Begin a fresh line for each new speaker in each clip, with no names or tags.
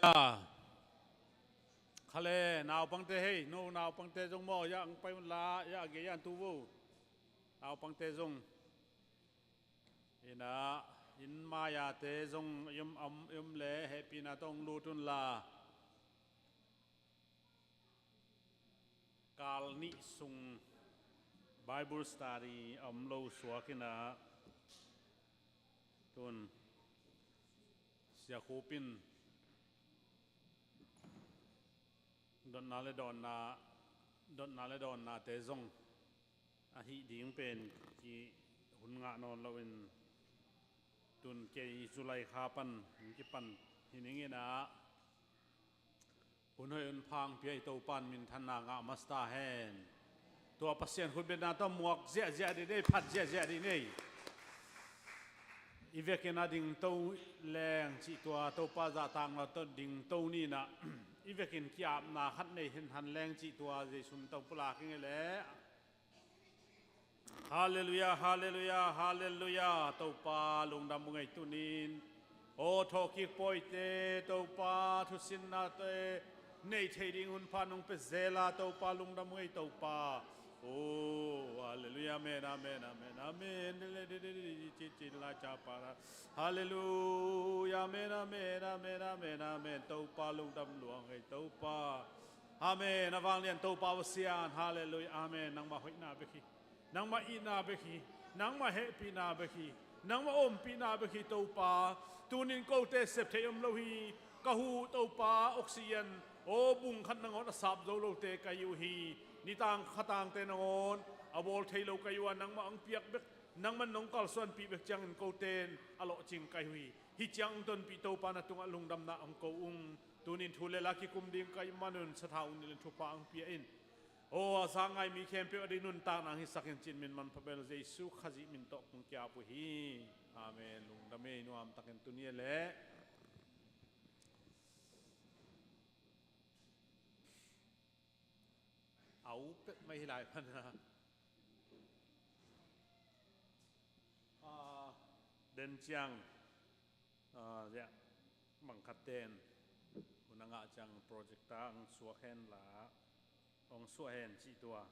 khá lệ nào bằng tê hay nô nào bằng tê giống mò yang bay lá ya ghé yan tu vu nào bằng tê giống ina in maya tê giống lệ happy na tông lu tun la kal ni sung Bible study lo suwa kina tun siya kupin don na le don na te zong a hi ding pen ki hun nga non lawin tun ke Julai kha pan ki pan hiningi na hunoi un phang pi to pan min than na nga masta hen to pasien hun ben na to muak zia zia di nei phat zia zia di nei ivekena ding to leng chi to pa za tang la to ding to ni na ivekin kiap na khat nei hin han leng chi tua jesun to pula king le hallelujah hallelujah hallelujah to pa lung dam ngai tunin o tho ki poite to pa thu sin na te nei thading hun pa nong pe zela to pa lung dam ngai to pa oh hallelujah amen amen amen amen chi la cha pa hallelujah amen amen amen amen amen to pa lung dam luang ngai to pa amen avang lian to pa wasian hallelujah amen nang ma hoi na be khi nang ma i na be khi nang ma he pi na be khi nang ma om pi na be khi to pa tunin ko te sep the om lo hi ka hu to pa oxygen o bung khat nang on sap zo lo te ka yu hi ni tang khatang te ngon abol thailo ka yu nang ma ang piak bek nang man nong kal son pi bek chang ko ten alo ching kai hui hi chang ton pi to pa na tung alung dam na ang ko tunin thule la ki kum ding kai manun sa thaun ni thu pa ang pi in o sangai mi khem pe adi nun ta nang hi sakin chin min man phabel jesu khaji min to kung kya pu hi amen lung dame nuam takin tunie le áo pet mai lại pan na den chiang dạ bằng khát tên unanga chang project tang suwa hen la ong suwa hen chi tua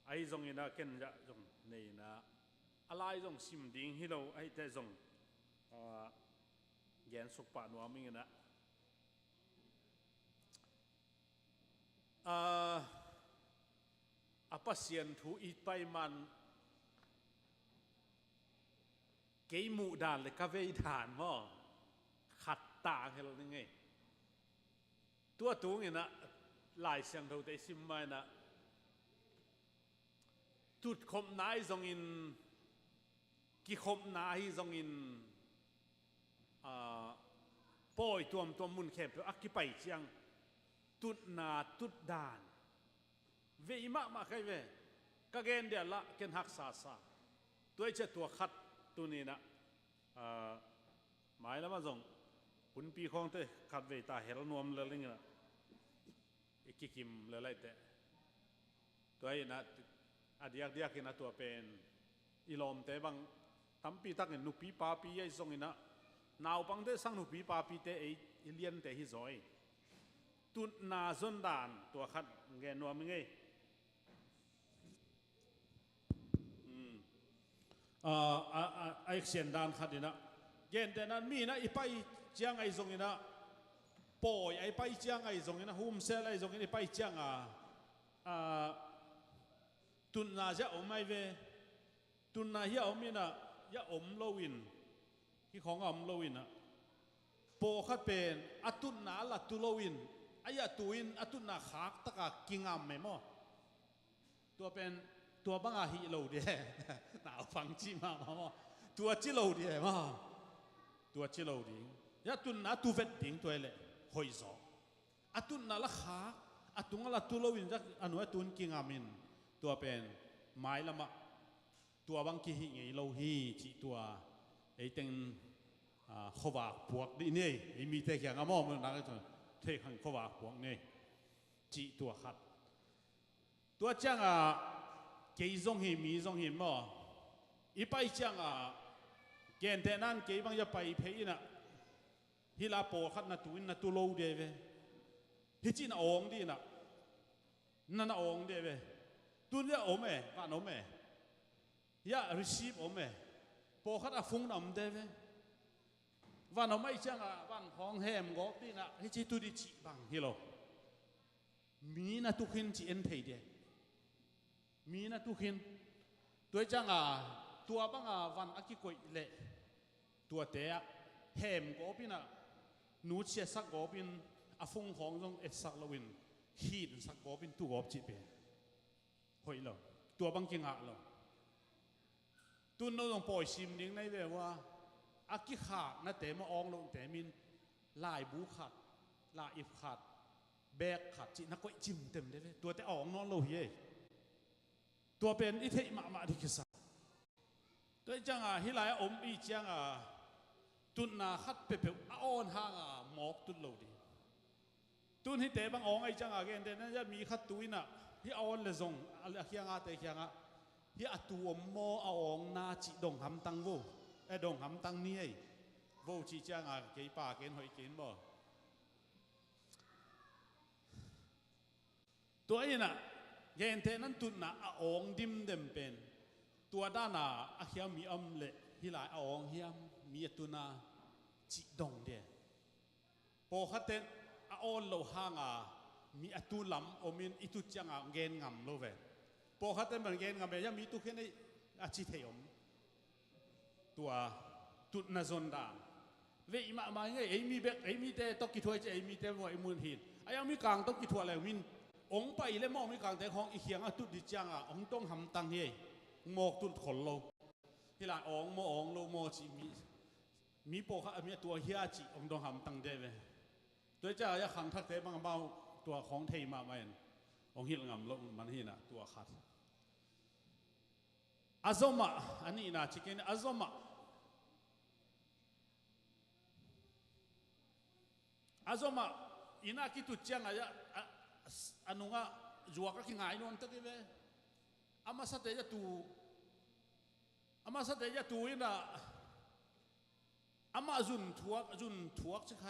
ai zong ina ken ja zong nei na alai zong sim ding hi lo ai te zong gen suk pa nuam ming na pasien thu ít bay man cái mũ đàn là cà phê đàn mà khát tàng hay là như thế tua tung như na lại sang đầu tay sim mai na tụt khom nai dòng in ki khom nai dòng in poi tuam mun khem pe akipai chiang tụt na tụt đàn về mà cái về các gen dia la ken hak sa tôi che tua khát tu ni na mai lama zong hun pi khong te khat ve ta hel nuam le ling na ikikim le lai te toy na adiak ina tua pen ilom te bang tampi tak nu pi pa pi ai zong ina naw pang te sang nu pi pa pi te ei ilian te hi zoi tun na zon dan tua khat nge nuam nge ai xiên đàn khát đi na gen tên anh mi na ipai chiang ai zong ina poi ai pai chiang ai zong ina hum sel ai zong ina ipai chiang tun na ja om ai ve tun na hi om ina ya om lowin hi khong om lowin na po khat pen atun na la tu lowin aya tuin atun na khak taka kingam me mo tua pen tua bang a hi lo de nào phang chi ma tua chi lo de ma tua chi lo di ya tun na tu vet ding toi le hoi zo atun na la kha atung la tu lo win jak anu atun king amin tua pen mai lama tua bang ki hi ngei lo hi chi tua ei teng khowa puak di nei ei mi te kyang amo mo na ka the khang khowa puak nei chi tua khat tua chang cái dòng hi mà ipai chang gen te nan ke bang ya pai phe ina ฮิลาโปขัดนาตุอินนาตุโลเดเวฮิจินองดีนะนั่นองเดเวตุนยาโอเมวันโอเมยา receive โอเมโปขัดอาฟุงนำเดเววันโอเมจังอ่ะวันของแฮมกอบดีนะฮิจิตุดิจิบังฮิโลมีนาตุขินจีเอ็นเทเดมีนาตุขินตัวจังอ่ะตัวบังอ่ะวันอากิโกยเละตัวเตะแฮมกอบดีนะนูเชียสักกอบบินอาฟงของตรงเอสักลวินฮีดสักกอบบินตัวกอบจีเปหอยเราตัวบังกิงหักเราตุนเราต้องปล่อยซิมดิ้งในเวว่าอากิขาดนะแต่มาอองลงแต่มินลายบูขาดลายอิฟขาดแบกขาดจีนักก็จิ้มเต็มได้เลยตัวแต่อองนอนเราเย่ตัวเป็นอิเทมาดิกิสักตัวจังอ่ะฮิลายอมอีจังอ่ะตุนนาขัดเปเปอ้อนห่างหมอกตุนโลดีตุนที่เตะบางองไอจังอาเกนเดนั่นจะมีขัดตุยน่ะที่อ้อนเลยส่งอะไรเคียงอาเตะเคียงอาที่อัตัวโมอ้องนาจิดงหำตังโวดงหำตังนี่ไอโวจีจังอาเกี่ยป่าเกนหอยเกนบ่ตัวนี้น่ะเกนเตนั้นตุนน่ะอ้องดิมเดมเป็นตัวด้านน่ะอาเคียมีอมเละที่หลายอ้องเฮียมมีตุนาจิดงเดียโปขัดเตนอ้อนโลหางมีตุลำอมินอิตุจังเกนงำโลเวโปขัดเตนมันเกนงำเบียมีตุเขนอาจิเทียมตัวตุนนาซอนดาเวอิมาไงเอมีเบกเอมีเตตกิทัวเจเอมีเตวไอมูลหินไอยังมีกลางตกิทัวแล้วมินองไปเล่มองมีกลางแต่ของอีเขียงตุดิจังองต้องหำตังเฮหมอกตุนขนโลที่หลายองโมองโลโมจิมีโปค่ะมีตัวเฮียจิองต้องหำตังเดเวตัวเจ้าอยากขังทักเตะบางเบาตัวของเทมาไม่องหิลงำลงมันหินะตัวขัดอาซมะอันนี้นะชิคกี้พายอาซมะอินาคิตุจังอาอันนู้นจวกก็ขิงหายนวลตะกี้เวอามาสัตย์จะตูอินะอามาจุนทวกจะใคร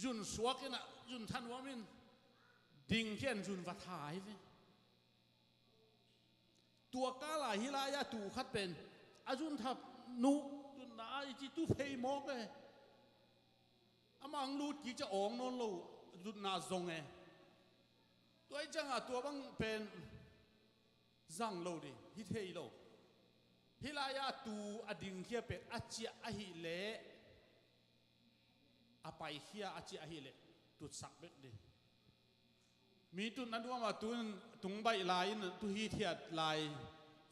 จุนสวกนะจุนทันว่ามินดิ่งเขียนจุนวัดหายไปตัวกาลาฮิลายาตูขัดเป็นอาจุนทับนุจุนนาจิตุเพย์มอกเลยอามังลูดกี่จะอ่องนนลูจุนนาซงเอตัวไอ้จังตัวบังเป็นจังโลดิฮิเทโลฮิลายาตูอดิ่งเขียเป็นอาเจียอหิเลอาไปเขียอาเจียอหิเลตุดสักเบ็ดดิมีตุนนั้นว่ามาตุงใบลายนั่นตุฮีเทียดลาย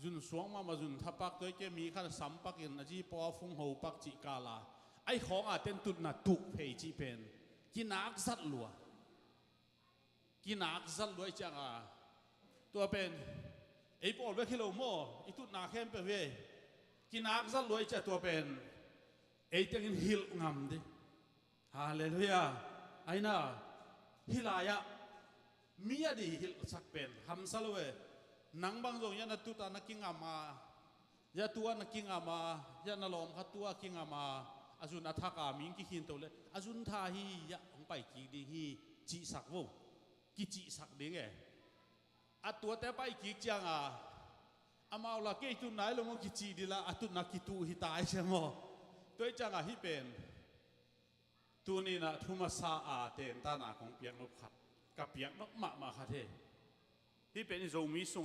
จุนสวงมาจุนทับปักตัวแกมีขั้นสัมปักอินอจีปอฟงหูปักจิกาลาไอของอาเต็นตุนน่ะตุเพยจีเป็นกินักสัตลัวจังตัวเป็นไอปอลเวคิโลโมอีตุนนาเข้มเป็นเวกินักสัตลัวจะตัวเป็นไอเต็งฮิลงำดิฮาเลลูยาไอน่าฮิลายะมีอดีฮิลสักเป็นฮัมซาลเวนังบางตรงยันตุตานักกิงอามายัตัวนักกิงอามายันนลอมขัดตัวกิงอามาอาจุนอัฐกามิงกิขินตัวเลยอาจุนทาฮียะของไปกิดีฮีจีสักโวกิจีสักดิ้งอัตัวแต่ไปกิจังอามาละเกตุนไหนลงกิจีดีละอัตุนักกิตูฮิตายใช่ไหมตัวจังฮิเป็นตัวนี้นะทุมาซาเตนตานาของเปียกนกขัดกับเปียกนกมาขัดเฮที่เป็นโซมิสุง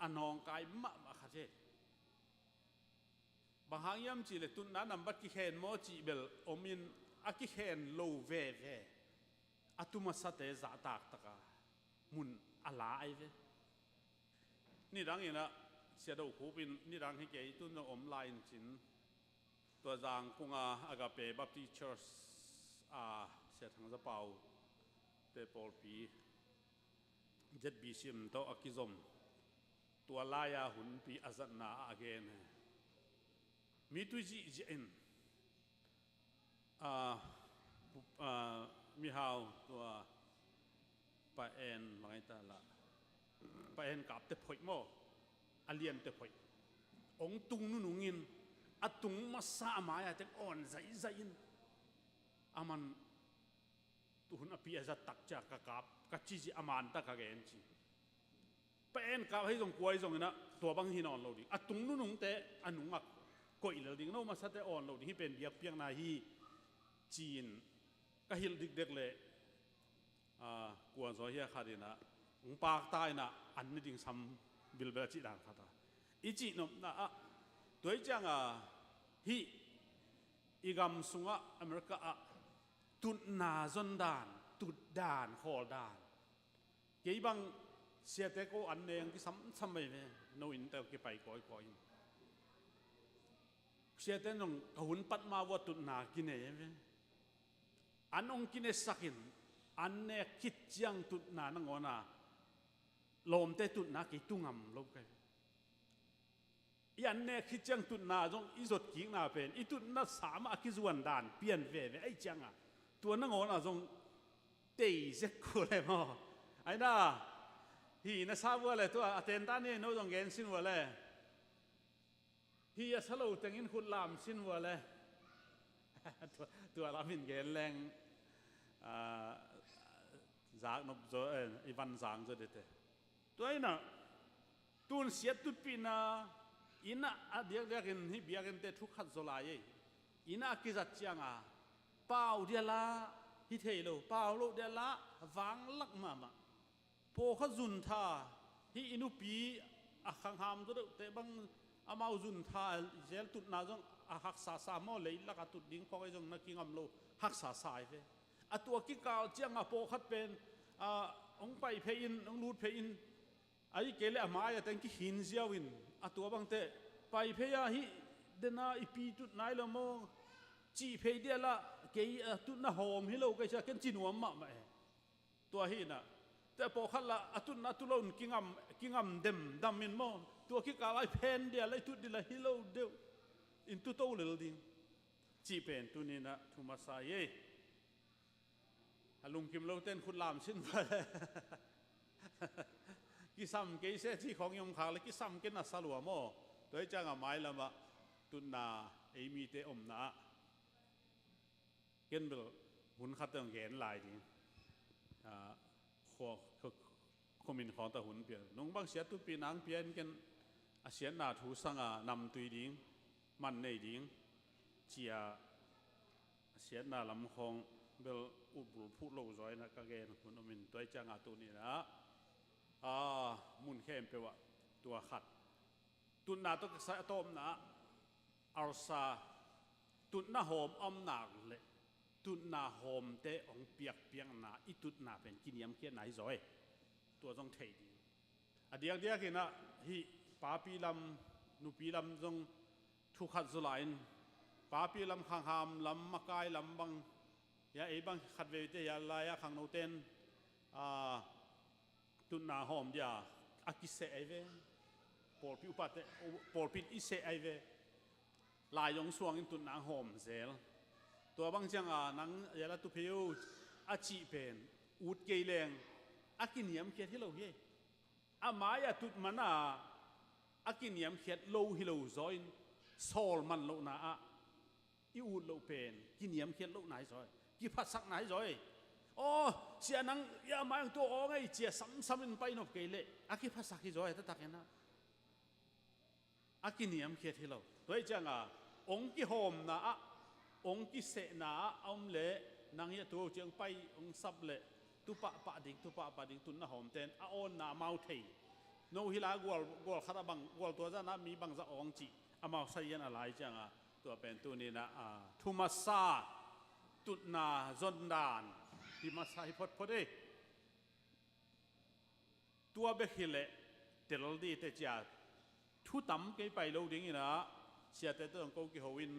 อันนองกายมาขัดเฮบางอย่างยามจีเลตุนนั้นนำบัตรกิเคนโมจิเบลอมินอากิเคนโลเวอัตุมาสัตย์จะตากตะกามุนอะไรเวนี่ดังอย่างนะเสียดาวคูปินนี่ดังให้เกยตุนอมไลน์จินตัวจางกุงอากาเปบัพติเชิร์สเสียทางสเปาเตปอลปีเจ็ดบีซิมโตอากิซอมตัวลายาหุนปีอาซันนาอาเกนมีตุจีเจนมีฮาวตัวปะเอ็นมาไงตาละปะเอ็นกับเตพอยโมอาเลียนเตพอยองตุงนุ่งงิน atung masa maya teng on zai zain aman tuhun api aza takja kakap kachi aman ta kagen chi pen ka hai jong kuai jong na tua bang hinon lo ding atung nu nung te anungak koi lo ding no masa te on lo ding hi pen biak piang na hi chin ka hil dik dek le kuan zo hi khadina ung pak tai na an ni ding sam bil bela chi dan khata ichi nom na toy chang hi igam sunga america tut na zon dan tut dan khol dan ke bang sia te ko an neng ki sam mai ne no in te ke pai koi koi sia te nong ka hun pat ma wa tut na ki ne an ong ki ne sakin an ne kit chiang tut na ngona lom te tut na ki tungam lo kaiยันเนี่ยคิดจังตุนนาจงอีสดกิ้งนาเป็นอีตุนนาสามอาคิจวนดานเปลี่ยนเวไอ้จังตัวนั่งงอน่ะจงเตยเซ็กกูเลยมั้งไอ้น่ะฮีน่ะทราบว่าเลยตัวอาเทนตานี่โน้ตจงเกณฑ์สินว่าเลยฮีสโลว์แต่งินคุณลามสินว่าเลยตัวลามินเกณฑ์แรงจากนบโจไอ้วันจางจะเด็ดตัวไอ้น่ะตุนเสียตุปีน่ะอินะเดียกกันที่เบียกันเตทุกขัดโซลายอินะกิจัดจังเป่าเดียละฮิเทโลเป่าโลเดียละวังลักมาโพขจุนทาที่อินุปีขังหามตัวเตบังอามาจุนทาเจลตุดนาจงหักษาสามอเลยลักตุดดิ้งพอไอ้จงนักกิงอัมโลหักษาสายเฟตัวกิกาวจังโพขัดเป็นองไปเพยินองรูดเพยินไอ้เกล้อมาอย่าแต่งกิหินเสียวินตัวบางเตะไปเพยาฮิเดน่าอีปีตุดนายละโมจีเพยเดียละเกยตุดน่าหอมฮิโลก็จะกันจีนวมมาตัวฮิน่ะแต่พอขัดละตุดน่าตุลนกิงามเดมดำมินโมตัวคิดกาไลเพนเดียละตุดดิละฮิโลเดียวอินตุโตเลดิงจีเป็นตุนี่นะทุมาสายลุงกิมโลเต้นคุณลามสิ้นไปกิซัมเกยเสที่ของยมขางเลยกิซัมกินนัสลัวโมโดยจังหมายละมาตุนนาไอมีเตอมนาเกินเบลหุ่นขัดตังเกนลายนี่ขมินของตะหุ่นเปลี่ยนน้องบางเสียตุปีนังเปลี่ยนกันเสียนาทูสังนำตุยดิ้งมันในดิ้งเจียเสียนาลำคองเบลอุบลุพูดโลจอยนะกะเกนหุ่นมินโดยจังตัวนี้นะมุนเข้มเปว่าตัวขัดตุนนาตุกษาตอมนะอาซาตุนนาหอมอมหนักเลยตุนนาหอมเตะองเปียกนาอีตุนนาเป็นกินยำเคียนไหนจอยตัวต้องเทดีเดียกกินนะฮีป้าปีลำนุปีลำจงทุกขัดสุไลน์ป้าปีลำขังหามลำมะกายลำบังยาไอ้บังขัดเวทียาลายขังโนเตนตุนนาหอมเดียอากิเซไอเวปอลพิวปัตปอลพินอิเซไอเวลายยงสวงอินตุนนาหอมเซลตัวบางจังนังยาละตุพิวอาจีเป็นอูดเกยแรงอากินยำเขียดฮิโลเยอามายาตุดมันอากินยำเขียดโลฮิโลซอยโซลมันโลนาอีอูดโลเป็นกินยำเขียดโลไหนซอยกิพัดสักไหนซอยโอ้เสียนังยามาตัวอ๋อไงเจียซ้ำๆไปนบเกลอากิภาษาคิดว่าจะตักเนาะอากินิยมเขียนที่เราตัวจังองค์กิโฮมนะองค์กิเสนาอมเละนางยาตัวเจียงไปองค์ซับเละตุปะปะดิ่งตุนนะหอมเต้นอ้อนนาเมาเทโนฮิลากวลคาราบังกวลตัวจะนะมีบังจะองจีอามาใส่ยันอะไรจังตัวเป็นตัวนี้นะทุมาซาตุนาจนดานที่มาใส่พอดีตัวเบคิเลเตลดีเตจ่าทุตั้มเกยไปโลดิ้งนะเสียแต่ต้องกูกิฮวิน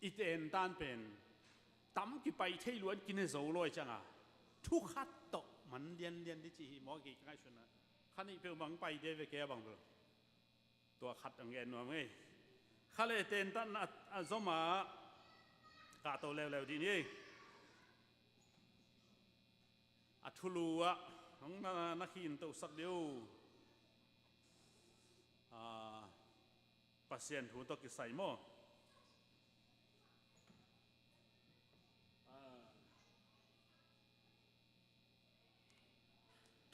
อีเตนตันเป็นตั้มกิไปเที่ล้วนกินให้โซ่ลอยจังทุกขัดตกมันเรียนที่จีหมอกี่ง่ายชนะขันนี้เพื่อบังไปเดี๋ยวไปแก้บังเลยตัวขัดอย่างเงี้ยหน่อยไหมขันเลยเตนตันสมากาโตเร็วๆดีนี่ทุลัวน้องนักขินตัวสักเดียวปัสเซียนหูตกิใส่หม้อ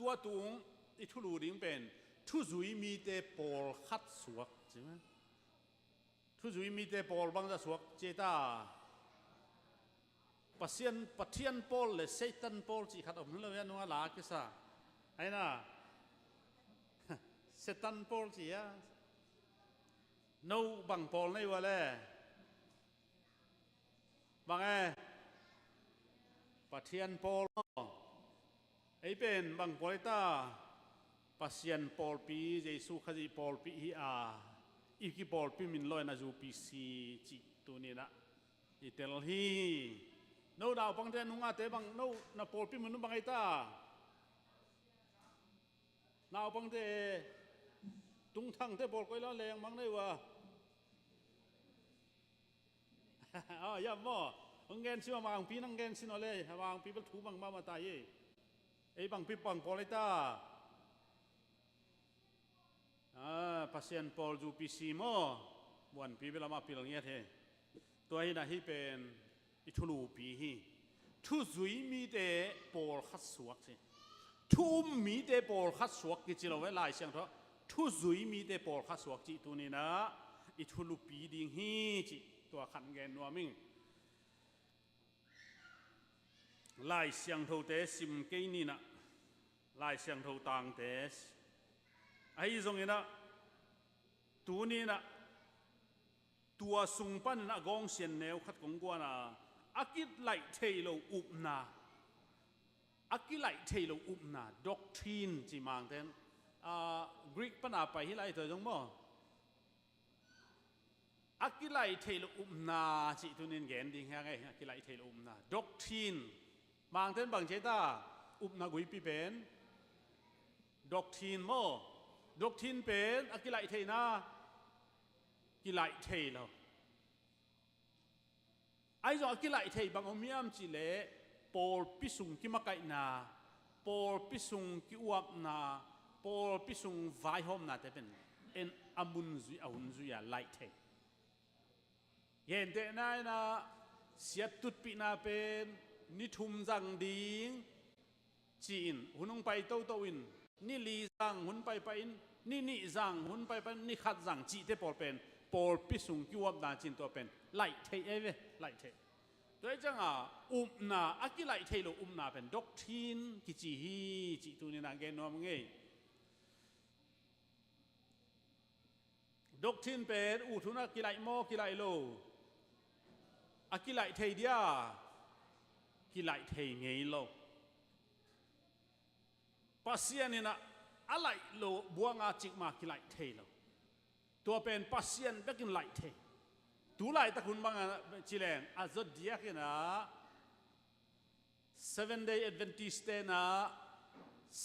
ตัวตุงอิทุลูดิ้งเป็นทุจุยมีเตปอลขัดสวกใช่ไหมทุจุยมีเตปอลบางจะสวกเจตาปัศยันปัทยันปอลเลยเซตันปอลจีขัดออกมาเลยนัวลากิสาไอ้น่ะเซตันปอลจีอะนูบังปอลในวันเลยบางปัทยันปอลไอ้เป็นบางปอลตาปัศยันปอลปีเจสุขจีปอลปีฮีอาอีกปอลปีมินลอยนาจูปีซีจีตัวนี้นะอีเตลฮีนูดาวบางเดือนนุ่งอาเตบางนูนาปอลปีมินนุ่งบางไอ้ตาดาวบางเดือนตุงทั้งเตปอลก็แล้วแรงบางได้ว่าอ๋อย่าม่อเงินสิมาบางปีนั่งเงินสินอะไรบางปีเป็นถูบางมาตายไอ้บางปีปังปอลไอ้ตาปัศยันปอลจูปีซีโมวันปีเวลามาปีหลังเงี้ยเทตัวนี้นะที่เป็นอิทุลูปีฮีทุจุยมีเตปอลขัดสวกสิทุมมีเตปอลขัดสวกกิจเราไว้หลายเสียงเถอะทุจุยมีเตปอลขัดสวกจิตัวนี้นะอิทุลูปีดิ่งฮีจิตัวขันเงินนัวมิงหลายเสียงเท่าเตสิมเกนี่นะหลายเสียงเท่าต่างเตสไอ้ตรงนี้นะตัวนี้นะตัวสุงปันนะกองเสียนแนวขัดกงกว่านะอากิไหลเทโลอุบนาอากิไหลเทโลอุบนาด็อกทรีนจีมังเทนกรีกปัญหาไปที่ไรเธอจงบ่อากิไหลเทโลอุบนาจิตัวนี้เงินดีแค่ไงอากิไหลเทโลอุบนาด็อกทรีนมังเทนบางเจตาอุบนากุยปีเป็นด็อกทรีนโมด็อกทรีนเป็นอากิไหลเทนากิไหลเทโลไอ้จอกิไหลเทบางอมียมจิเลปอลพิสุงกิมาไกนาปอลพิสุงกิอวบนาปอลพิสุงไวหอมนาแต่เป็นเอ็นอามุนซุยอาหุนซุยาไหลเทเย็นเตนายนะเสียตุดปีนาเป็นนิทุมจังดิงจีนหุนงไปโตโตอินนี่ลีจังหุนไปอินนี่จังหุนไปนี่ขัดจังจีเตปอลเป็นปอลพิสุงกิวบนาจินตัวเป็นไหลเทเอเวไหลเทตัวจังนาอากิไหลเทโลนาเป็นด็อกทรีนกิจิฮีจิตัวนี้นะเกนนอมเงยด็อกทรีนเป็นทุนกิไหลโมกิไหลโลอากิไหลเทเดียกิไหลเทเงยโลปัสยานี่นะอะไรโลบัวงาจิกมากิไหลเทโลตัวเป็นปัสยันเบกินไหลเทตัวไหลตะคุณบางจิเลงอาจจะเดียกันนะ 7 day Adventist นะ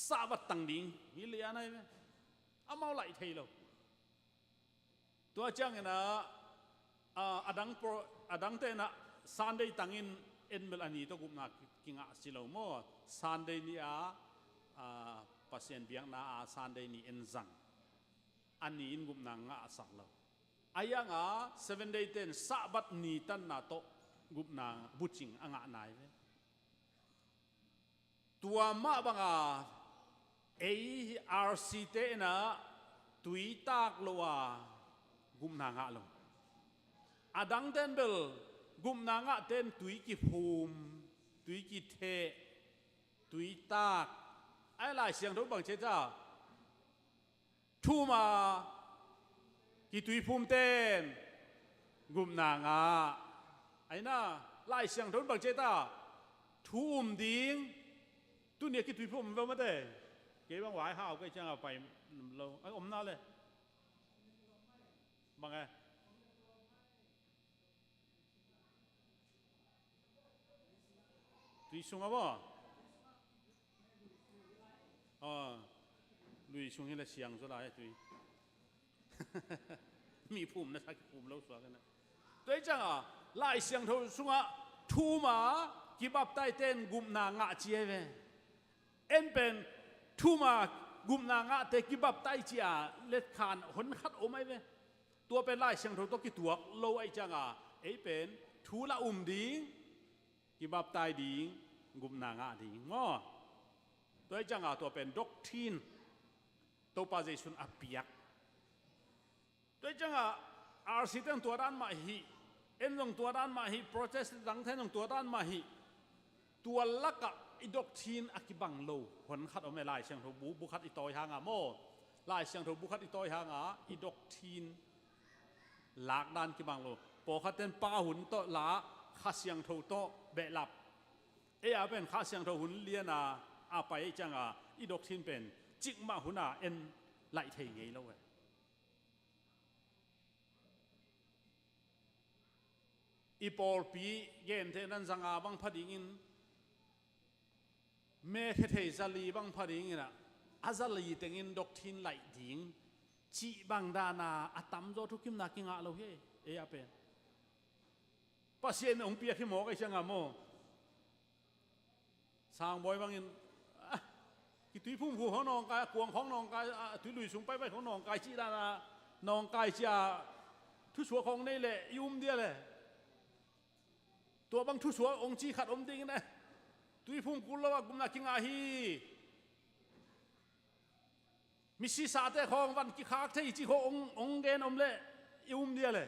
สาบัดตังดิงฮิเลียนะไหมอามาไหลเทโลตัวจังนะอดังเตนะ Sunday ตังอินเอ็นเมลอันนี้ตัวกุมนักกิงอาสิโลโม Sunday นี่ปัสยันเบียงนะSunday นี่เอ็นจังอันนี้อินกุมนังอาสักเราอายัง7 day 10 sabat ni tan na to gup na bucing anga nai tua ma banga ARC te na tui tak lowa gum na nga lo adang ten bel gum na nga ten tui ki phum tui ki the tui tak ai lai siang tho bang che cha thu ma ki tui phum ten gum na nga ai na lai siang thon bang che ta thu ding tu ne ki tui phum va ma de ke bang wai hao ke chang pai lo ai na le bang ai tui sung ba lui sung hi la siang so la tuiมีภูมินะทักภูมิเราสวกันนะตัวจังไล่เสียงทูสุงทูมากิบับไตเต้นกุมนางะเจียเวเอ็นเป็นทูมากุมนางะเตกิบับไตเจียเล็ดขานหนขัดโอไม่เวตัวเป็นไล่เสียงทูตัวกิตัวโลไอจังไอเป็นทูละดิงกิบับไตดิงกุมนางะดิงง้อ ตัวจังตัวเป็นด็อกทีนตัวปาเจสุนอภิยักตัวจังอาร์ซิตังตัวด้านมาฮีเอ็นลงตัวด้านมาฮีโปรเซสดังแทนลงตัวด้านมาฮีตัวลักอีด็อกทีนอคิบังโลผลขัดเอาไม่ลายเชียงทูบุคัดอีตอยหางโมลายเชียงทูบุคัดอีตอยหางอีด็อกทีนหลักด้านกิบังโลปอขัดเต็นป้าหุ่นโตละข้าเชียงทูโตเบลับเป็นข้าเชียงทูหุ่นเลียนาอาไปจังอีด็อกทีนเป็นจิกมาหุ่นเอ็นไหลเทียงไงแล้วอีปอลปีเย็นเทนันสังอาบังพัดยิงเมฆเทซาลีบังพัดยิงนะอาซาลีเต็งินด็อกทีนไหลดิ่งจีบังดานาอัตมโจทุกิมนักกิงอาโลเฮเป็นปัสเยนองเปียขี้หมอกไอเชียงอาโมสางบอยบังอินกิตุยพุ่มหัวของนองกายกวงของนองกายตุยลุยสูงไปไปของนองกายจีดานานองกายจีทุชัวของนี่แหละยุ่มเดียเลยตัวบางทุชัวองจีขัดอมดิ่งนะตุยพุ่มกุลว่ากุมนักกิงอาฮีมิสิสาเตของวันกิขากเทจิขององเกนอมเล่ยุ่มเดียเลย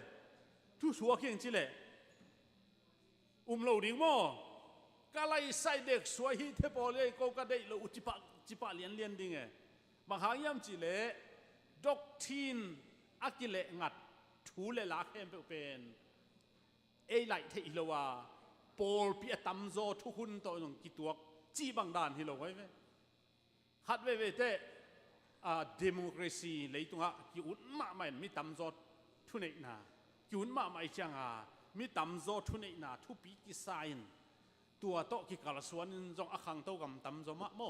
ทุชัวเขียงจีเลยโลดิ่งโม่ก็ไล่ใส่เด็กสวยที่เทปเลยก็กระเดยเราจิปะเลียนดิ่งบางครั้งย่ำจีเล่ด็อกทีนอักิเลงัดถูเลลักเอ็มเป็นไหลเทอิโลวาปอลปีตัมโซทุกคนตัวนึงกิตัวจีบังดานฮิโลไว้ไหมฮัดเวเตเดโมคราซีเลยตรงกิอุนมาไม่มีตัมโซทุนเอกนากิอุนมาไม่จังมีตัมโซทุนเอกนาทุปีกิไซน์ตัวโตกิกาลสวนจงอักขังโตกับตัมโซมะโม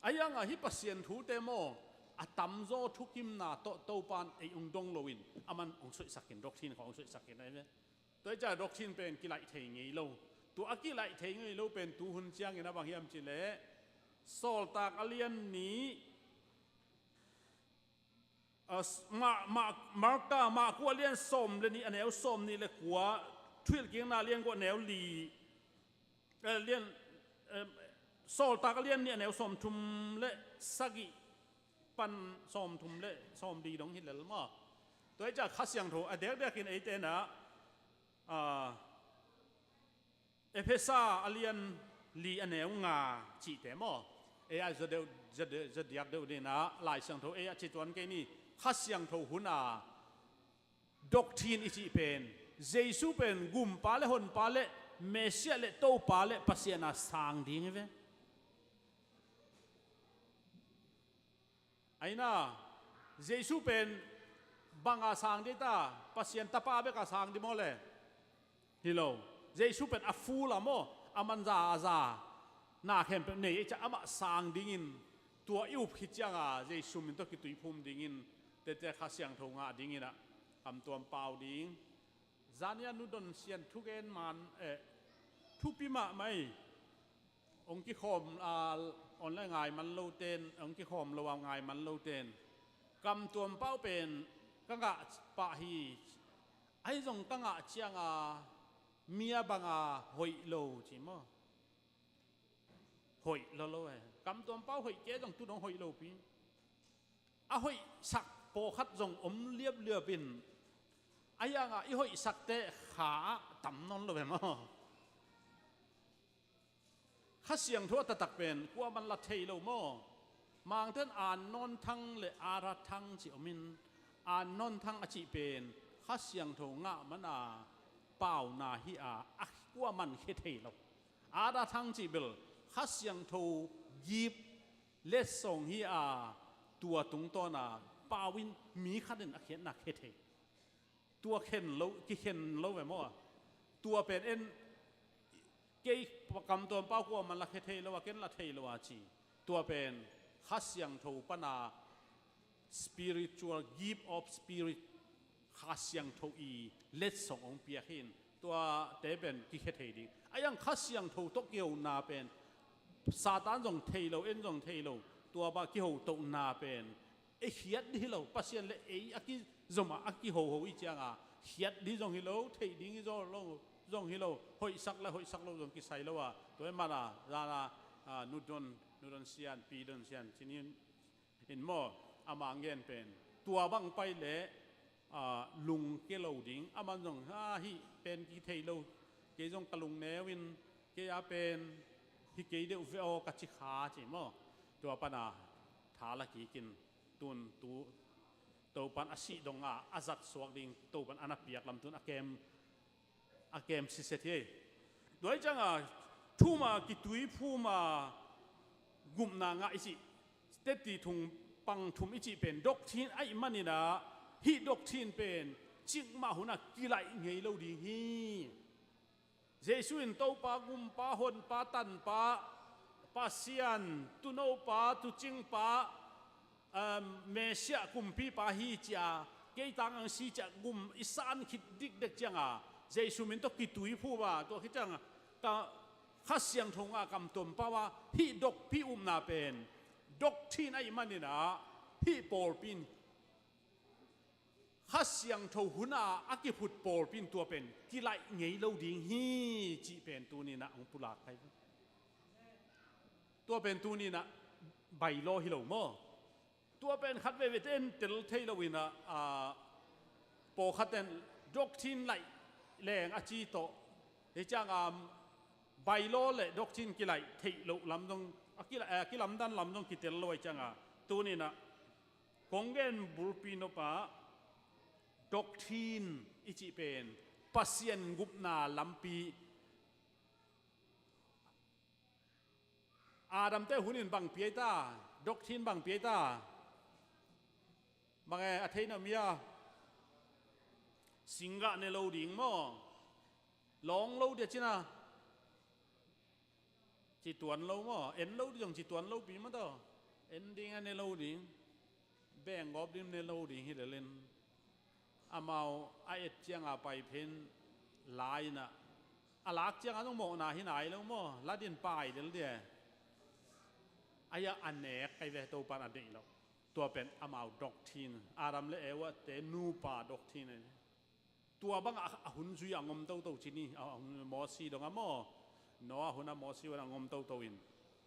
ไอ้ยังฮิปัสเซียนทูเตโมตัมโซทุกิมนาโตปานไอองดงโลวินมันองสุยสักกินด็อกทีนขององสุยสักกินได้ไหมตัวจะด็อกทีนเป็นกิไลเทงไงโลตัวกิไลเทงไงโลเป็นตัวหุ่นเชียงนะบางยามจิเล่โซลตากอเลียนนี้มาร์กามากัวเลียนสมเลยนี่อันแนวสมนี่เลยกัวทุยกิงนาเลียนกัวแนวลีเลียนโซลตากอเลียนนี่อันแนวสมทุมเละสักิปันสมทุมเละสมดีดงหินเลยมั้งตัวจะขัดเสียงถูเด็กกินไอเตนะเอเพซ่าอเลียนลีอันเนวงาจีเตมอจะเดียกเดียวดีนะหลายเสียงโทจิตวันแกนี่ข้าเสียงโทหุนาด็อกทีนอิจิเป็นเจสุเป็นกุมปาเลหนปาเลเมเซียเลโตปาเลปัสยานาสังดิ้งเว้ไอ้น่าเจสุเป็นบังอาสังดิตาปัสยานตาปาเบกอาสังดิโมเลฮิโลเจสุเป็นอฟูลาโมอามันซานาเข้มเป็นเนี่ยจะอามาสังดิ้งตัวอิวพิจังเจสุมินตัวกิตุยพุ่มดิ้งแต่ข้าเสียงทงดิ้งนะคำตัวเปล่าดิ้งจานียนุดนเสียนทุกเอ็นมันทุกปีมาไม่องค์กิคมออนไลน์ไงมันโลเตนองค์กิคมระวังไงมันโลเตนคำตัวเป้าเป็นกังกะปะฮีไอ้ตรงกังกะเชียงเมียบังหอยโลจิมอหอยโลคำตัวเป้าหอยเก๋ตรงตุนหอยโลปีหอยสักโปคัดตรงเลียบเรือบินไอ้ยังหอยสักเตะขาต่ำนนเลยมั้งข้าเสียงทั่วตะตักเป็นกว่ามันละเทโลโมมางเท่านอ่านนนทั้งเลอาราทั้งจิอมินอ่านนนทั้งอจิเป็นข้าเสียงโถงะมันเป่านาฮิกว่ามันเคเทโลอาราทั้งจิเบลข้าเสียงโถยีบเลสส่งฮิตัวตุงตัวน่ะป่าวินมีขัดเด่นเขียนนักเคเทตัวเข็นโลกี่เข็นโลแบบมั้งตัวเป็นเอ็นเกี่ยกรรมตัวเป้ากว่ามันละเคเทโลว่าเก่นละเทโลว่าจีตัวเป็นข้าเสียงโถปนา spiritual gift of spirit ข้าเสียงโถเล็ดส่งองเปียหินตัวเตเป็นกี่เคเทดิไอ้ยังข้าเสียงโถตกเกี่ยวนาเป็นซาตานส่งเทโลเอ็นส่งเทโลตัวบากี่หูตกนาเป็นเขียดดิโลปัสเซียนเลอากิจงมาอากิหูอีจังเขียดดิจงฮิโลเทดิงฮิโลจงฮิโลหอยสักแล้วหอยสักแล้วจงกิไซแล้วว่าตัวมันจานุดน นูดอนเซียนปีดอนเซียนที่นี่อินโมอามาเงินเป็นตัวบังไปเละลุงเกลาดิ้งอามันจงฮิเป็นที่เทโลเกจงกลุงเนวินเกียเป็นฮิเกเดอุเฟโอกัชิขาจิโมตัวปนาทาลกีกินตุนตัวปันอาศิดงอาจัดสวกดิ้งตัวปันอนาเปียกลำตุนอาเกมสิเสถีด้วยจังทูมากิตุยผู้มากุมนางอิจิเตติทุงปังทุมอิจิเป็นดอกทินไอมันนี่นะฮิดอกทินเป็นจิงมาหุนักกิไลเงยโลดีฮีเจสุอินโตปากุมปาหนปาตันปาเซียนตุโนปาตุจิงปาเมเซียกุมปีปาฮีจ้าเกยตังอังซีจ้ากุมอิสานคิดดิกเด็กจังเจสุมินโตกิตุยผู้ว่าตัวคิดจังก็ข้าเสียงทงกำตุมเพราะว่าฮิดอกพี่นาเป็นดอกที่ไหนมันนี่นะฮิปอลปินข้าเสียงทงหุนาอากิพุดปอลปินตัวเป็นกิไลเงยเราดิ่งฮีจีเป็นตัวนี้นะองปุลาใครตัวเป็นตัวนี้นะใบโลฮิโลโมตัวเป็นคัดเวเตนเตลเทลวินะโปคัดเตนดอกที่ไหลแรงอาจีโตเฮจังใบโลเลยดอกชินกิไลเทโลลำตรงกิลำดันลำตรงกิเตลโลไอจังตัวนี้นะกงเกนบุลปีโนปะดอกชินอิจิเป็นปัสยันกุบนาลำปีอาดัมเตหุนินบังเปียตาดอกชินบังเปียตาบางอาเทนเมียสิงกะในโลดิ่งมั้งลองโลเดียจินะจีตวนเรามั้งเอ็นเราดิงจีตวนเราปีมั้งต่อเอ็นดิ้งอันในเราดิ้งแบ่งกอบดิ้งในเราดิ้งฮิเลเลนอามาไอเอ็ดเจียงอาไปเพ้นลายน่ะอาลักเจียงอาต้องมองหน้าที่ไหนแล้วมั้งลาดินป้ายเดี๋ยวเดียอายะอันเนกไอเวตัวปานอันเดียวตัวเป็นอามาด็อกทีนอารัมเลเอวะเตนูปาด็อกทีนตัวบางหุ่นซุยงอมเต้าชินี่มอสีดงอ่ะมั้งน้าหุ่นมอสีวันงมเต้าอิน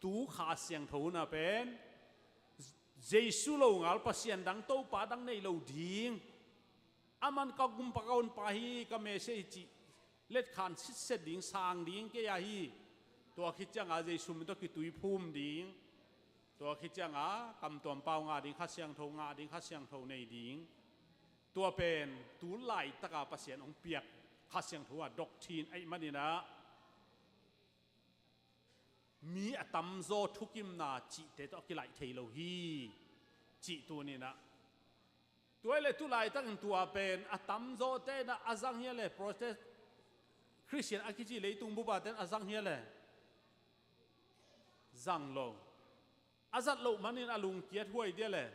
ตูขาเสียงทูน่ะเป็นเจสุโลงอัลปัสยันดังเต้าปาดังในโลดิ้งอามันก็กุมปะกอนปาฮีก็เมเซจิเล็ดขานสิเสดิ้งสางดิ้งเกียฮีตัวคิดจังอาเจสุมันต้องกิตุยพุ่มดิ้งตัวคิดจังกำตัวเปล่างาดิ้งข้าเสียงทูงาดิ้งข้าเสียงทูในดิ้งตัวเป็นตูไหลตะกาปัสยันองเปียกข้าเสียงทูดอกทีนไอ้มันนี่นะมีอตัมโซทุกิมนาจิเตตอกิไลเทโลฮีจิตัวนี้นะตัวเลยตุไลตั้งตัวเป็นอตัมโซเตนะอาซังเฮียเลยโปรเตสคริสเตียนอากิจิเลยตุงบุบาเตนอาซังเฮียเลยซังโลอาซัดโลมันนี่อาลุงเกียรติห่วยเดียเลย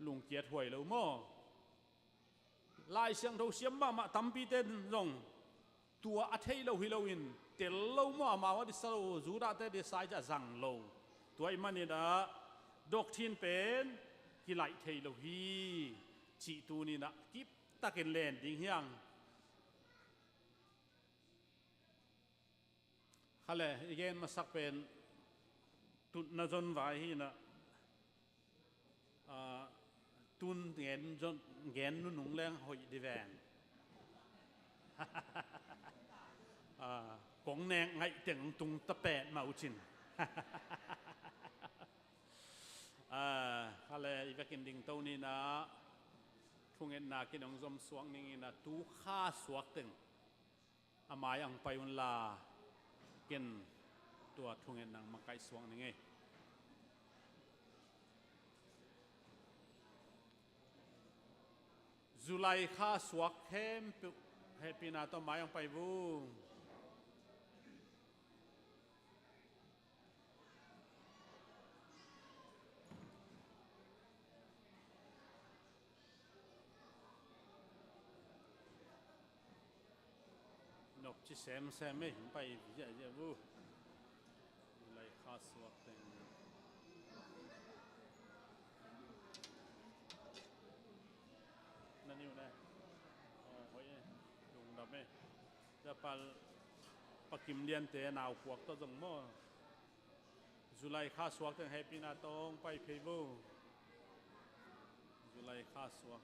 ลุงเกียรติห่วยแล้วมั้งลายเสียงเราเสียมมาตั้มปีเต้นลงตัวอัฐิเราฮิโลวินเตลเรามาว่าดิสโลจูราเตดิสายจะสั่งเราตัวไอ้มันนี่นะดอกทินเป็นกิไลเทโลฮีจีตัวนี้นะกิบตะเกินเลนดิ้งยังฮะเลยอีกอย่างมาสักเป็นตุนนจนไว้ฮีนะตุนเงินจนเงินนุ่นหนุ่งแรงหอยดีแวนกงแนงไงเตียงตุงตะแปะมาอุจินอะไรอีกกินดิ่งเต้านี่นะทุ่งเงินนากินองจอมสวงนี่นะตู้ข้าสวกตึงอามายังไปวันลากินตัวทุ่งเงินนางมาไกสวงนี่ไงจุลัยข้าสวกเข้มเฮปีนาต้นไม้ยังไปบูนกจิแซมไม่ไปเยอะบูจุลัยข้าสวกเต็งนั่นนี่นะโอ้ยลุงดับไหมจะปักกิมเลียนเตะหนาวพวกตัวจงมั่ว จุลัยข้าสวกถึงให้ปีนาตงไปเพย์บูจุลัยข้าสวก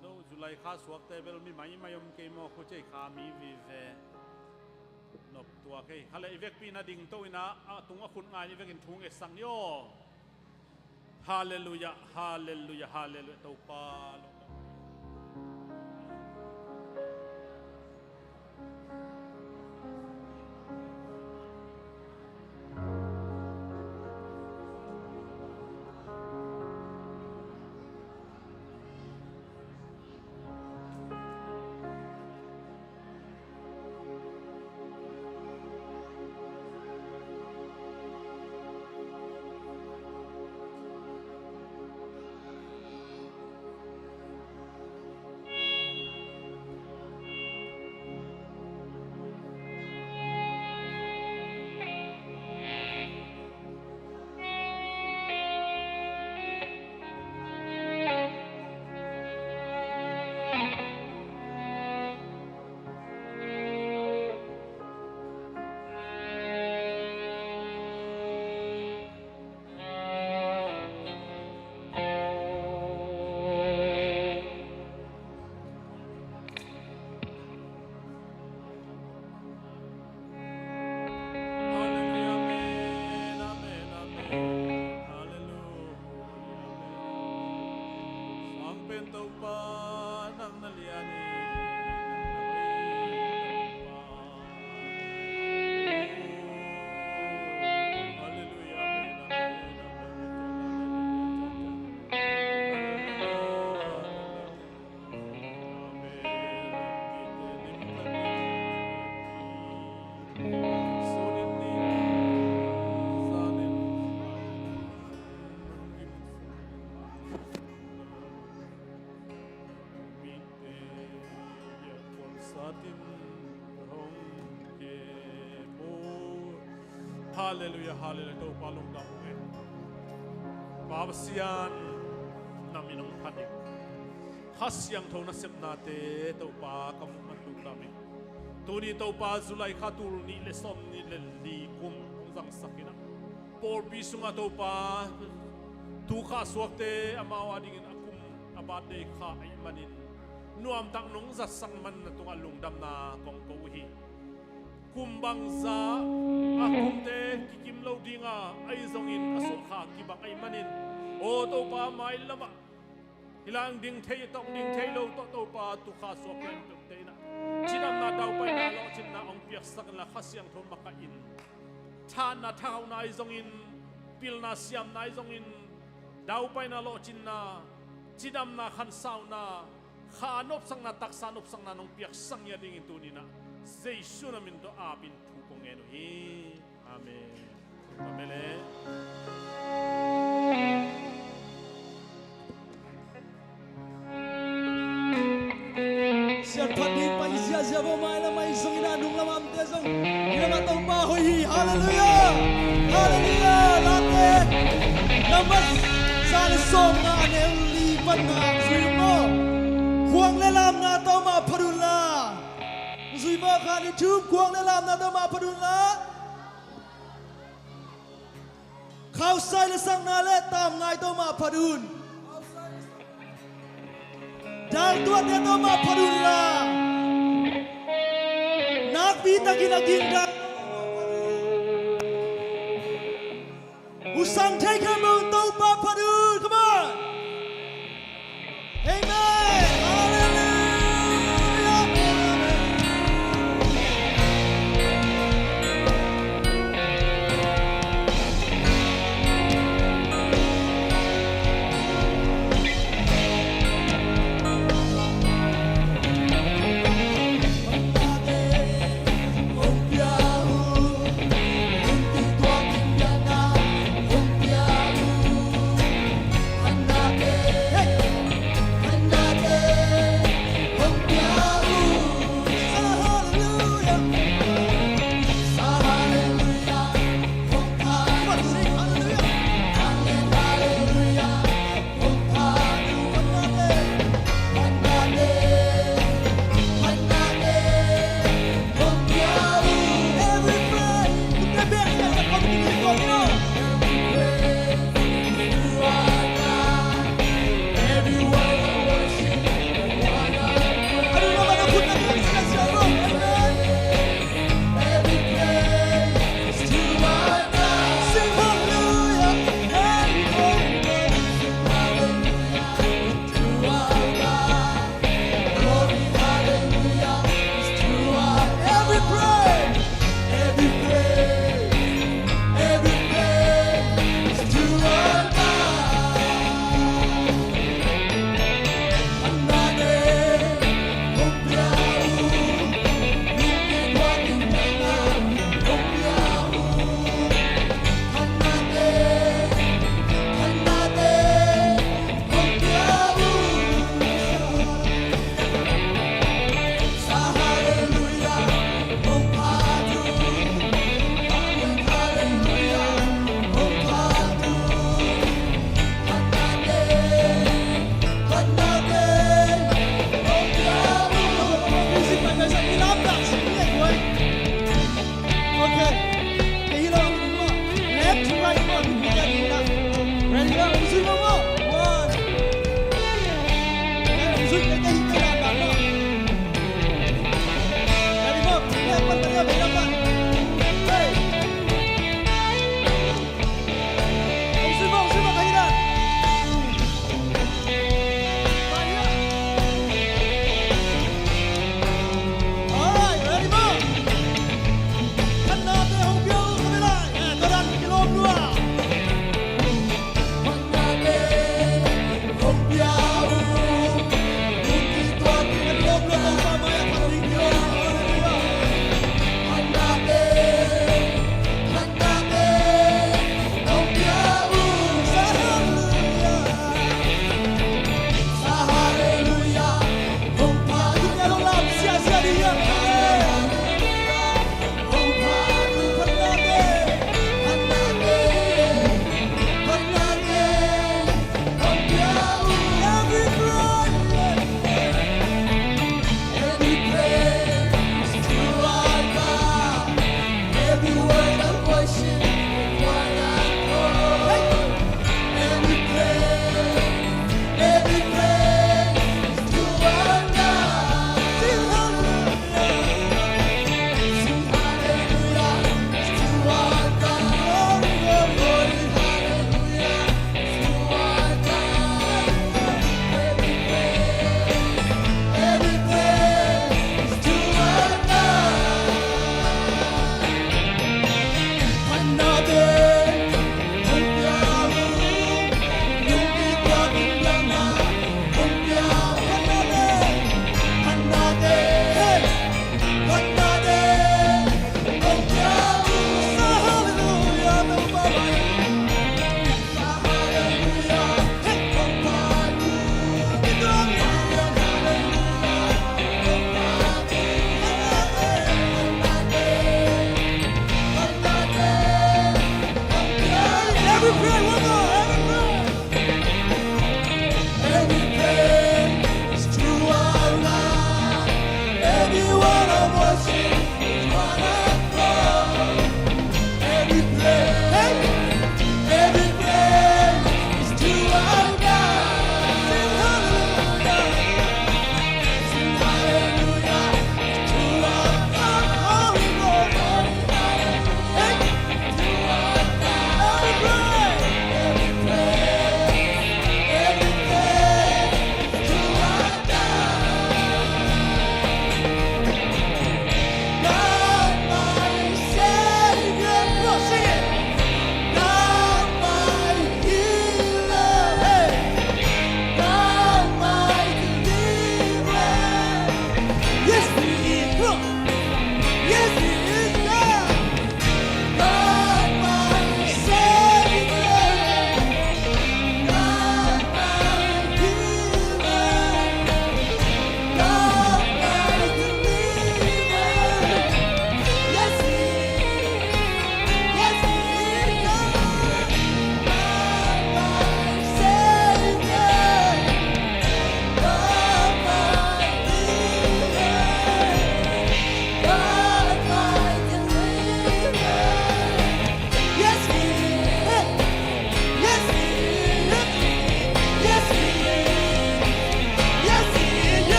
โน้จุลัยข้าสวกแต่เบลมีไม่ยอมเกมอคุเจขามีวีเวนบตัวเคฮัลโหลอีเวกปีนาดิ่งโตอินะตุงอคุณงานอีเวกินทุงเอสังโยฮาเลลูยาฮาเลลูยาฮาเลลูยาตัวปาลงฮาเลลูยาฮาเลลูยาตัวปาลงดำเองบาบเซียนนามินองพันดิข้าเสียงทงนัสเซมนาเตตัวปากำมันตุดำเองตัวนี้ตัวปาจุลัยข้าตูนี่เลสอมนี่เลลีกุมจังสักนะปอร์ปีสุงาตัวปาตูข้าสวกเตอมาวาดิ่งอากุมอาบาดเดข้าไอมันินนวมตังนงจัดสังมันตัวลุงดำนากองกูฮีคุมบังซาอาคุมเตกิกิมโลดิงาไอซงอินอสุขากิบังไอมันินโอโตปาไม่ละมะฮิลังดิ่งเทยต้องดิ่งเทยโลโตปาตุขาสวกเป็นตุเตนะจินำนาดาวไปนาโลจินนาองเปียกสักละข้าเสียงทนมักอินชานาท้าวนายซงอินปิลนาเสียมนายซงอินดาวไปนาโลจินนาจินำนาขันสาวนาข้านบสังนาตักสานบสังนาองเปียกสังยาดิ่งอินตุนีนะเจสุนามินโตอาบินทุกงเงินฮีอาเมนอาเมนเสียพันธุ์ไปเสียเสียบ่ไม่ละไม่ส่งนาดุงละมันเตส่งละมันต้องมาหอยฮาเลลูยาฮาเลลูยาลาเตละมันซาลส่งนาเนลีปันนาซุยโมควงละลามนาต้องมาพรุลาซุยมาขานิชุบควงละลามนาต้องมาพรุลาเข้าใส่ละสังนาและตามไงต้องมาพรุนdan Tuhan dia tahu apa padula nak bita kita ginda usang take him on tahu apa padul come on amen hallelujah
Every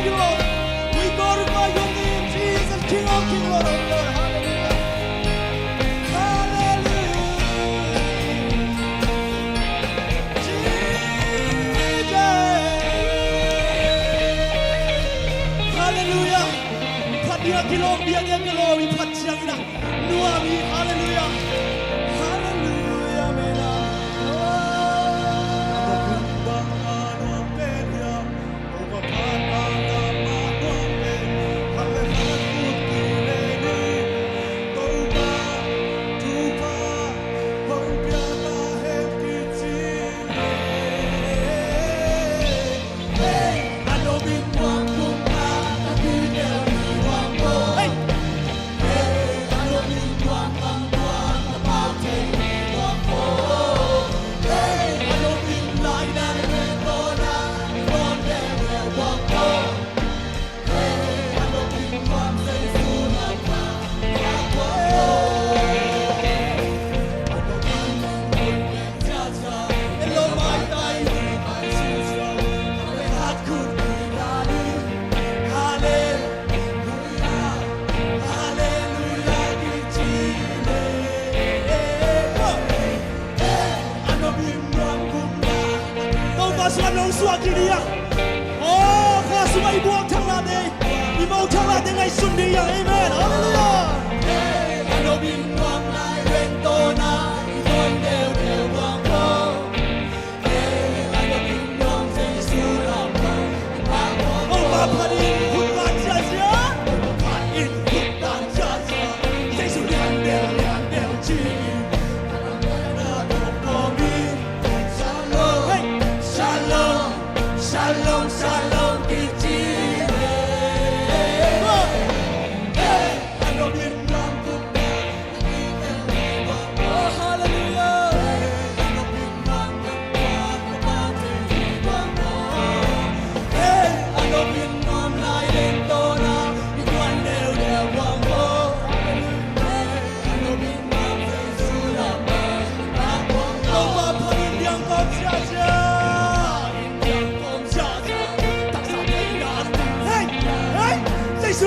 you, Lord. We glorify your name, Jesus, King of Kings, Lord of Lords. Hallelujah. Padia kilom biaga glory patchangina. Nuami hallelujah. Hallelujah mena. Oh, kasi may buwag tang natin. Ibaw tang natin ay sundi yang amen. Hallelujah. Ano binuang na iwento na iyon dew ang po. Ano binuang sa isulang pa. Oh, papanin hutan siya siya. Papanin hutan siya siya. Sa isulang dew chini. Shalom, shalom, kitchine. Hey, ano binuang kumpa. Oh, hallelujah. Ano binuang kumpa. Kapatid mo. Hey, ano binuang na ilento na ikuan dew ang mo. Ano binuang sa isulang pa. Oh, papanindiang komsya-sya. Say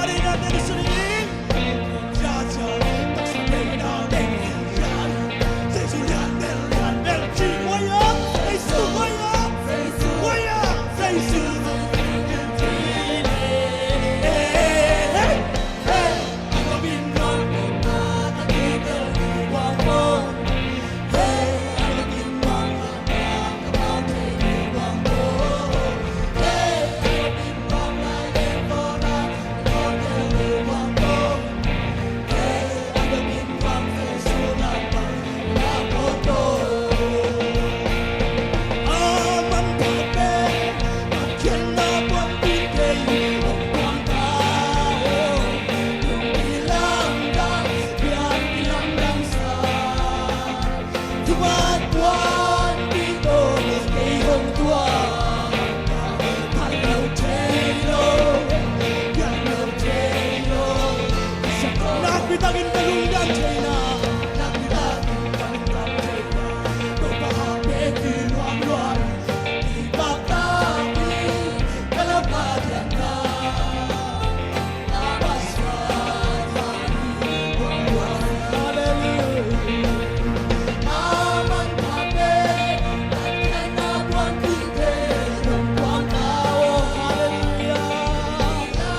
Pari natin ang suriin Jaja Taksamin natin yan Sesulian del Chi Waya Jesus Waya Waya Jesus Bitangin kalunggan China Bitangin kalunggan China Berbahagia di luar Di bakti Kalapatian ka Labaskan Haleluya Aman kami Takkan nabuan kita Membuang tao Haleluya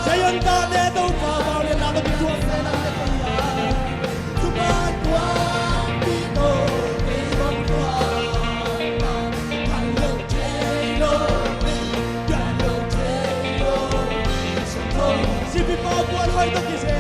Sayon tane daw pa Bawalin natin bituan sa lang Hãy subscribe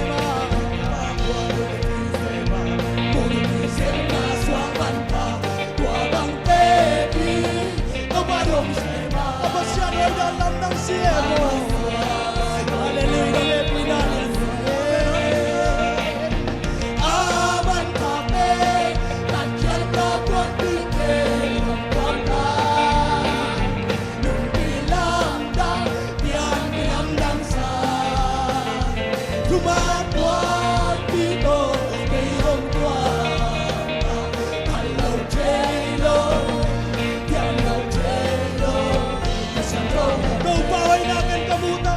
cho kênh Ghiền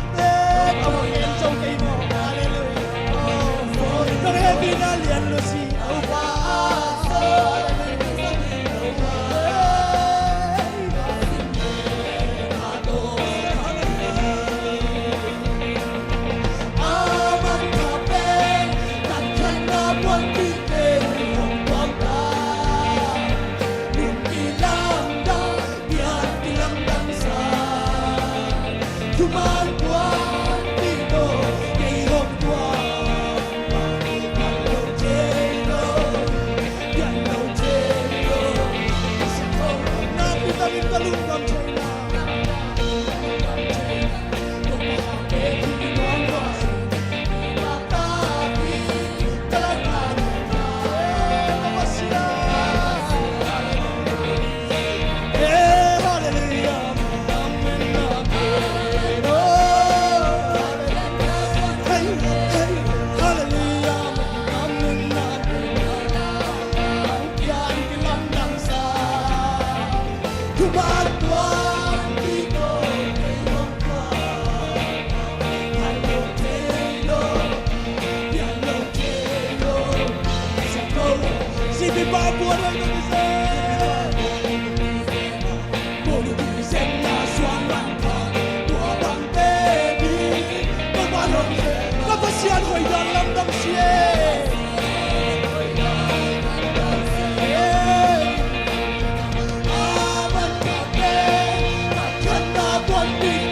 Mì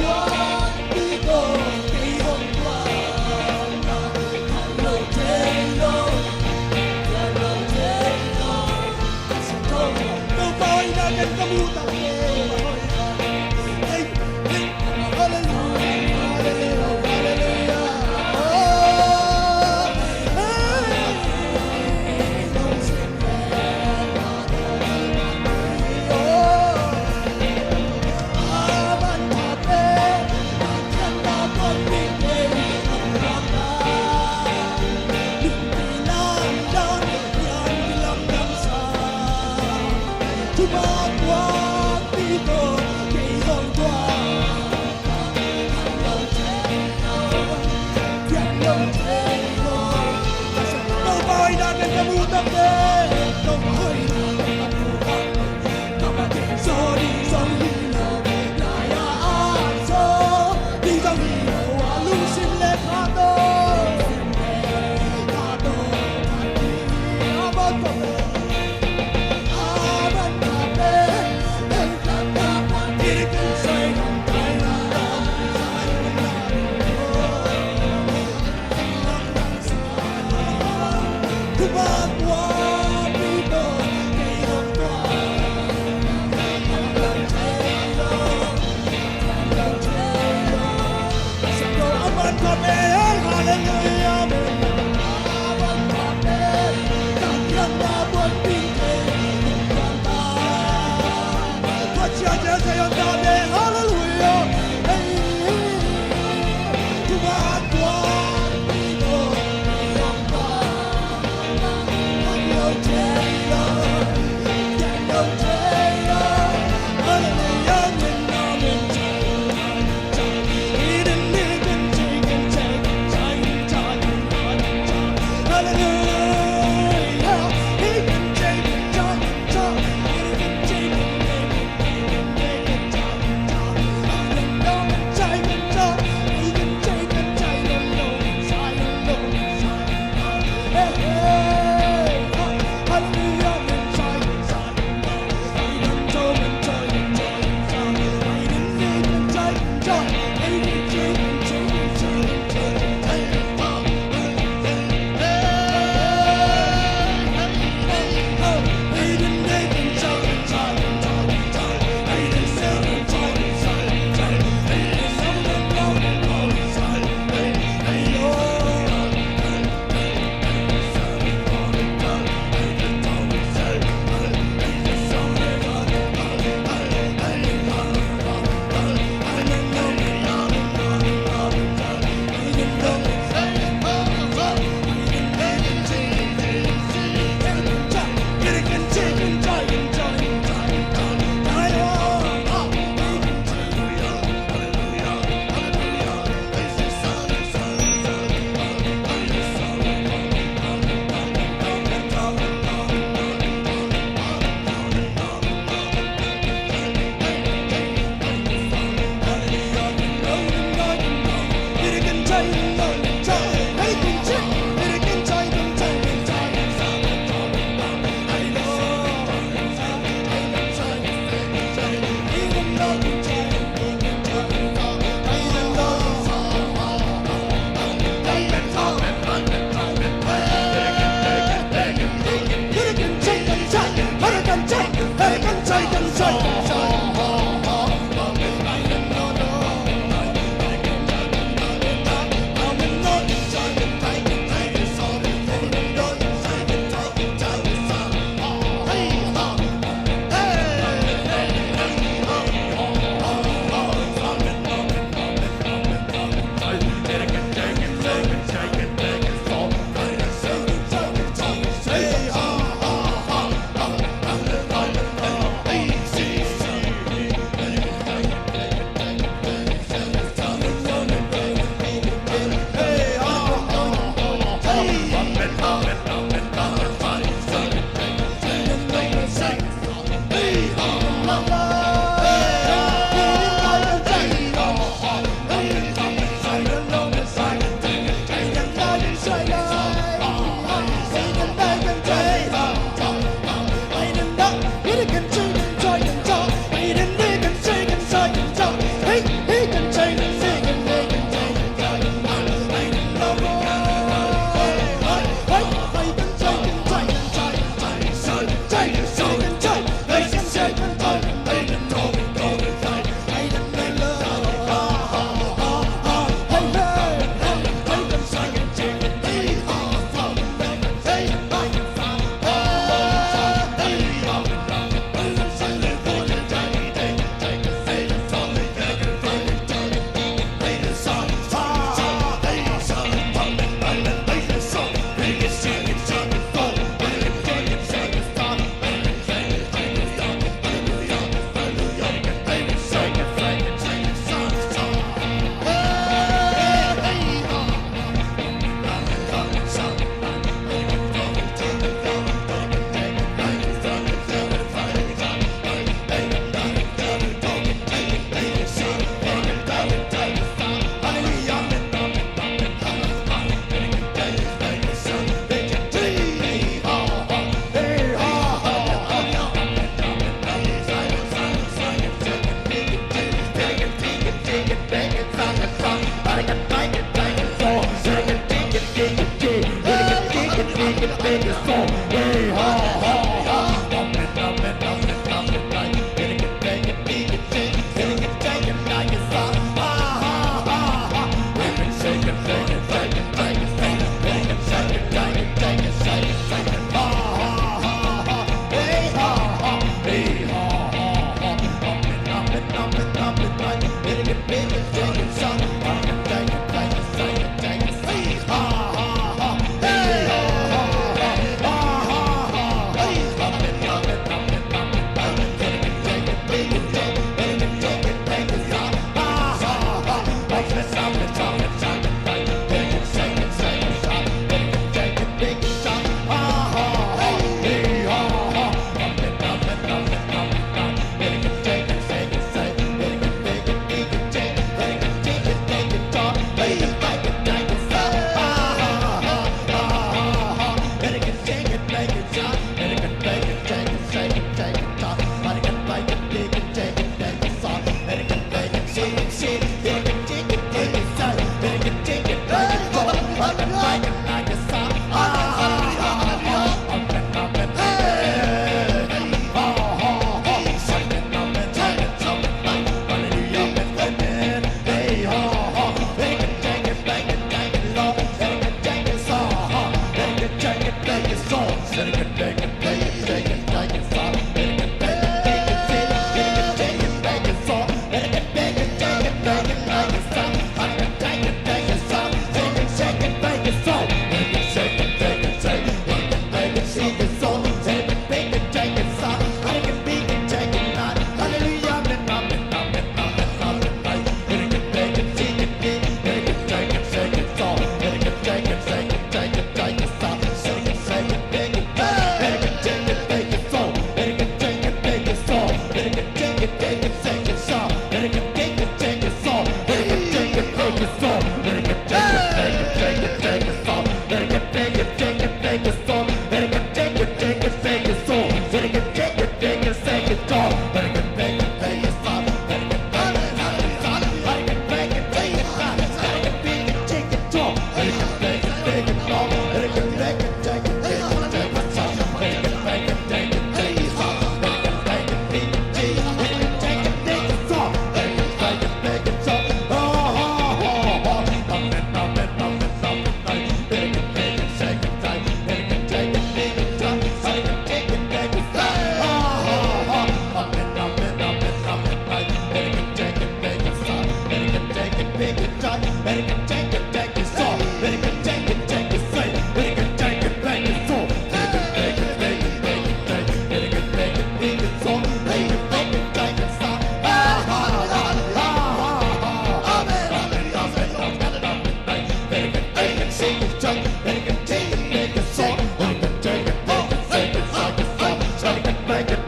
Gõ để không bỏ 马光地多给红光，天龙天龙，都把伟大的人物当的都会他把天说地上一路来呀啊走，地上一路啊路线来看到。阿门阿门阿门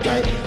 Hey!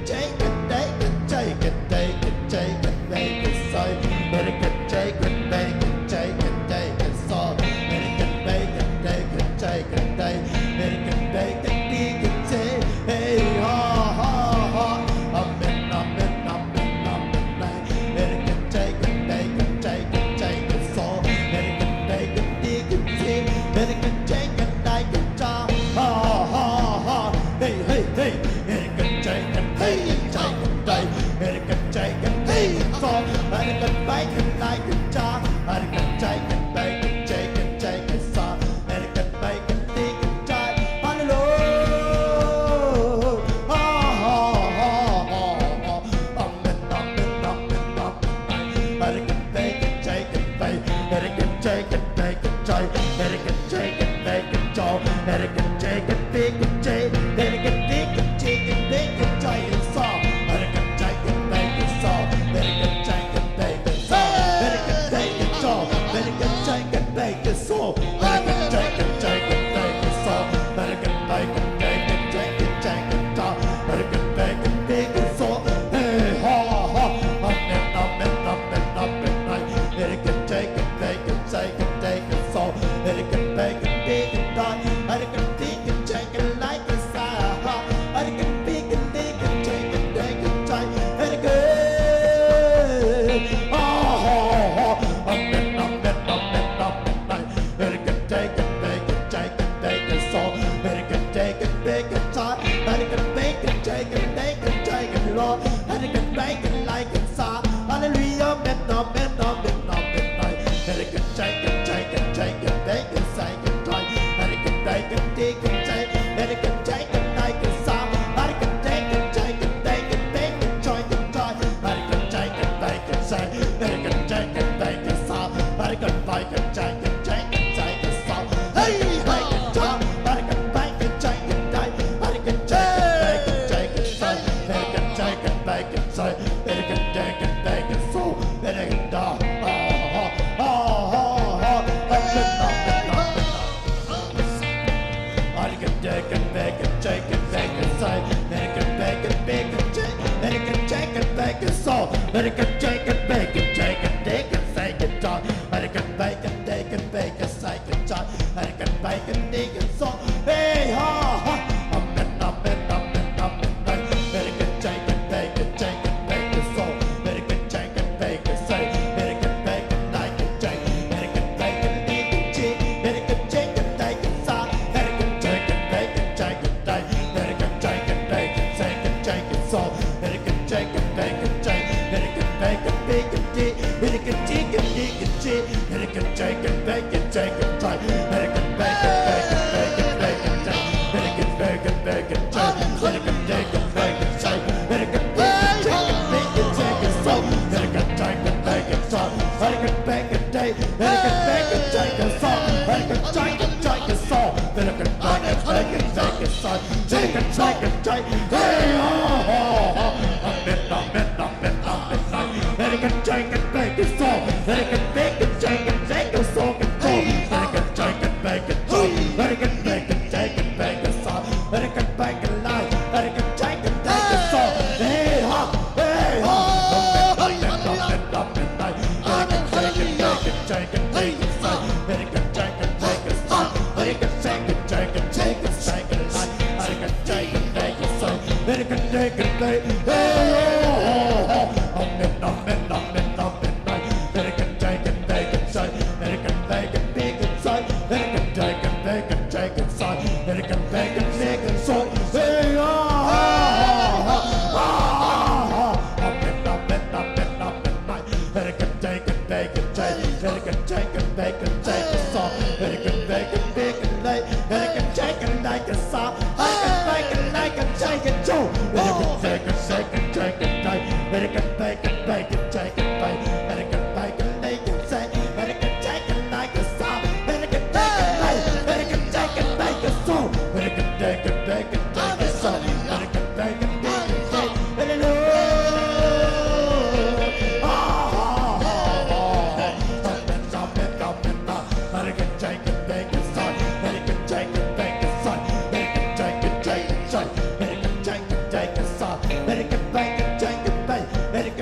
Take it. American bacon like it's a hallelujah, midnight. American chicken, bacon, bacon, American bacon, bacon, American chicken like it's a American bacon, bacon, chicken, American chicken, bacon, American chicken, bacon, American bacon, chicken, salt. Hey, bacon, American bacon, chicken, American chicken, bacon, American chicken, bacon, American chicken, bacon, salt. American dog. American chicken, bacon, bacon, bacon, John. American bacon, bacon, bacon, John. American bacon, bacon, salt. Hey, ha, ha. American chicken, bacon, salt. American chicken, bacon, American bacon, like a chicken. American bacon, bacon, cheese. American chicken, bacon, salt. American chicken, bacon, American chicken, bacon, salt. American chicken, bacon, American bacon, bacon, tea. American chicken, bacon, tea. American chicken, bacon, try. American bacon, bacon, bacon, bacon, American bacon, bacon, try. American bacon, bacon, try. American bacon, bacon, salt. American chicken, bacon, salt. American bacon, day. American bacon, salt. American chicken, salt. American bacon, bacon, salt. American chicken, hey, oh, American chicken, bacon, salt. American bacon, salt. American chicken, bacon, salt. American bacon, bacon, salt. American bacon, light. American chicken, bacon, salt. Hey, ha, hey, ha. American chicken, bacon, salt. American chicken, bacon, salt. American chicken, light. American chicken, bacon, salt. American chicken, bacon, hey, American chicken, bacon, salt. American bacon, bacon, salt. American chicken, bacon, salt. American bacon, bacon, salt. Hey, American chicken, bacon, American chicken, bacon, salt. American bacon, bacon, light. American chicken, like a salt. American bacon, like a chicken, Joe. American chicken, light. American bacon, bacon, American bacon, bacon, American chicken, like a salt. American bacon, light. American chicken, bacon, salt. American bacon, bacon, salt. American bacon, bacon, American chicken, bacon, salt. American chicken, bacon, salt. American chicken, salt. American chicken, salt. American bacon, bacon, American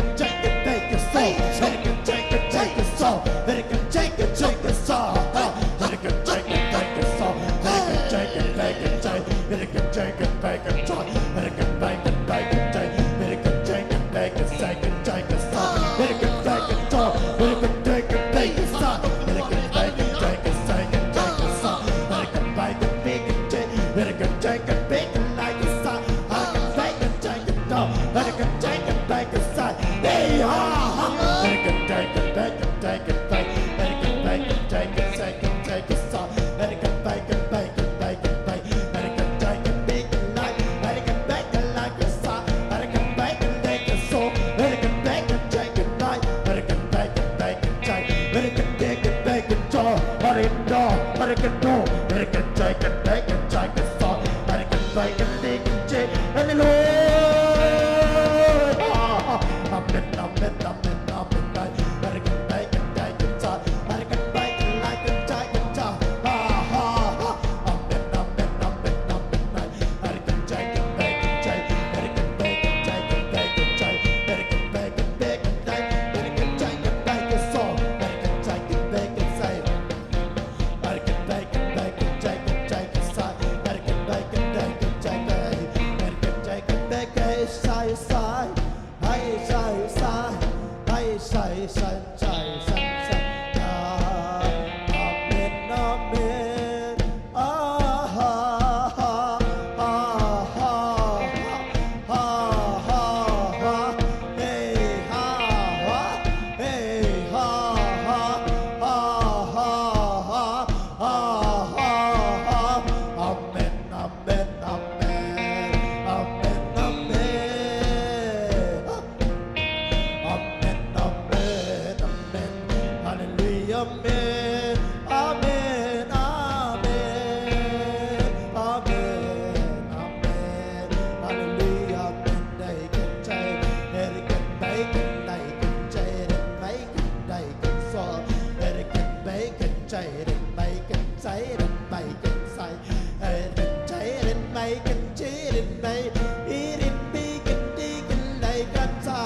กันซา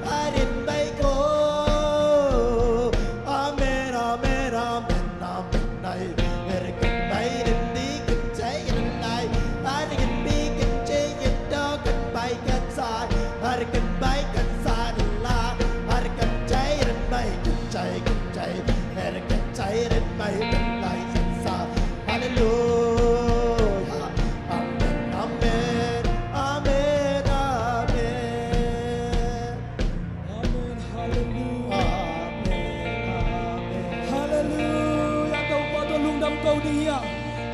อารินไปโกอาเมนอาเมนอาเมนอาเมนไนเอริกันไปเดินดีกันใจกันไนอาริกันบีกันใจกันดอกันไปกันซาอาริกันไปกันซาดิลาอาริกันใจเดินไปกันใจกันใจเอริกันใจเดินไปกันไนกันซาฮาเลลูยาอาเมนอาเมนอาเมนอาเมน
Amen. Hallelujah.
อาเมน
Hallelujah. Kau patut lungdam kau dia.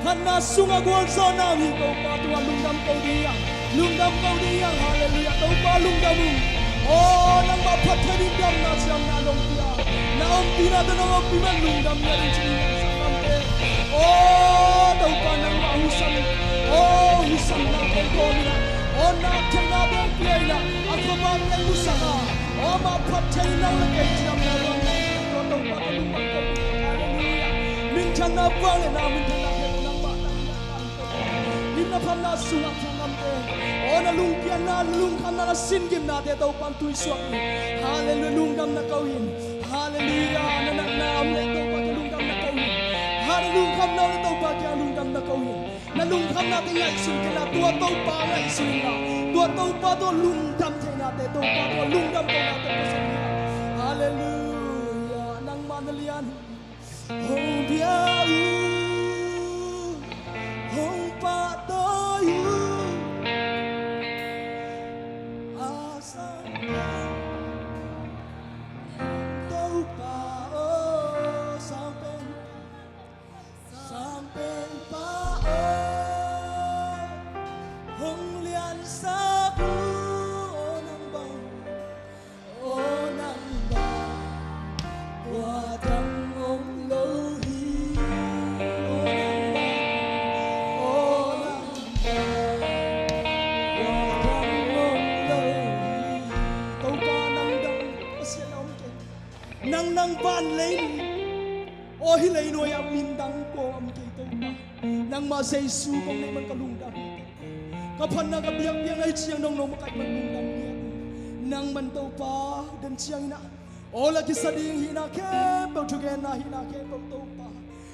Hana sunga gol zona mi kau patut lungdam kau dia. Lungdam kau dia. Hallelujah. Kau patut lungdamu. Oh, nang bapat tadi dam na siang na long dia. Na om pina dan om pina lungdam na rin sini sa kampe. Oh, kau panang mahusan. Oh, husan na kau mina. Oh, na kena berpiai na. Aku bangkang usaka. Oh, bapat tadi na lagi siang na long dia. Kau patut lungdam kau dia. Hallelujah. Mintan na bang na mintan na kau nang batang na kau. Hina panna sungat sangam te. Oh, na lungkian na lungkan na singgim na te tau pantui suami. Hallelujah, lungdam na kau in. Hallelujah, na amle tau patut lungdam na kau in. Hallelujah, na tau patut lungdam na kau in. Na lungkam na te ngai sun kena tua tau pa ngai sun na. Tua tau patut lungdam te na te tau patut lungdam kau na te pasun. Hallelujah, nang manalian. Hong biau, hong patoyu, asam tau pa oh sampai pa oh hong lian sabu oh nang bang wadang om lohi oh nang wadang om lohi tau pa nang dang pasyan om ke nang ban lei oh hilai no ya min dang ko am ke tau pa nang ma sei su kong nei man kalung dang kapan na kabiyak-biyak ay siyang nong makay manlungdam niya nang man tau pa dan siyang ina o lagi sading hinakep tau tugen na hinakep tau pa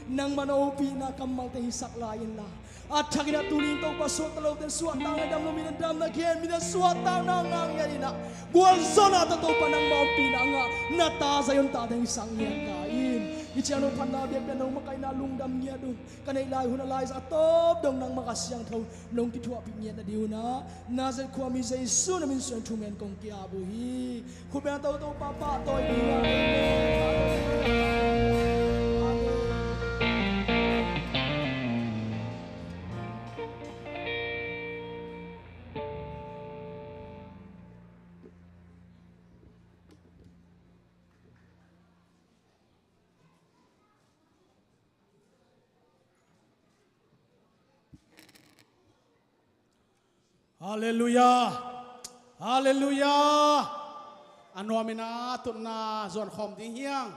nang manaupi na kamal te hisak lain la at hakina tuling tau pa suat talaw ten suat tang dam no minandam na gen mina suat tang na ngang yanina buwan zona tau pa nang maupi na nga nata sayon ta den isang niya kain Ichiano panabiak na nung makay nalungdam niya doon. Kanay layo na layo sa atop dong nang makasiyang tao. Nung kituapik niya na diyo na. Nazal ko amin sa iso na minsan tumen kong kiabuhi. Kubyan tao tao papatoy niya.
Hallelujah. Hallelujah. Ano amina tun na zon khom ding hiang.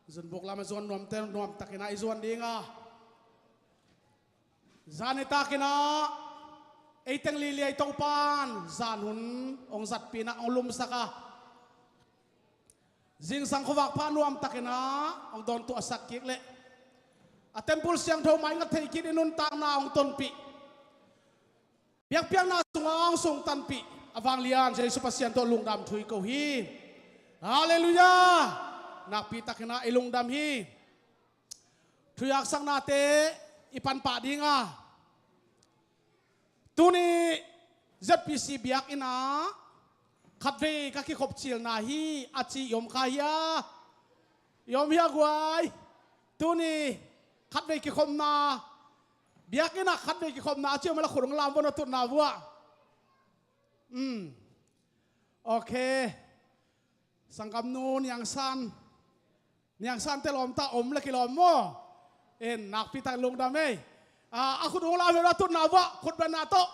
Zon buk lama zon nom ten nom takina izon dinga. Zani takina eiteng lili ay taupan zanun ong zat pina ong lumsaka. Zing sang khowak pa nuam takina ong don tu asak kikle. Atempul siang thau mai ngat thei kit inun tak na ong tonpi. Piang na sungang sung tanpi avang lian jai supasian to lungdam thui ko hi. Hallelujah. Nakpita kina ilungdam hi. Thuyak sang nate ipan pa dinga. Tuni ZPC biak ina khatve ka ki khop chil na hi achi yom khaya. Yom hi agwai. Tuni khatve ki khom na biak ina khatve ki khom na achi mala khurung lam bon tut na bua. Okay. Sangkam nun yang san telom ta om la kilom mo. En nakpita lungdam ei. Aku dong la vera tut na bua khut ban na to.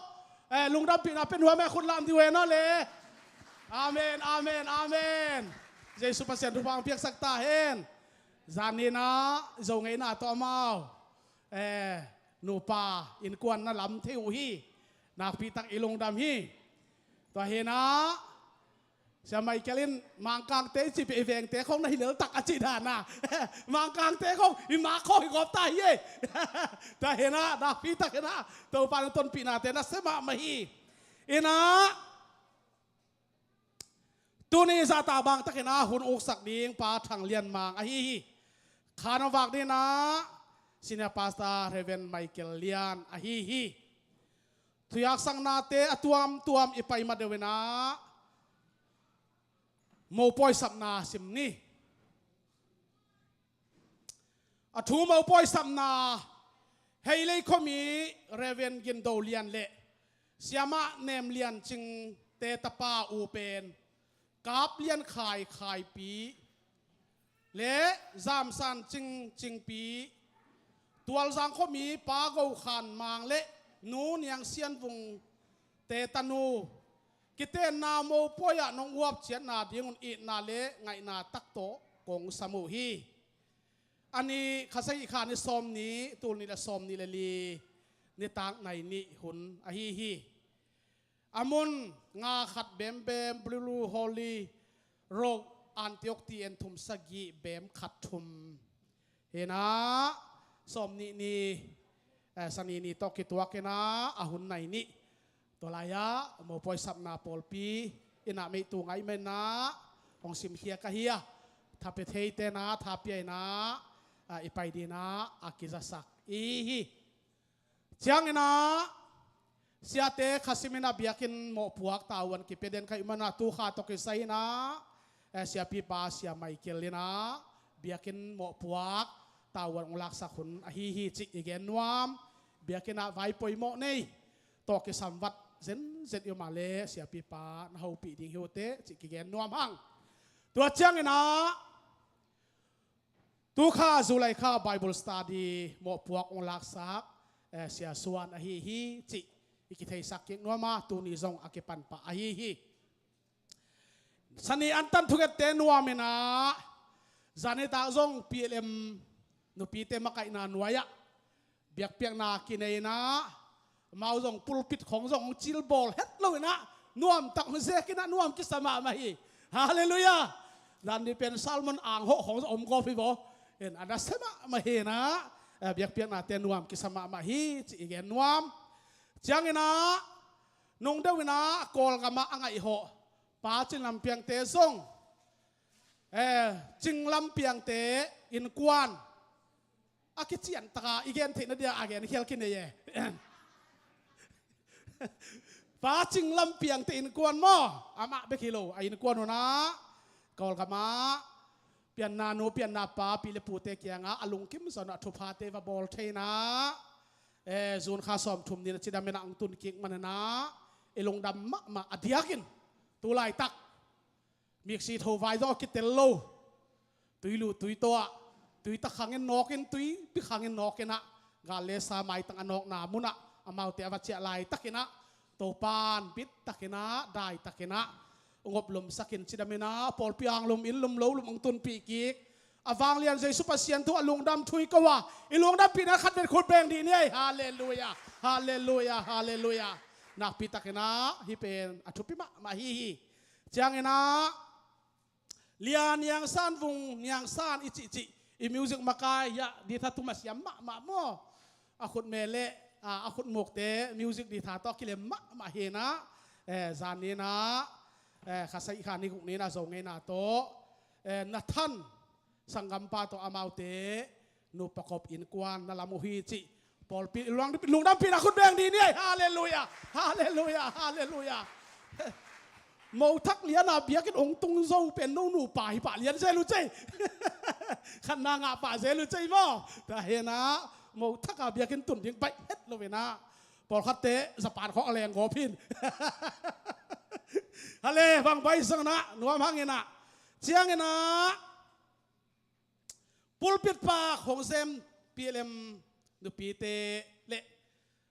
Lungdam pi na pen hua me khut lam di we na le. Amen, amen, amen. Jesus pasien rupang piak sakta hen. Zanina zo ngai na to mau. Nupa in kuan na lam theu hi. Nakpitak ilungdam hi. To hena เสียไม่แกลินมังกางเตะจีไปเวงเตะของในเหลือตักอาจิดานะมังกางเตะของอิมาข้ออีกอบตายเย่แต่เห็นนะดาฟีตะเห็นนะตัวปานต้นปีนาเตนะเสมามาฮีเอ็นะตัวนี้ซาตาบางตะเห็นนะหุ่นอกสักดิ้งปาทางเลียนมังอาฮีขานวักนี่นะซินาปาสตาเรเวนไมเคิลเลียนอาฮีทุยากสังนาเตอตัวมอีไปมาเดเวนะโมปอยสับนาสิมนี่อทูโมปอยสับนาเฮเลยขมีเรเวนกินโดเลียนเละเสียมะเนมเลียนจึงเตตปาอูเป็นกาบเลียนขายปีเละจามสันจึงปีตัวสังขมีปาโกขันมังเละนูนยังเซียนวงเตตนูกิเตนาโมปอยนองวับเชียนนาดิงุนอีนาเลไงนาตักโตกงสมุฮีอันนี้ข้าศึกขานิสมนี้ตูนี่ละสมนี่ละลีนี่ตางในนี่หุนอฮีฮีอามุนงาขัดเบมบลูฮอลลีโรคอันติออกตีเอ็นทุมสกีเบมขัดทุมเห็นนะสมนี่สนีนี่ตอกิตัวกันนะอาหุนในนี่ตัวลายะโมปอยสับนาปอลปีอินาไม่ตัวไงไม่นะองสิมเฮียกะเฮียถ้าไปเทเตนะถ้าเปียนะอีไปดีนะอากิจะสักอีฮีเชียงนะเสียเตขัสิมินาเบียกินโมปวกตาวันกิเปเดนใครมันตูขาตกิไซนะเสียปีปาเสียไม่เกลีนะเบียกินโมปวกตาวันองลักสักคนฮีจิอีเกนวามเบียกินไว้ปอยโมนี่ตกิสัมวัดเซนอยู่มาเลเสียปีปาเฮาปีดิงเฮวเตจิกิเกนนวมหังตัวเชียงนะตัวข้าจุไลข้าไบเบิลสตัดดี้โมปวกองลักสักเสียส่วนฮีจิอีกิเทสักเก่งนัวมาตัวนี้จงอากิปันปะฮีสันนิอันตันทุกเตนัวมินะจันนิตาจงพีเอ็มนุปีเตมาไกนานัวยะเบียกเปียกนากินเอนะมาจงปุลปิดของจงจิลบอลเฮ็ดเลยนะนวมตักมันเสกินะนวมกิสมามาฮีฮาเลลูยาดันนี้เป็นซาลมอนอ่างหของอมกอฟิโบเห็นอันนั้นเสมามาฮีนะเบียกเปียกนาเตนวมกิสมามาฮีจีเกนนวมจังนะนงเดวินะกอลกามาอังไอโหป้าจิงลำเปียงเตะส่งจิงลำเปียงเตะอินกวนอากิจิอันตาอีเกนเทนเดียอาเกนเฮลกินเย่ป้าจิงลำเปียงเตะอินกวนมั้งอามาเบกิโลอินกวนนะกอลกามาเปียนนาโนเปียนนาป้าปีเลปูเตกียงอาลุงคิมสอนทุพาเตวบอลเทนะจูนข้าสอมทุมนี่จิดามินาอังตุนกิงมันนะลงดำมาอดียกินตัวลายตักมีสีโทไวดอกิเตลโลตุยลูตุยตัวตุยตะขังเงินนอกินตุยปิขังเงินนอกินะกาเลสาไมตังอนอกนามุนะอามาเตอวัชเจลายตักินะตัวปานปิดตักินะได้ตักินะงบลมสักินจิดามินาปอลพิอังลมอินลมโลลมอังตุนปีกิกอวางเลียนใจสุภาษิตตัวลุงดำทุยก็ว่าอีลุงดำปีนะขัดเป็นคนแบงดีเนี่ยฮาเลลูยาฮาเลลูยาฮาเลลูยานักปีตักนะฮิเป็นอัทุปิมาฮีจังนะเลียนยังซานวงยังซานอิจิอีมิวสิกมากายยะดีทัตุมัสยามมาโมอาคุดเมเลอาคุดหมกเตมิวสิกดีทัตอกิเลมาเฮนะจานนี้นะข้าศึกขานิกุนี้นะส่งเงินนะโตนัทันสังกัมปาโตอามาเตนุปกอบอินกวนนาลามุฮิจิปอลปีลุงดำปีนักขุดแบงดีเนี่ยฮาเลลูยาฮาเลลูยาฮาเลลูยาโมทักเลียนาเบียกินองตุงโซเป็นนูป่าหิป่าเลียนเซลุเจขันนางาป่าเซลุเจมั้งแต่เห็นนะโมทักอาเบียกินตุนยิงไปเฮ็ดเลยนะปอลคัตเตสปานของแรงขอพินฮาเลฟังไปสังนะนัวมังเงินะเชียงเงินะปุลปิดปากของเซมปีเอ็มนุปีเตเละ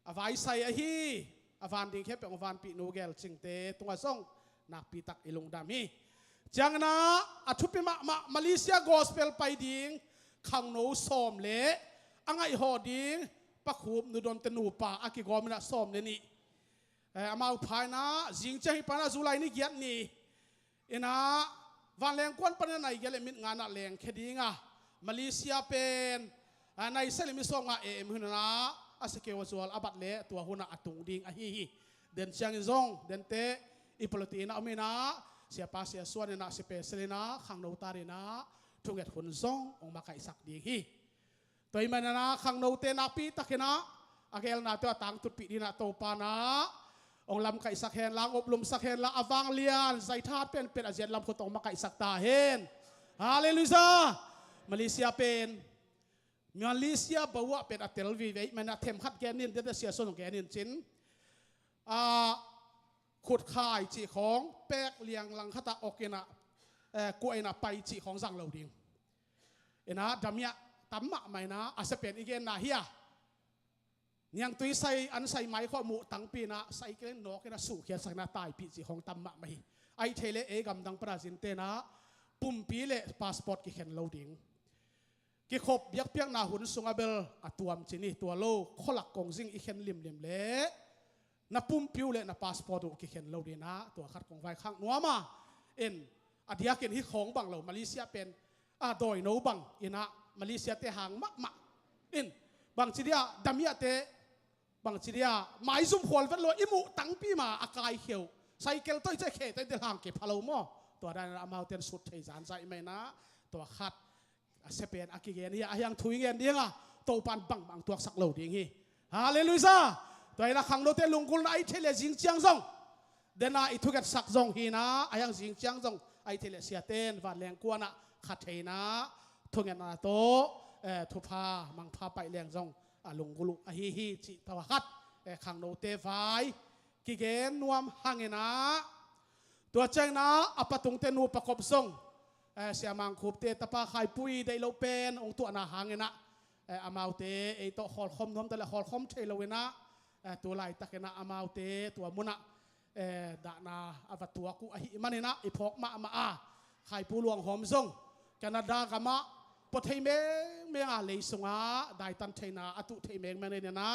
อวายใส่อฮีอวานดิงแค่เป็นอวานปีนูเกลจิงเตตรงส่งนักปีตักอิลุงดามีจังนะอัทุปิมาเลเซียกอสเปลไปดิงขังโนซอมเละอังไอหอดิงปักหูนุดนเตนูป่าอากิกอมินะซอมเลนี่อามาอุปายนะจิงเจฮิปานะจุไลนี่เกียรนี่ เอ็นะวันแรงกวนปนในเกลมิดงานแรงแค่ดีงามาเลเซียเป็นในเซลิมิสงเอ็มหุ่นนะอาศัยเกี่ยวกับอาบัตเล่ตัวหุ่นอาตุงดิ่งฮีเดินเชียงซงเดินเตะอีพลตีนะอเมนะเสียภาษีส่วนนะเสียเปสเลนะขังโนตารีนะทุกอย่างหุ่นซงองมาไก่สักดิ่งฮีตัวมันนะขังโนเตนะปีตะเกนะอาเกลนะตัวต่างตุปีดีนะโตปานะองลำไก่สักเฮนล้างอบรมสักเฮนละอวังเลียนใจธาตุเป็นอาเจียนลำคนตองมาไก่สักตาเฮนฮาเลลูยามาเลเซียเป็นมาเลเซียบัวเป็นอัตเตลวีเวมันเทมขัดแกนินเดี๋ยวเสียส่วนของแกนินจินขุดข่ายจีของแปกเลียงลังคตาออกเกนะกวยนะไปจีของสังเหลาดิงเอ็นะดำเนียตั้มมะไม่นะอาจจะเป็นอีกเกนนะเฮียยังตุยใส่อันใส่ไม้ข้อมูตั้งปีนะใส่เกนนกเกนะสู่เขียนสักนาตายปีจีของตั้มมะไม่ไอเทเลเอกำดังประสินเตนะปุ่มปีเลพาสปอร์ตกิเข็นเหลาดิงกิขบยักเปียกนาหุ่นสุงอเบลอัตัวมจีนี่ตัวโลขลักกงซิงอีเข็นลิมเละนับปุ่มพิวเละนับพาสปอร์ตกิเข็นเหลาดีนะตัวขัดกงไฟข้างนัวมาเอ็นอดียกินที่ของบังเหลามาเลเซียเป็นโดยโนบังอินะมาเลเซียเตหางมะเอ็นบางทีเดียดามีเตบางทีเดียหมายสุ่มขวลฟันโลอิมุตั้งปีมาอากายเขียวไซเคิลต้อยใจเขตเดินทางเก็บพะโลมอตัวได้นะมาเต็นสุดเทจานใจไม่นะตัวขัดเสเปนอากิเกนี่ยังถุยเงินเดียงอ่ะโตปันบังบางตัวสักเหลาดีงี้ฮาเลลูยาตัวไอ้ละขังโนเตลุงกุลไอเทเลจิงเจียงซงเดน่าอิทุกสักซงฮีนะยังจิงเจียงซงไอเทเลเสียเต้นวันแรงกวนอ่ะขัดเทนะทุกอย่างนาโตทุพามังพาไปแรงซงลุงกุลุฮีจิตวขัดขังโนเตไฟกิเกนนวมหังเงนะตัวเจงนะอปตุงเตนูประกบซงเสียมังคูบเตตปาไข่ปุยได้โลเป็นองตัวนาหางเงนะอามาเตไอโตขอลคมน้อมแต่ละขอลคมเทลเวนะตัวไหลตะเกนะอามาเตตัวมุนะดานาอวัตตัวกูอหิมันนะไอพกมาไข่ปูหลวงหอมซงแคนาดากามะปะเทเมงเมงเลยสงาได้ตันเทนาอตุเทเมงเมงเนี่ยนะ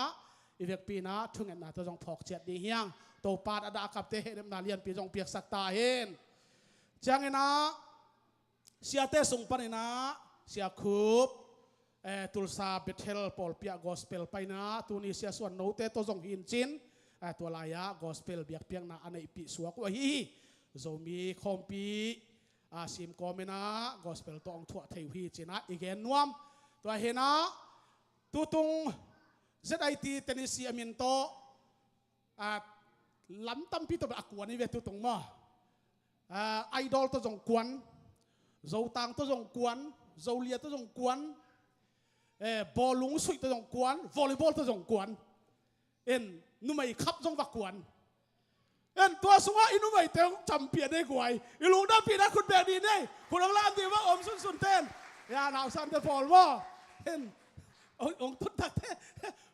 อีเวกปีนะทุ่งเงินนะตัวจงพอกเจ็ดดีเฮียงโตปาดอดากับเตเฮเดมนาเลียนปีจงเปียกสักตาเฮนจังเงนะเสียเตส่งปันนะเสียคูบตุลซาเบเทลปอลเปียกอสเปลไปนะตัวนี้เสียส่วนโนเตตัวจงหินจินตัวลายะกอสเปลเบียกเปียงนะอันในปีสวกว่าฮีโซมีคอมปีซิมกอมนะกอสเปลตัวองทั่วเทวีจินะอีกเห็นนวมตัวเห็นนะตัวตรงZIT เทนนิสมินโตล้ำตั้มพี่ตัวอักวนนี่เวทุตรงมั้ไอดอลตัวจงกวนโจตังตัวจงกวนโจเลียตัวจงกวนบอลลุงสุยตัวจงกวนวอลเลย์บอลตัวจงกวนนุ่มไอขับจงวักกวนตัวสงฆ์อินุ่มไอเตงจำเปียได้กวยอิลุงได้ปีนะคุณแบบนี้เนี่ยคุณลังลานดีว่าอมสุนเต้นยาหนาวสั่นแต่ฟอลว่าองค์ตุนตักเท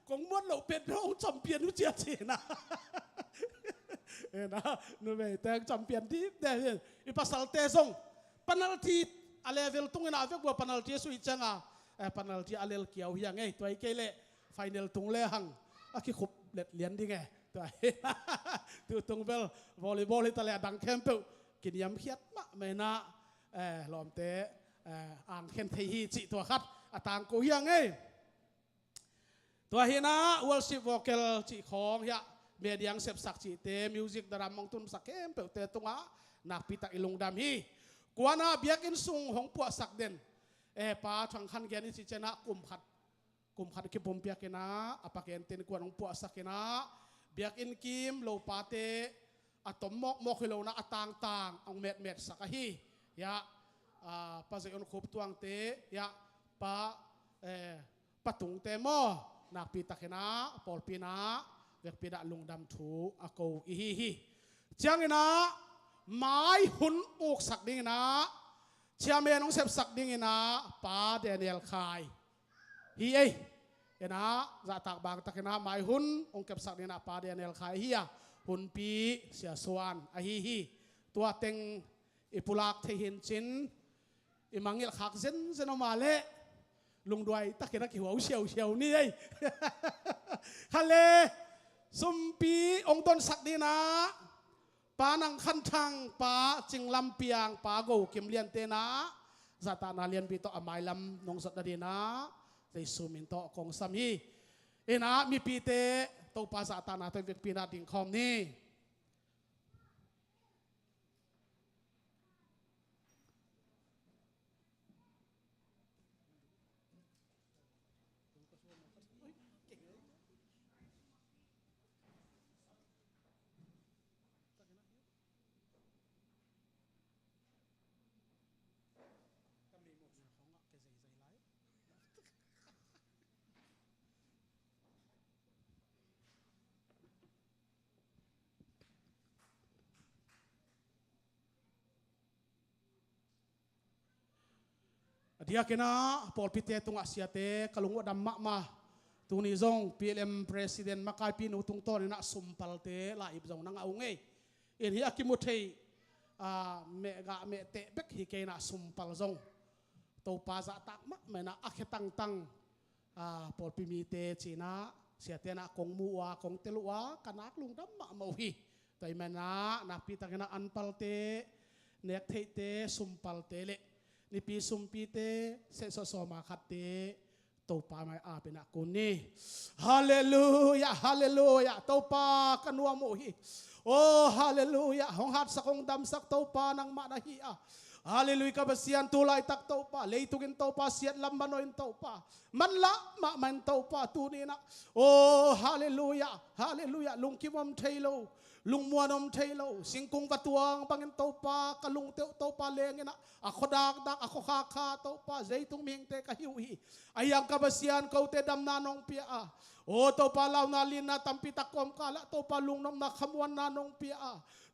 กงม้วนเหล่าเป็นพระองค์จำเปียนวิเจียจีนะนะนุ่มไอเตงจำเปียนที่เดี๋ยวอีปัสสัลเตซงปันนัลทีอะไรเวลตุ้งเงินอาเวกบัวปันนัลทีสุยจังปันนัลทีอะไรเกี่ยวยังไงตัวไอ้เกลไฟเนลตุ้งเล่หังคิขุบเล็ดเลียนดีไงตัวตรงเบลวอลเลย์บอลที่ตะเลดังเข้มตัวกินยำเขียดมะไม่นะหลอมเตะอ่านเข็นเทีจิตัวคัดต่างกูยังไงตัวเฮนะวอลซิฟวอลเกลจิของยะเมียยังเสพสักจิเตมิวสิกดารามองตุนสักเข้มเปเตตรงอ่ะนักพิทักษ์อิลงดำฮีกวนอาเบียกินซุงของปัวสักเด่นป้าทางขันแกนี่สิเจนะกุมขัดคิบุมเปียกินะอปะเกนเตนกวนของปัวสักกินะเบียกินกิมโลปาเตอะตอมมอกฮิโลนะอะต่างองเม็ดสักฮียะป้าเซออนคุบตวงเตยะป้าปะตุงเตมอนักพิทักษ์นะปอลปีนะเวกปีดะลุงดำถูอะโกอีฮีจังนะไม้หุ่นอกสักดิ่งนะเชียเมน้องเสพสักดิ่งนะป้าเดนิเอลคายฮีนะจะตักบางตักนะไม้หุ่นองเก็บสักดิ่งนะป้าเดนิเอลคายฮีหุ่นปีเสียสวนฮีตัวเต็งอิปุลักเทหินจินอิมังเงลขักเซนอมาเล่ลุงด้วยตักนะกี่หัวเฉียวนี่ฮัลเลสมปีองต้นสักดิ่งนะ ปานังขันทังปาจิงลำเปียงปาโกกิมเลียนเตนะซาตานาเลียนปีโตอามายลำนงสัตดีนะใจสุมินโตกงสามีเอ็นะมีปีเตโตปาซาตานาเตวิกปีนาดิ่งคอมนี่dia kena pol pite tunga siate kalungo dam ma tuni zong PLM president makai pin utung to na sumpal te la ib zong nang aunge in hi akimuthei me ga me te bek hi ke na sumpal zong to pa za tak ma me na akhetang tang pol pi mi te china siate na kong muwa kong telua kanak lung dam ma mo hi tai mena na pi ta kena anpal te nek thei te sumpal te le ni pi sumpi te se so so ma khat te to pa mai a pe na kun ni hallelujah hallelujah to pa kanua mo hi oh hallelujah hong hat sakong dam sak to pa nang ma na hi a hallelujah ka basian tulai tak to pa leitugin to pa siat lam manoin to pa manla ma man to pa tu ni na oh hallelujah hallelujah lung kimom thailo lung muanom thailo singkung batuang pangin to pa kalung to pa lengena ako dak ako kha to pa zaitung ming te ka hiwi ayang kabasian ko te dam nanong pia o to pa law na lin na tampi takom kala to pa lung nom na khamuan nanong pia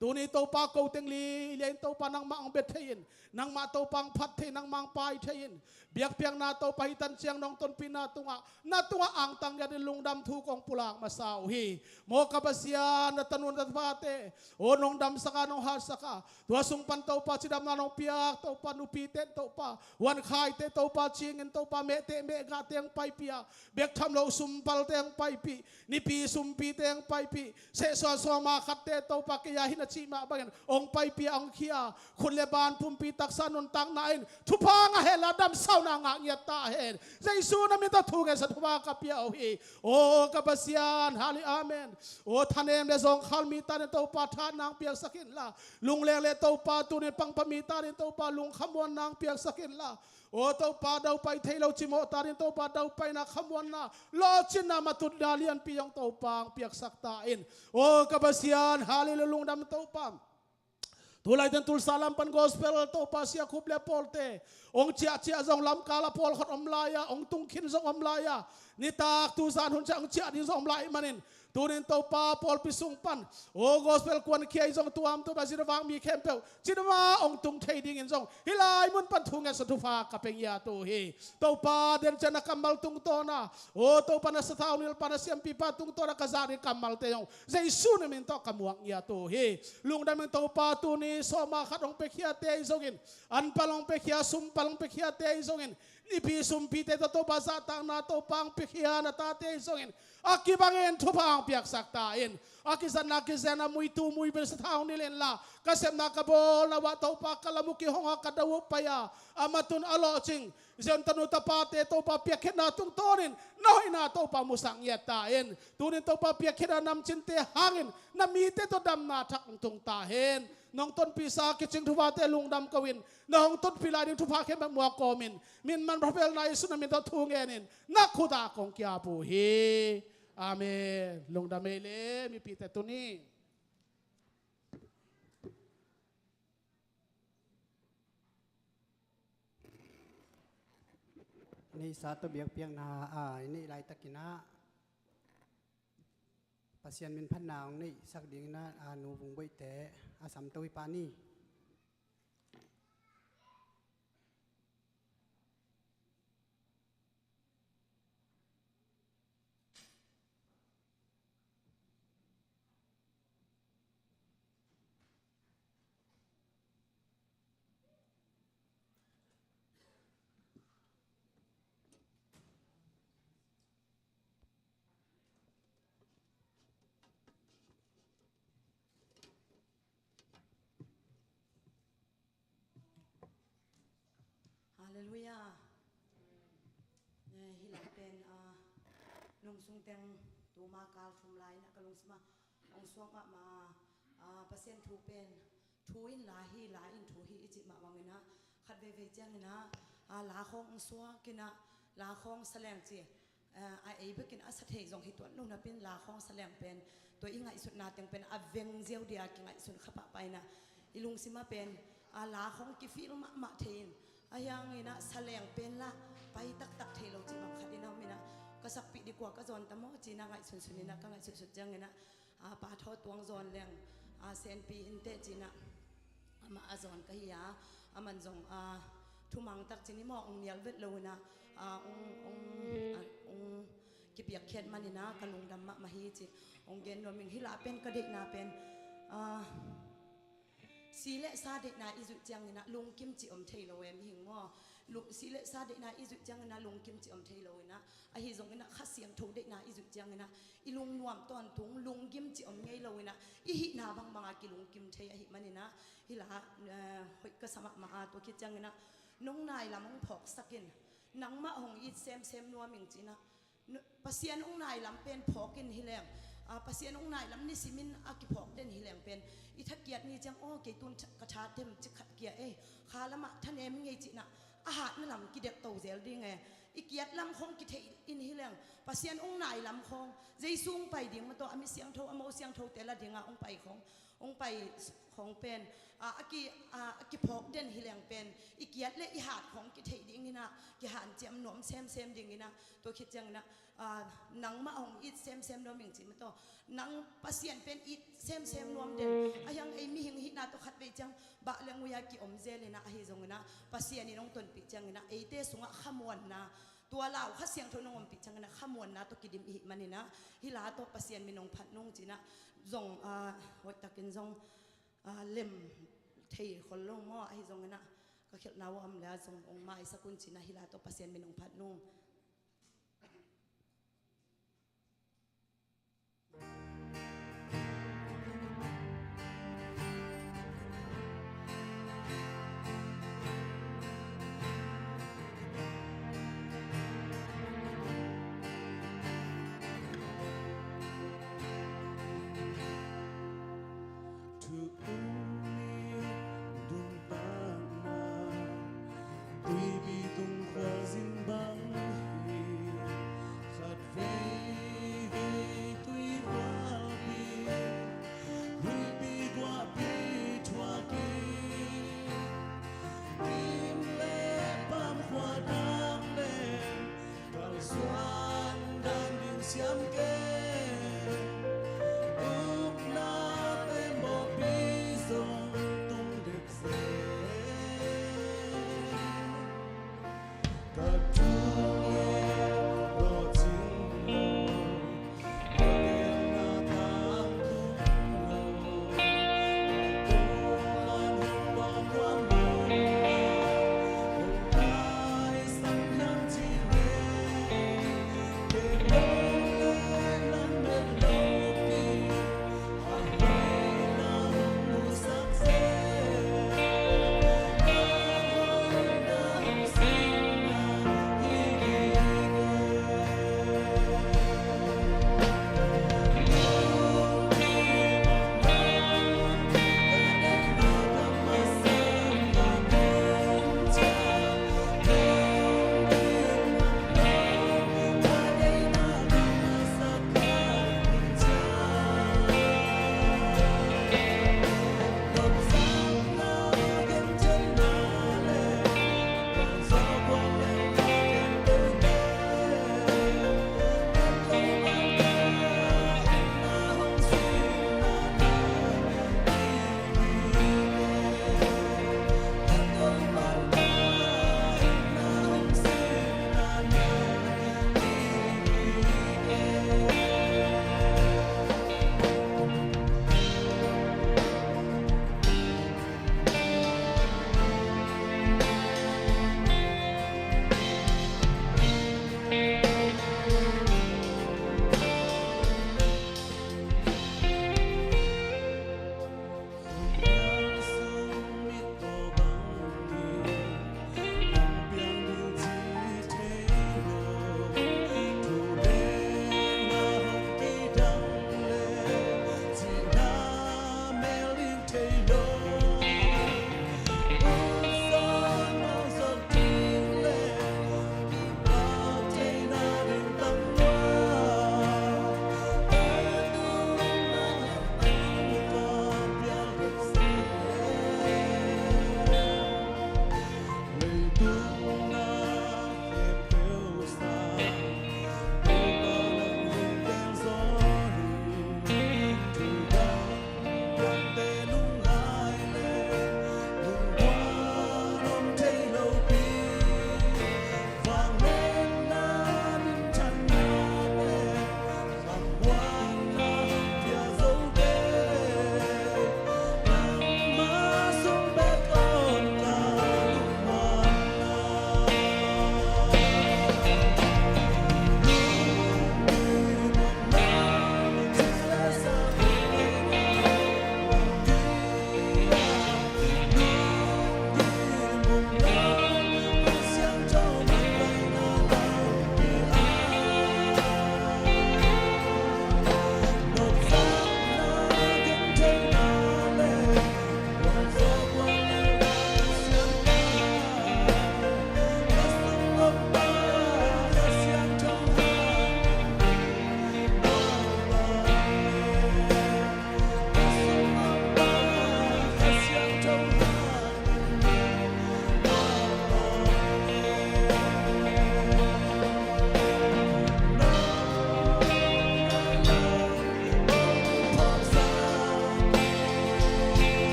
tuni to pa ko teng li len to pa nang maang bethein nang ma to pang phat the nang mang pai thein biak piang na to pahitan siang nong ton pinatunga na tunga ang tang ya lung dam thu kong pulang masaw hi mo kabasian na tanun at pate o nong dam saka nong har saka tuasung pan to pa sidam na nong piak to pa nupiten to pa wan khai te to pa chingin to pa me te me ga teng pai pia biak tham lo sumpal teng pai pi ni pi sumpi teng pai pi se so so ma khat te to pa kaya hin chi ma bangen ong pai pi ang khia khun le ban pum pi taksan nun tang nain thu pa nga hela dam sau na nga ngia ta hen jaisu na mi ta thu ge sa thu pa ka pi au hi o ka basian hali amen o thanem le zong khal mi ta ne to pa tha nang piak sakin la lung le le to pa tu ne pang pa mi ta ne to pa lung khamwan nang piak sakin la o to pa dau pai thailo chimo ta ne to pa dau pai na khamwan na lo chin na matut dalian pi yong to pang piak sak ta in o ka basian hali lung dam to pa tulai dan tul salam pan gospel to pasia kuble polte ong chia chia zong lam kala pol khot omlaya ong tung khin zong omlaya ni tak tu san hun chang chia ni zong omlai manin tunin to pa pol pisung pan o gospel kwan kiai zong tuam to basir wang mi kempel chidwa ong tung thading in zong hilai mun pan thunga sa tufa kapeng ya to he to pa den chana kamal tung to na o to pa na sa taunil pa na siam pipa tung to na kazari kamal te yong jaisu na min to kamuang ya to he lung da min to pa tu ni so ma khatong pekhia te zongin an palong pekhia sum palong pekhia te zongin ipi sum pi te to pa sa tang na to pang pekhia na ta te zongin aki bangin to pang piak sakta in aki san na ki sana mui tu mui ber sa taung ni len la kasem na kabol na wa to pa kalamuki honga kadawo pa ya amatun alo ching zen tanu tapate to pa piak na tung tonin no ina to pa musang yata in tunin to pa piak na nam chinte hangin na mite to dam na thak tung ta hen nong ton pisa kiching thuwa te lung dam kawin nong ton pila ni thuwa ke ma mo komin min man propel na isu na min to thungenin na khuda kong kya pu hi amen lung dam ele mi pite tuni
ini satu biak piang na ini lai takina pasien min phan naung ni sak ding na anu bung boi te asam toi pani
เลลูยาฮิลังเป็นลุงสุงเตงตูมากาลชุมไลนะกลุงสมาองสวงมาเปอร์เซ็นต์ทูเป็นทูอินลาฮีลาอินทูฮีอิจิมาวังนะขัดเวเวเจียงนะลาขององสวงกินะลาของแสลงจีไอ้เพื่อกินอาศัยจงหิตัวนุ่งนับเป็นลาของแสลงเป็นตัวอิงไอสุดนาเต็งเป็นอเวงเจียวเดียกิงไอสุดขับไปนะอีลุงสิมาเป็นลาของกิฟิลมาเทนยังไงนะแสลงเป็นละไปตักเทโลจีบังคัดดินามินะก็สักปีดีกว่าก็จอนตะโมจีนะไงสุดนี่นะก็ไงสุดจังไงนะปาทอตวงจอนเลี้ยงเซนปีอินเตจีนะมาจอนก็เฮียมันจงทุมังตักจีนี่มองเนียลเวทโลนะกิบอยากเขียนมันนี่นะกันลุงดำมาฮีจีองเกนโนมิงฮิลาเป็นกระเด็กนาเป็นสีเละซาเด็กนาอิจุจังนะลุงกิมจิอมเทโลเวมหิงว่าลุงสีเละซาเด็กนาอิจุจังนะลุงกิมจิอมเทโลนะไอฮิจงนะขัดเสียงถูเด็กนาอิจุจังนะอีลุงนวมตอนถุงลุงกิมจิอมไงโลนะอีหินาบางกิลุงกิมเทอหิมันนี่นะฮิลาหอยกษมาตัวคิดจังนะน้องนายลำองผอกสักินนังมะหงอิดเซมนัวมิงจีนะปัสยานองนายลำเป็นผอกินฮิแรงปัสยานองนายลำนิสิมินอากิผอกเด่นฮิแรงเป็นอิทักเกียรนี่จังโอ้เกตุนกระชาเต็มจิขัดเกียร์ขาละมะท่านเอ็มไงจีนะอาหารนั่นลำกิเด็กโตเซลดีไงอีเกียรลำคงกิเทอินฮิแรงปัสยานองนายลำคงใจสูงไปดิ่งมาตัวอมิเสียงโทอโมเสียงโทแต่ละดิ่งองไปของเป็นอากิพอกเด่นฮิแรงเป็นอีเกียรและอีหาดของกิเทดิ่งนี่นะกิหานเจียมหนวมเซมดิ่งนี่นะตัวคิดจังนะนังมะหงอิดเซมนวมมิงจีมาตัวนังปัสยานเป็นอิดเซมนวมเด่นยังไอมีหิงหินาตัวขัดไปจังบะเลี้ยงวิยากิอมเจเลยนะฮิจงนะปัสยานนี่น้องตนปีจังนะไอเตสุงะขมวนนะตัวเราข้าเสียงทนงมปิจังนะขมวนนะตัวกิดิมอิมันนี่นะฮิลาตัวปัสยานมีน้องพัดน้องจีนะจงวัดตะกินจงเล่มเทคนลงหม้อไอจงนะก็คิดเราอำแล้วจงองค์มาสกุลจีนะฮิลาตัวปัสยานมีน้องพัดน้อง
Siam ke ukna tembo bis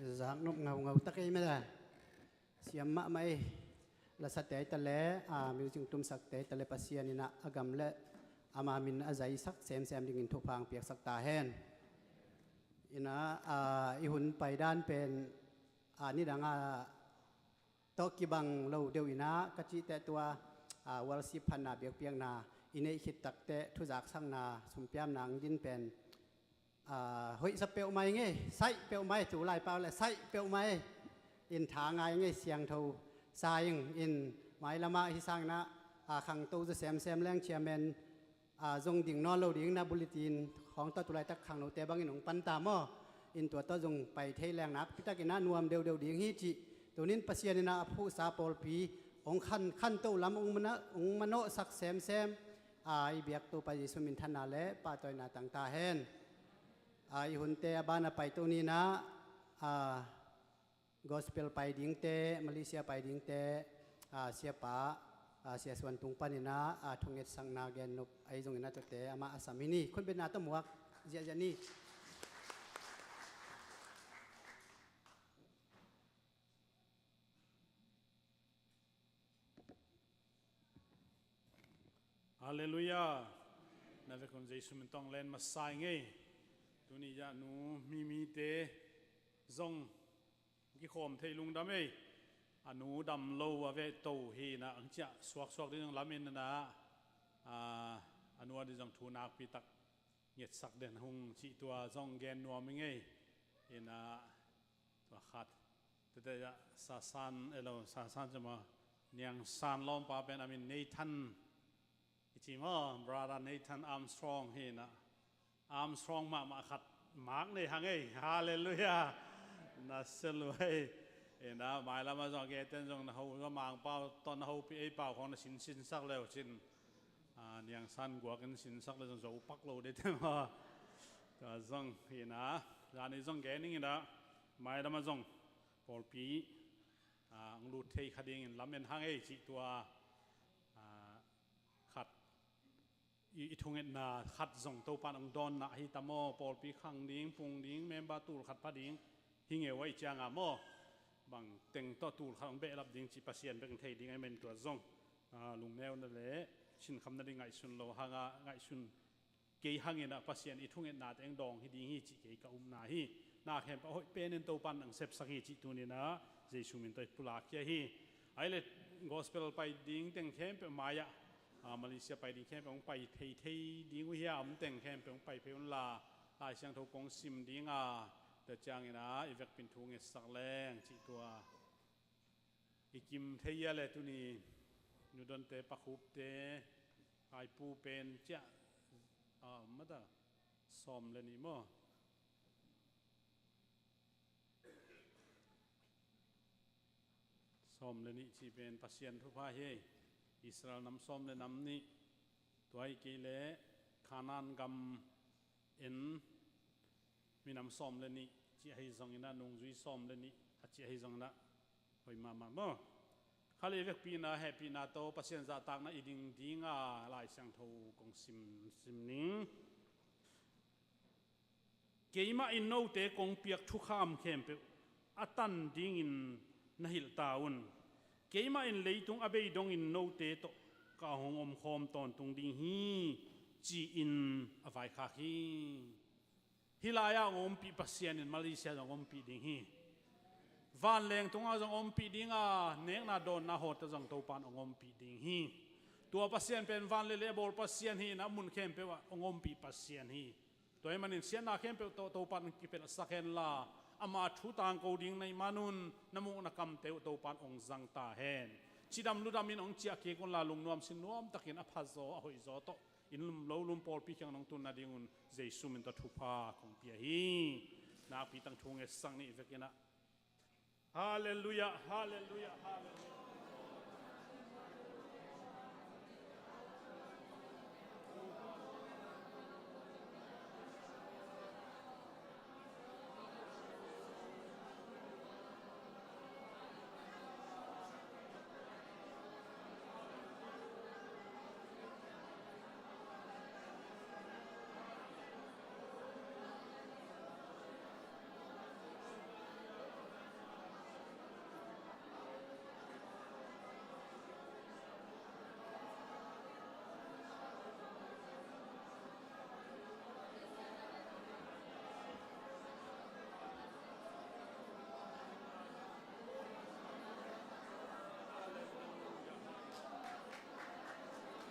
giang nộp ngầu ngầu tắc ấy mới là xiêm mạ mày là sát tế tale mình dùng tum sắc tế tale pasian ina agam le ama min azai sắc xem dingin thu phang piak sắc ta hen ina ihun paidan pen ni danga to kibang lo deu ina kachi te tua worship phana biak piang na inei khit tak te thu jak sang na sumpiam nang din pen hoi sa peu mai nge sai peu mai tu lai pau le sai peu mai in tha ngai nge siang tho saying in mai lama hi sang na khang toจะsem leng chairman zong ding no lo ding na bulletin ของตะตุไลตักขังโนเตบังอินองปันตามออินตัวตะจงไปเทแรงนักพิตากินานวมเดียวดิ่งฮิจิตัวนี้ปัสยานินาผู้สาปอลปีองขันโตลำองมโนสักแซมอีเบียกตัวไปยิสุมินทันนาเลปาตอยนาต่างตาเห็นอีหุ่นเตบานาไปตัวนี้นะกอสเปลไปดิ่งเตมาเลเซียไปดิ่งเตเสียปาเสียส่วนตุงปานินะทุงเอ็ดสังนาเกนนบไอจงอินาตัวเตอามาอาสามินีคนเป็นนาตมวกเจียจานี่
ฮาเลลูยานั่นเป็นคนเยซูมันต้องเล่นมาใส่ไงตัวนี้ยาหนูมีเตซงกี่ขมเทลุงดำเออนูดำโลวเวโตฮีนะอังจะสวกที่ยังล้ำเอ็นนะอนูที่จังทูนักปีตักเหยียดสักเด่นหงชีตัวซองแกนนัวไม่ไงเอ็นะตัวขัดแต่จะซาซานเราซาซานจะมาเนียงซานล้อมปาเป็นอามินเนทันจิมอบราดาเนทันอาร์มสตรองเฮนะอาร์มสตรองมาขัดมาร์กในทางไงฮาเลลูยาน่าเสียเลยนะหมายแล้วมาจองเกตจงนะเขาก็มางเป้าตอนเขาปีเป้าของสินสักแล้วสินเนี่ยสั้นกว่ากันสินสักแล้วจงจะอุปักโลได้เท่าก็จงเห็นนะร้านนี้จงแกนี่นะหมายแล้วมาจงพอปีรูดเทคดีเงินล้ำเป็นทางไอ้จิตัวขัดอีทุ่งเงินนาขัดจงตัวปานองดอนนะฮิตามอพอปีขังดิ้งปุงดิ้งเมมบาตูขัดพัดดิ้งหิ้งเอวไว้จางอ่ะมอบางเต็งต่อตูข้างเบลับดิ้งจีปัสยันเป็นเทดิ้งไอเมนตัวซงลุงแนวนั่นแหละชินคำนั้นได้ไงชุนโลหางไงชุนเกยหางเงินปัสยันอีทุ่งเงินนาเต็งดองฮิดิ้งฮิจีเกยกับนาฮินาแข่งไปเป็นตัวปันอังเซปสักฮิจิตัวนี้นะเจสุมินตัวปุลาเกียฮิไอเล็ดกอสเปลไปดิ้งเต็งแข่งไปมายะมาเลเซียไปดิ้งแข่งไปไปเทดิ้งวิทยาเต็งแข่งไปเพลลาลายเชียงทกงซิมดิ้งแต่จางเงินนะอีเวกเป็นทุ่งเงินสักแรงจิตัวอีกิมเทียเลยตัวนี้ยูดนเตปะคุบเตไอปูเป็นเจ้ามาตาซอมเลยนี่มั้งซอมเลยนี่ที่เป็นปัสยันทุพาเฮอิสราเอลนำซอมเลยนำนี่ตัวไอกีเล่ขานานกำเอ็นมีนำซอมเลยนี่ที่ให้จังอินะนงจุยซอมเลยนี่ที่ให้จังนะไปมามั้งข้าเลยเวกปีน่าแฮปปี้น่าโตปัสยันจะต่างน่าอีดิ่งดิ่งลายเสียงทูกงซิมนิ่งเกี่ยมาอินโนเตกงเปียกทุกข้ามเข้มเปอัตันดิ่งอินนหิลตาวุนเกี่ยมาอินเลยตุงอเบยดงอินโนเตโตกาหงอมคอมตอนตุงดิ่งฮีจีอินอภัยคาฮีฮิลายางอมปีปัสยันอินมาเลเซียจงอมปีดิ่งฮีวันแรงตรงอาจงอมปีดิ่งเนกนาโดนนาโหดจังตัวปานองอมปีดิ่งฮีตัวปัสยันเป็นวันเลบอลปัสยันฮีน้ำมุนเข้มเปว่าองอมปีปัสยันฮีตัวมันอินเสียนาเข้มเปตัวปานกิเป็นสักเห็นลาอามาทุตังโกดิ่งในมานุนน้ำมุนกำเตวตัวปานองจังตาเห็นชิดำลุดามินองเจียกีกุนลาลุงนวมสินนวมตะกินอภัสโซอหอยโซโตอินลุมโลลุมปอลปีจังน้องตุนนาดิ่งุนเจสุมินตะทุพาของเปียฮีนาปีตั้งทงเอสังนี่เวกินะHallelujah, hallelujah, hallelujah.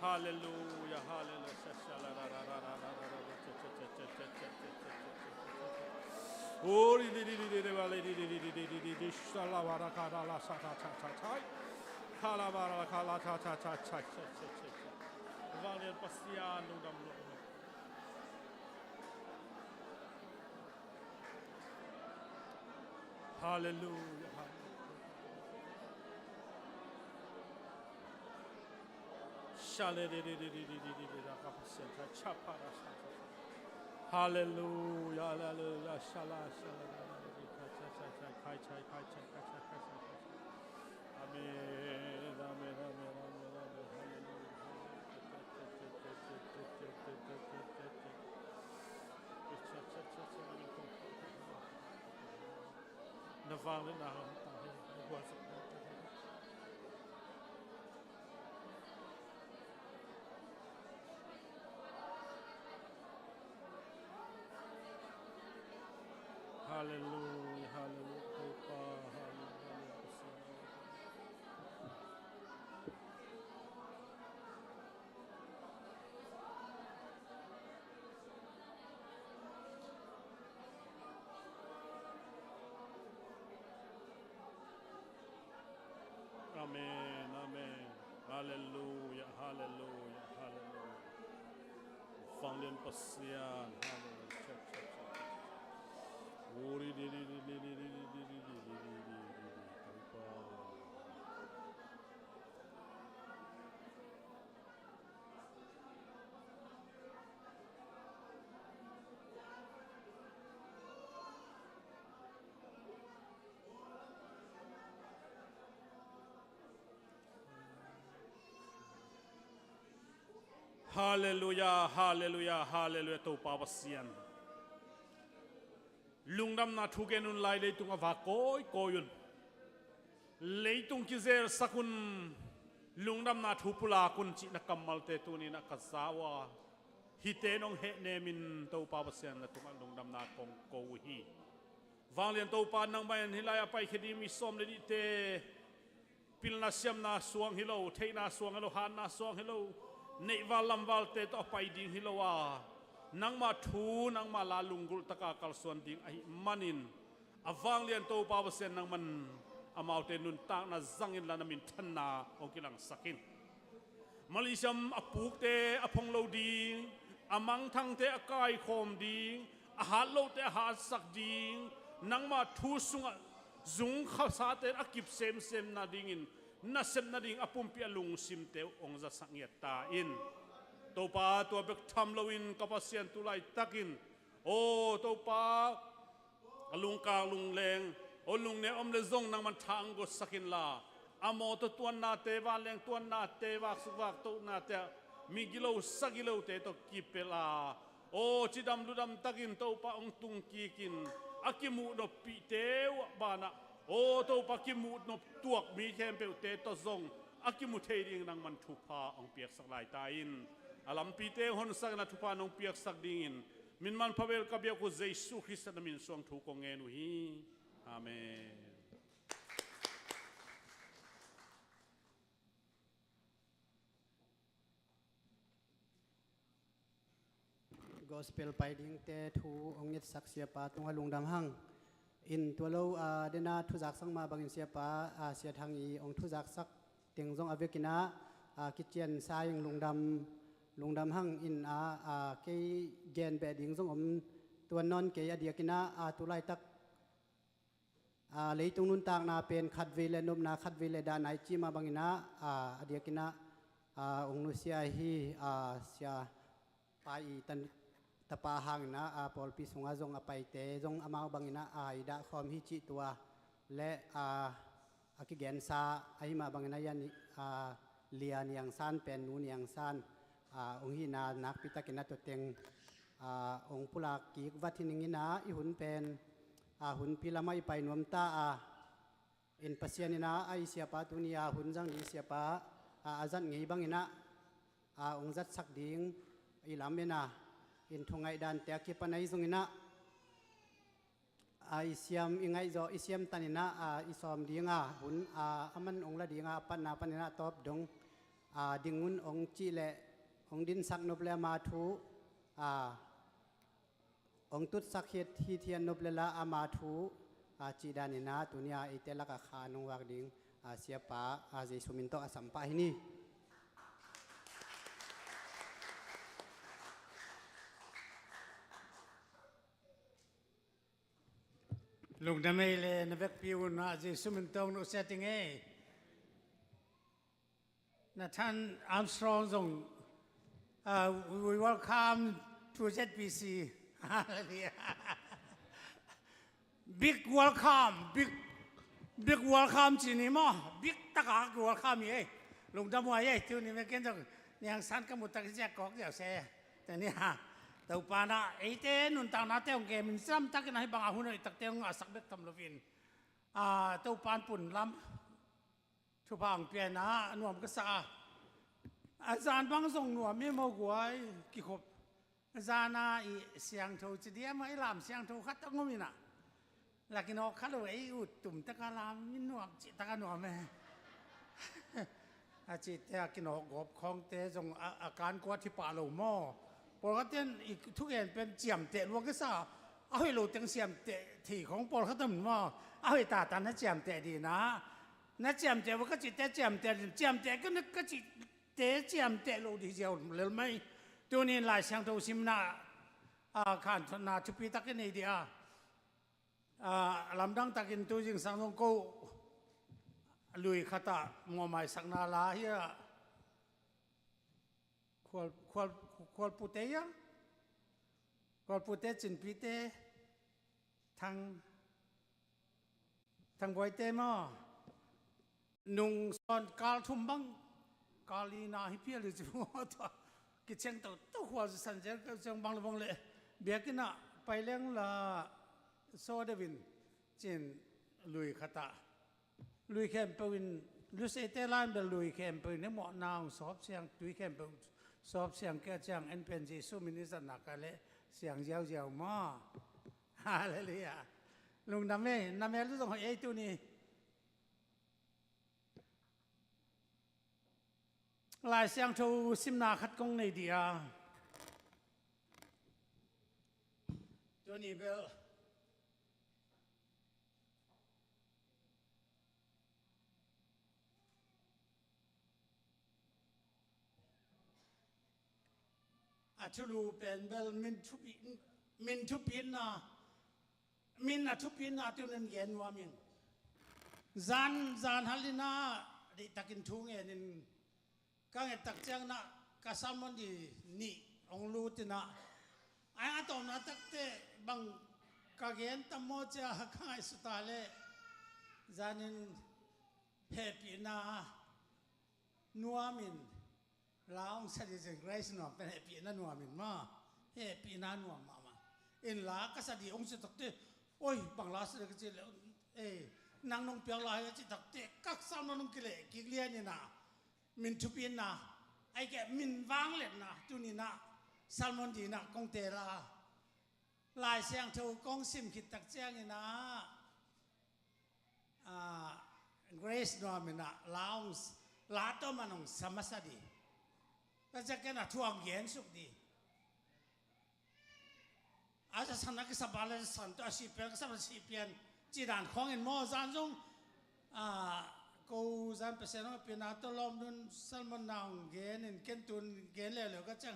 Hallelujah, hallelujah. Oh, hallelujah. Hallelujah, hallelujah, shala, shala, amen, amen, amen, hallelujah, amen, amen, hallelujah, hallelujah, hallelujah. ฟังเรียนปัสยานฮาเลลูยาโอ้ดีดีดีดีดีดีดีดีดีดีดีฮาเลลูยาฮาเลลูยาฮาเลลูยาตัวปาปัสยานลุงดำนาทุกเกนุนไลเลยตุงอวาโกยโกยุนเลยตุงกิเซร์สักุนลุงดำนาทุปุลากุนจินักกัมมัลเตตุนีนักกัสาวาฮิเตนองเฮเนมินตัวปาปัสยานตุงลุงดำนากงโกฮีวางเลียนตัวปานังใบฮิลายไปคดีมิสอมเลดิเตปิลนาเซียมนาสวงฮิโลเทนาสวงฮิโลฮานนาสวงฮิโลในวาลัมวาลเตต่อไปดิ่งฮิโลวานังมาทูนังมาลาลุงกุลตะกากัลส่วนดิ่งไอมันินอวังเลียนโตปาวเซนนังมันอามาเตนุนตากนาจังอินลานามินทันนาองกิลังสักินมาลิซัมอปุกเตอพงโลดิ่งอามังทังเตอากายโคมดิ่งอาหารโลเตอาหารสักดิ่งนังมาทูสุงจุงข้าวสาเตอากิบเซมเซมนาดิ่งินนัสเซมนาดิ่งอปุมเปียลุงซิมเตองจะสังเกตตาอินตัวป้าตัวเบกทำลวินกับเสียนตุไลตักินโอ้ตัวป้าลุงกลางลุงแรงโอ้ลุงเนี่ยอมเลซงนังมันทางกุศกินลาอโมตัวนาเตวาแรงตัวนาเตวักสุวักตัวนาเตมีกิโลสักกิโลเตตัวกิเปลาโอ้จิดำลุดำตักินตัวป้าองตุงกีกินอากิมูนปีเตวบานะโอ้ตัวป้ากิมูนตัวมีแคมเปลเตตัวซงอากิมูเทดิงนังมันทุพาองเปียกสักลายตายินalam pite hon sang na thupa nong piak sak dingin min man phavel ka bia ko jesu christ na min suang thu ko ngenu hi amen
gospel pai ding te thu ongit sak sia pa tung halung dam hang in to lo dena thu jak sang ma bangin sia pa sia thang i ong thu jak sak teng jong avekina kitchen saying lung dam hang in ke gen be ding jong om tuan non ke adia kina tu lai tak leitung nun tak na pen khat vele nom na khat vele da nai chi ma bangina adia kina ong nu sia hi sia pai tan tapa hang na pol pi sunga jong apai te jong amao bangina ida khom hi chi tua le aki gen sa ai ma bangina yan lian yang san pen nu yang sanองฮีนานักพิตากินาตัวเต็งองพุลากีกวัดที่นิงินาอีหุ่นเป็นหุ่นพิลาไม่ไปนวมตาอินปัสยานินาไอเสียปาตุนียหุ่นจังดีเสียปาอาจันงี้บังอินะองจัดสักดิ่งอีลามเมนาอินทงไงดันเตะกีปนัยจงอินะอิเสียมอิงไงจออิเสียมตันินะอิสอมดิ่งหุ่นมันองละดิ่งปันนาปันนินะตอบดง ดิงุนองจีเลองดินสักนบเลมาทูองตุดสักเหตุที่เทียนนบเลละอามาทูจีดานินาตุนียอิเตลักขานงวักดิงเสียป้าเจสุมินโตอสัมปะฮินี
ลุงดำไม่เลยนเวกพิวนะเจสุมินโตนุเซติงเอนะท่านอาร์มสตรองส่งwe welcome to ZPC big welcome big welcome จีนี่มั้ง big ตะกาก welcome เย่ลุงดำว่าเย่ที่นี่ไม่เก่งจังยังสันก็มุดตะกี้แจกกอกเดียวเซ่แต่นี่ฮะแต่ปานะไอ้เต้นุนต่างนาเต้งเกมันซ้ำตะกี้ไหนบางอาหุ่นไอ้ตะเต้งสักเบ็ดทำลูวินตัวปานปุ่นล้ำทุบางเปลี่ยนนะหน่วมก็สะอาจารย์บางส่งหน่วมไม่มาหัวกี่ขบอาจารย์น่ะเสียงโทจีเดียมาไอ้ลำเสียงโทคัดต้องมีน่ะหลักนอกขัดเลยอุดตุ่มตะการลามมินหน่วมจิตะการหน่วมไหมอาจิตแต่กินออกกบของเตะจงอาการกวาดที่ป่าหลูหม้อปกติอีกทุกอย่างเป็นเจียมเตะลวกก็ซะเอาให้หลูตังเสียมเตะที่ของปอลเขาทำหม้อเอาให้ตาตันนั่นเจียมเตะดีนะนั่นเจียมเตะว่าก็จิตแต่เจียมเตะก็นึกก็จิตเตะเจียมเตะลูดีเจียวเลยไม่ตัวนี้หลายเสียงตัวซิมนาขันนาทุปีตะกันนี่ดีลำดังตะกินตัวจริงสังตงกูลุยขตะมัวไม่สักนาลาเฮียควอลปุเตยควอลปุเตจินปีเตทางบอยเตมอนุงสอนกาลทุ่มบังกาลีนาฮิเพียหรือจิบัวตัวกิจเชิงตัวหัวสันเจก็เชิงบังเลยบังเลยเบียกินะไปเลี้ยงละโซเดวินจินลุยขตะลุยแคมเปวินลุสเอเตลานเบลลุยแคมเปวินเนี่ยหมอนาวสอบเสียงลุยแคมเปสอบเสียงแก่จังเอ็นเป็นจีสุมินิสันนักกันเลยเสียงเจ้ามาฮาเลลูยาลุงน้ำเมรู้สึกไอ้ตัวนี้หลายเสียงทูซิมนาคัดกงในเดียตัวนี้เบลอาชุลูเป็นเบลมินทุปินนะมินอาทุปินนะตัวนั้นเย็นว่ามิงจานฮัลลินาดิตักินทุ่งเอ็นก็เห็นตักเจ้านะกษัตริย์มันดีนี่องลูตินะไอ้ตัวนั้นตักเตะบังกเกณฑ์ตั้มโมจ้าข้างไอ้สุดท้ายเลยจานินเฮปีนานัวมินลาวสถิตไรส์หน่อเป็นเฮปีนานัวมินมาเฮปีนานัวมาอินลากษัตริย์องค์สุดตักเตะโอ้ยบังลาสเด็กจีเลนางนงเปียกลายจิตตักเตะกักซ้ำนงกิเลกิเลียนี่นะมินทุปินนะไอ้แกมินวางเล็ดนะตุนีนะซัลมอนดีนะกงเตลาลายเสียงเท่ากงซิมขิดตักเจียงนี่นะเกรซนัวมินะลาวส์ลาโตมันงสมัสดีก็จะแค่น่ะทวงเย็นสุดดีอาจจะสันนักสับบาลสันตัวสิเปียนสับสิเปียนจีดานของเอ็นโมจานจงกูจานเปอร์เซ็นต์ว่าเป็นอาตัวลมนุนซัลมอนนาวเกนเกนตุนเกนแล้วก็จัง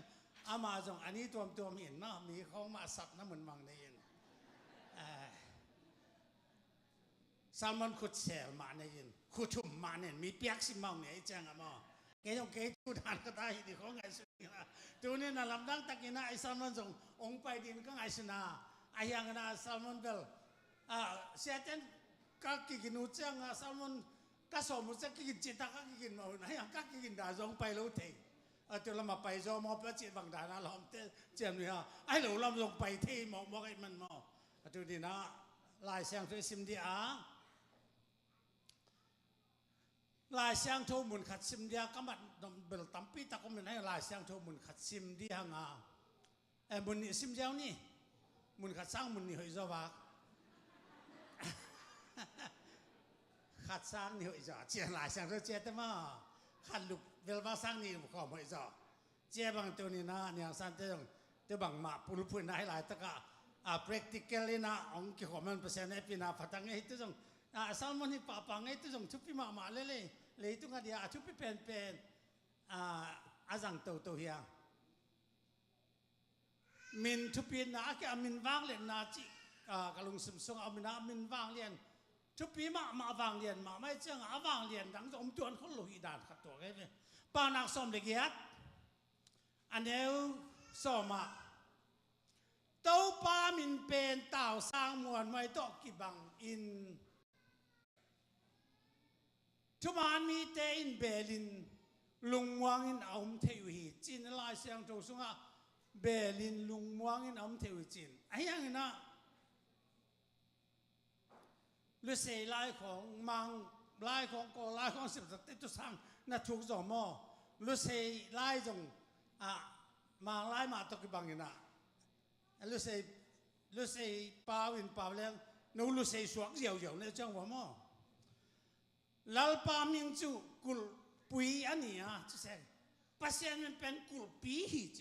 อามาจงอันนี้ตัวมีเห็นนะมีของมาสับน้ำเหมือนมังในยินซัลมอนขุดเซลมาในยินขุดถุ่มมาเนี่ยมีเปียกสิมังเนี่ยจังอะมั้งเกยองเกยทุดานก็ได้ที่ของไงสุดนะตัวนี้น่ะลำดังตะกินะไอ้ซัลมอนจงองไปดินก็ไงสุนาไอ้ยังนะซัลมอนเบลเสียเจนก็กินนูจังซัลมอนก็สมมติจะกินจิตตาก็กินมาไหนยังก็กินดาจงไปรู้เถอะตัวเรามาไปจอมอประจิตบางดานะล้อมเตเจียมเนี่ยไอ้หลูเราลงไปที่มองไอ้มันมอตัวนี้นะลายเสียงตัวซิมดีอาลายเสียงโทมุนขัดซิมเดียก็มันเบลตั้มปีตะก็มันให้ลายเสียงโทมุนขัดซิมเดียงมุนซิมเดียวนี่มุนขัดสร้างมุนนี่เหยจวักขัดสร้างนี่เหยจเจียนลายเสียงตัวเจียแต่มาขัดลุก เวลาสร้างนี่ขอไม่จ่อเจ้าบางตัวนี้นะอย่างสั้นเจ้าบางมาปุรุพูนให้หลายตะกะpractically นะองค์ที่ขอมันเปอร์เซ็นต์ให้ปีน่าพัฒนาให้ตัวจงสามวันนี้ป่าปังให้ตัวจงทุบปีมาเลยตัวกันเดียทุบปีเป็นอาจังโตเฮียมินทุบปีน่าแกมินวางเรียนนาจิกลุงสมทรงเอามินวางเรียนทุบปีมาวางเรียนมาไม่เจ้าวางเรียนดังอมจวนเขาลุยด่านขัดตัวไงเนี่ยป้านักสมเด็กยัดอันเดียวสอมาเต้าป้ามินเป็นเต่าสร้างมวลไม่ตกกิบังอินทุกวันมีเตอินเบลินลุงวางอินอมเทวิจินลายเสียงโจสุงะเบลินลุงวางอินอมเทวิจินไอ้ยังนะฤาษีลายของมังลายของกอลายของสิบสัตตุสังนัทุกจอมอฤาษีลายจงมังลายมาตกกิบังอินะฤาษีป่าวินป่าเลี้ยงนู้ฤาษีสวกเหี่ยวเนี่ยจังหวะมั้งลัลปามิงจูกุลปุยอันนี้จะเสกปัสยานมันเป็นกุลปีหิจ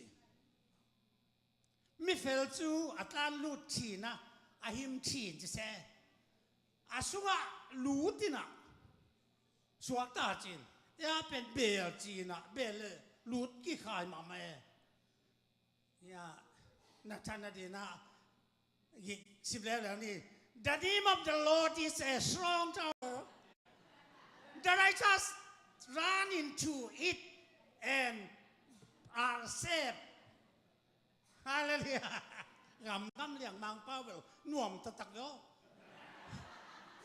มิเฟลจูอัตลานลูทีนะอาหิมทีจะเสกอาสุกะลูตินะสวกตาจีนยาเป็นเบลจีนะเบลลูดกี่ขายมาไหมยานักธนาดีนะยิ่งสิบแล้วนี่ The name of the Lord is a strong tower the righteous run into it and are safe Hallelujah งำเลี้ยงมังเป้าเวลหน่วมตะตักโย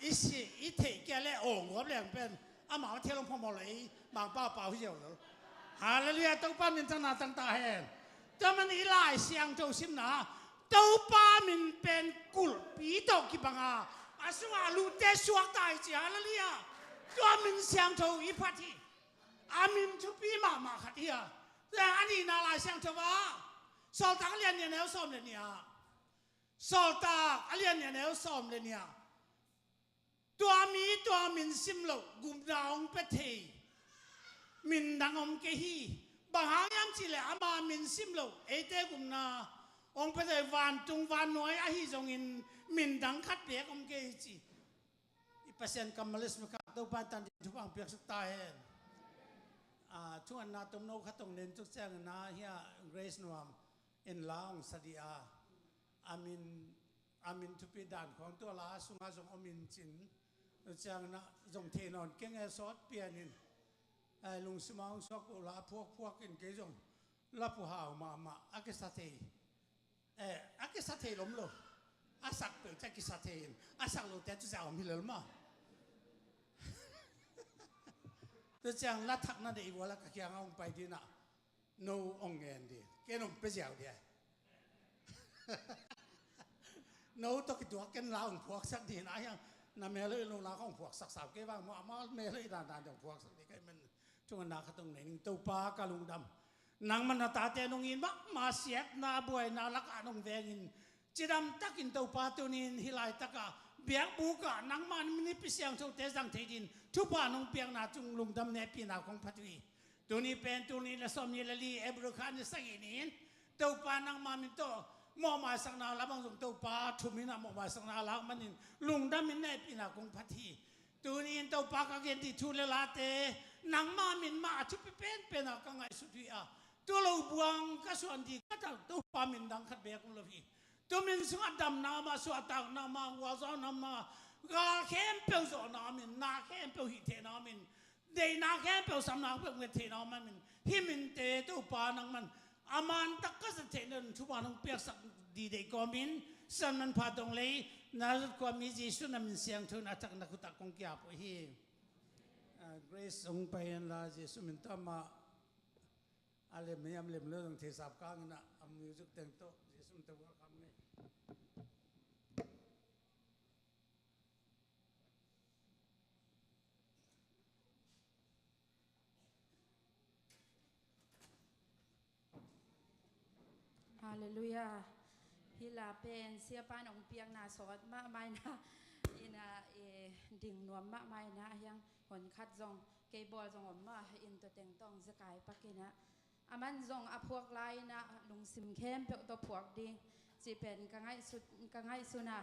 อีเทแกและโอ่งหัวเลี้ยงเป็นอาหมาเที่ยวลงพมเลยมังเป้าเปล่าเหี่ยวเลยHallelujah ต้องป้ามินตั้งหน้าตั้งตาเห็นแต่มันอีหลายเสียงโจซิมนะเต้าป้ามินเป็นกุลปีตกกี่บังอาสุอาลูเตสวกตายจีHallelujahตัวมินเสียงโจอีพัทีอามินทุปีมาขัดเฮียแต่อันนี้น่าหลายเสียงโจว่าสอลตากเรียนเนี่ยแนวซ้อมเลยเนี่ยสอลตากเรียนเนี่ยแนวซ้อมเลยเนี่ยตัวมินซิมโลกุมดาวงเปทีมินดังอมเกฮีบางหางยามจีเลอามามินซิมโลเอเตกุมนาองเปทีวันตุงวันน้อยอาฮิจงอินมินดังคัดเปียกอมเกฮีจีอีเปอร์เซ็นต์กัมมาลิสม์กับตัวปันตันทุกฝั่งเปียกสุดตายช่วงนาตมโนขัดตรงเน้นทุกแจ้งนาเฮียเกรซนวมอินลาองสดีอามินทุปีด่านของตัวลาสุงอาจงอมินจินแจ้งนะจงเทนอนเก่งไอซอสเปียนินลุงสมองสกุลาพวกอินเกจงลาผู้หาวมาอากิสาเทล้มลงอาสักเปิดจากกิสาเทนอาสักโลเตจุจะเอามิเลมาตัวจังลัดทักนั่นเองว่าละก็ยังเอาไปดีนะโนองเงินดีแกนมไปเจียวดีโนตัวกิตัวกันลาของพวกสักดีนะยังน้าเมล์ลงลาของพวกสักสาวแกว่ามาเมล์ด่านของพวกสักดีก็มันช่วงนาขตรงไหนนิ่งตัวปลากะลุงดำนางมันตาเตนงอินบักมาเสียดนาบวยนาลักอนงเวงินจีดำตักินตัวปลาตัวนี้ฮิไลตะกะเบียงบุกะนางมันมินิพิเศษตัวเตจังเทดินทุบานงเปียงนาจุงลุงดำเนปีนาของพัทวีตัวนี้เป็นตัวนี้ละสมนี้ละลีเอบรุขันสักอินินตัวปลานางมันมิโตมอมาสังนาละบางส่งตัวปลาทุมินามอมาสังนาละมันนินลุงดำมินเนปีนาของพัทวีตัวนี้ตัวปลากะเกนที่ทุเลลาเตนางมันมินมาทุบเป็นอะกังไงสุดที่ตัวเราบวงก็ส่วนดีก็จะตัวปลามินดังขัดเบียกของเราพี่ตัวมินสวดดำนามาสวดตักนามาหัวซ้อนนามาเข้มเปรี้ยวสอนนามินนาเข้มเปรี้ยวหิเทนามินเดนาเข้มเปรี้ยวสำนักเปรี้ยวเทนามินหิมินเตตัวปานังมันอามันตักก็จะเทนันทุบานังเปรี้ยวสักดีเด็กกอมินสันมันพาตรงเลยนาจุดความมีจิสุนามินเสียงทุนอาจักนักตักคงเกี่ยวไปฮีเกรซองไปยันลาจิสุมินตามาอะไรไม่ยำเล่มเรื่องเทศบกังนะอามิวจุกเต็งโตจิสุมินตาว่าคำนี้
ฮาเลลูยาฮิลาเป็นเสียปานองเปียงนาสอดมะไม่นะอินาดิ่งนวมมะไม่นะยังหนคัดจง เกย์บอลจงอมมาอินตัวเต็งต้องสกายปักกินะอามันจงอพวกไลนะลุงซิมเข้มเปตัวพวกดิจีเป็นกังไงสุนะ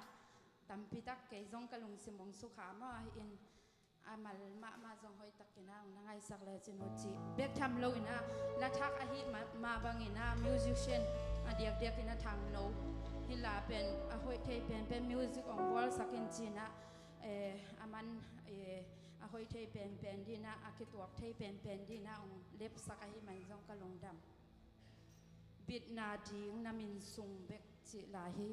ตัมพิตักเกย์จงกับลุงซิมมงสุขามาอินอามันมาจงหอยตักกินะนังไงสักเลยจินวจีเบกทำโลอินะและทักอาฮิมาบังอินะมิวสิชเชนเดียกอินะทางโลฮิลาเป็นหอยเทเป็นมิวสิกของวอลสักินจีนะอามันหอยเทเป็นดีนะอาคิตวกเทเป็นดีนะองเล็บสักอาฮิมันจงกับลงดำบิดนาดีงนามินซุงเบกจิลาฮี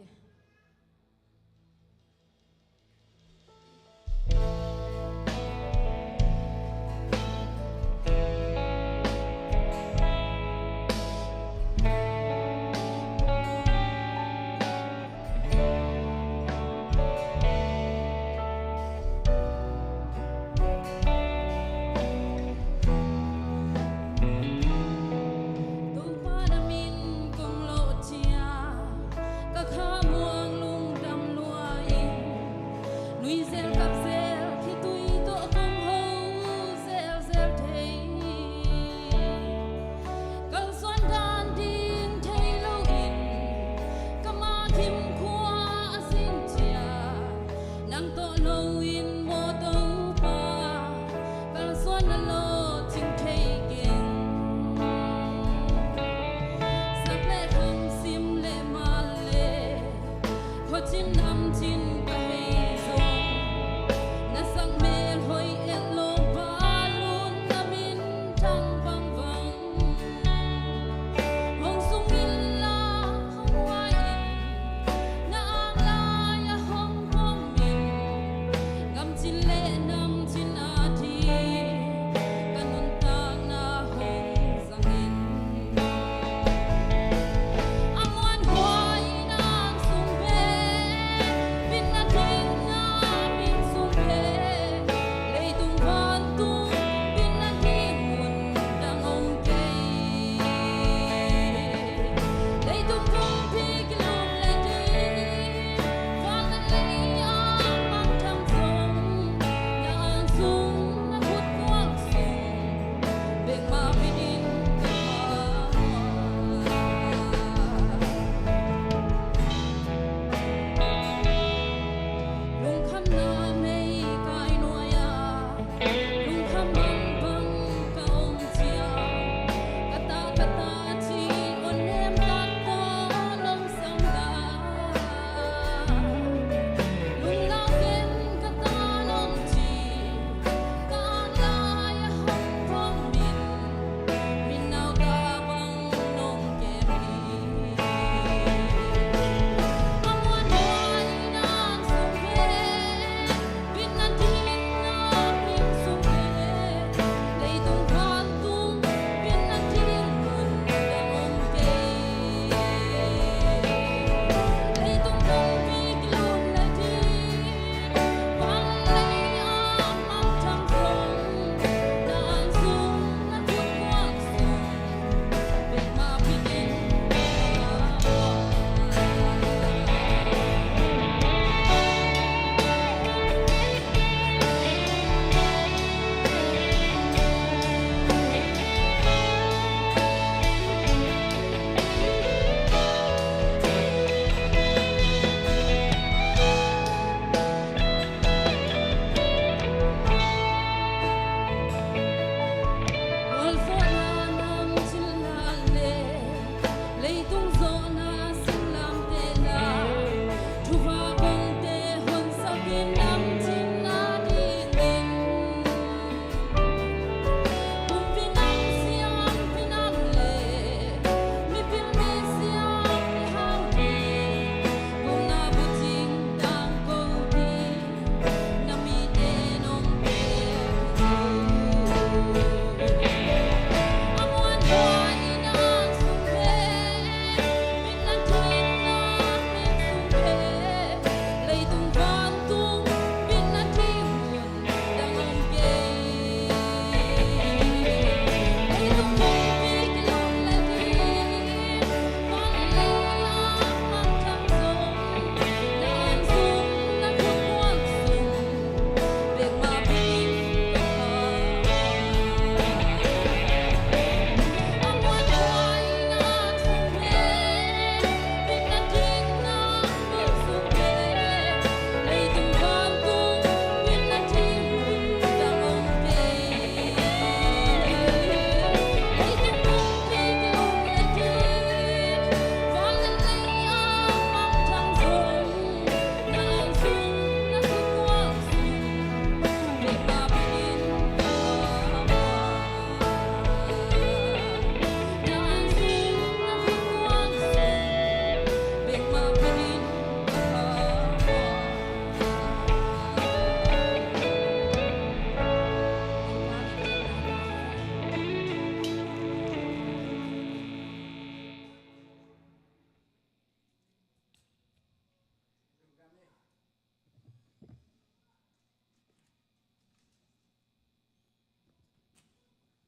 Bin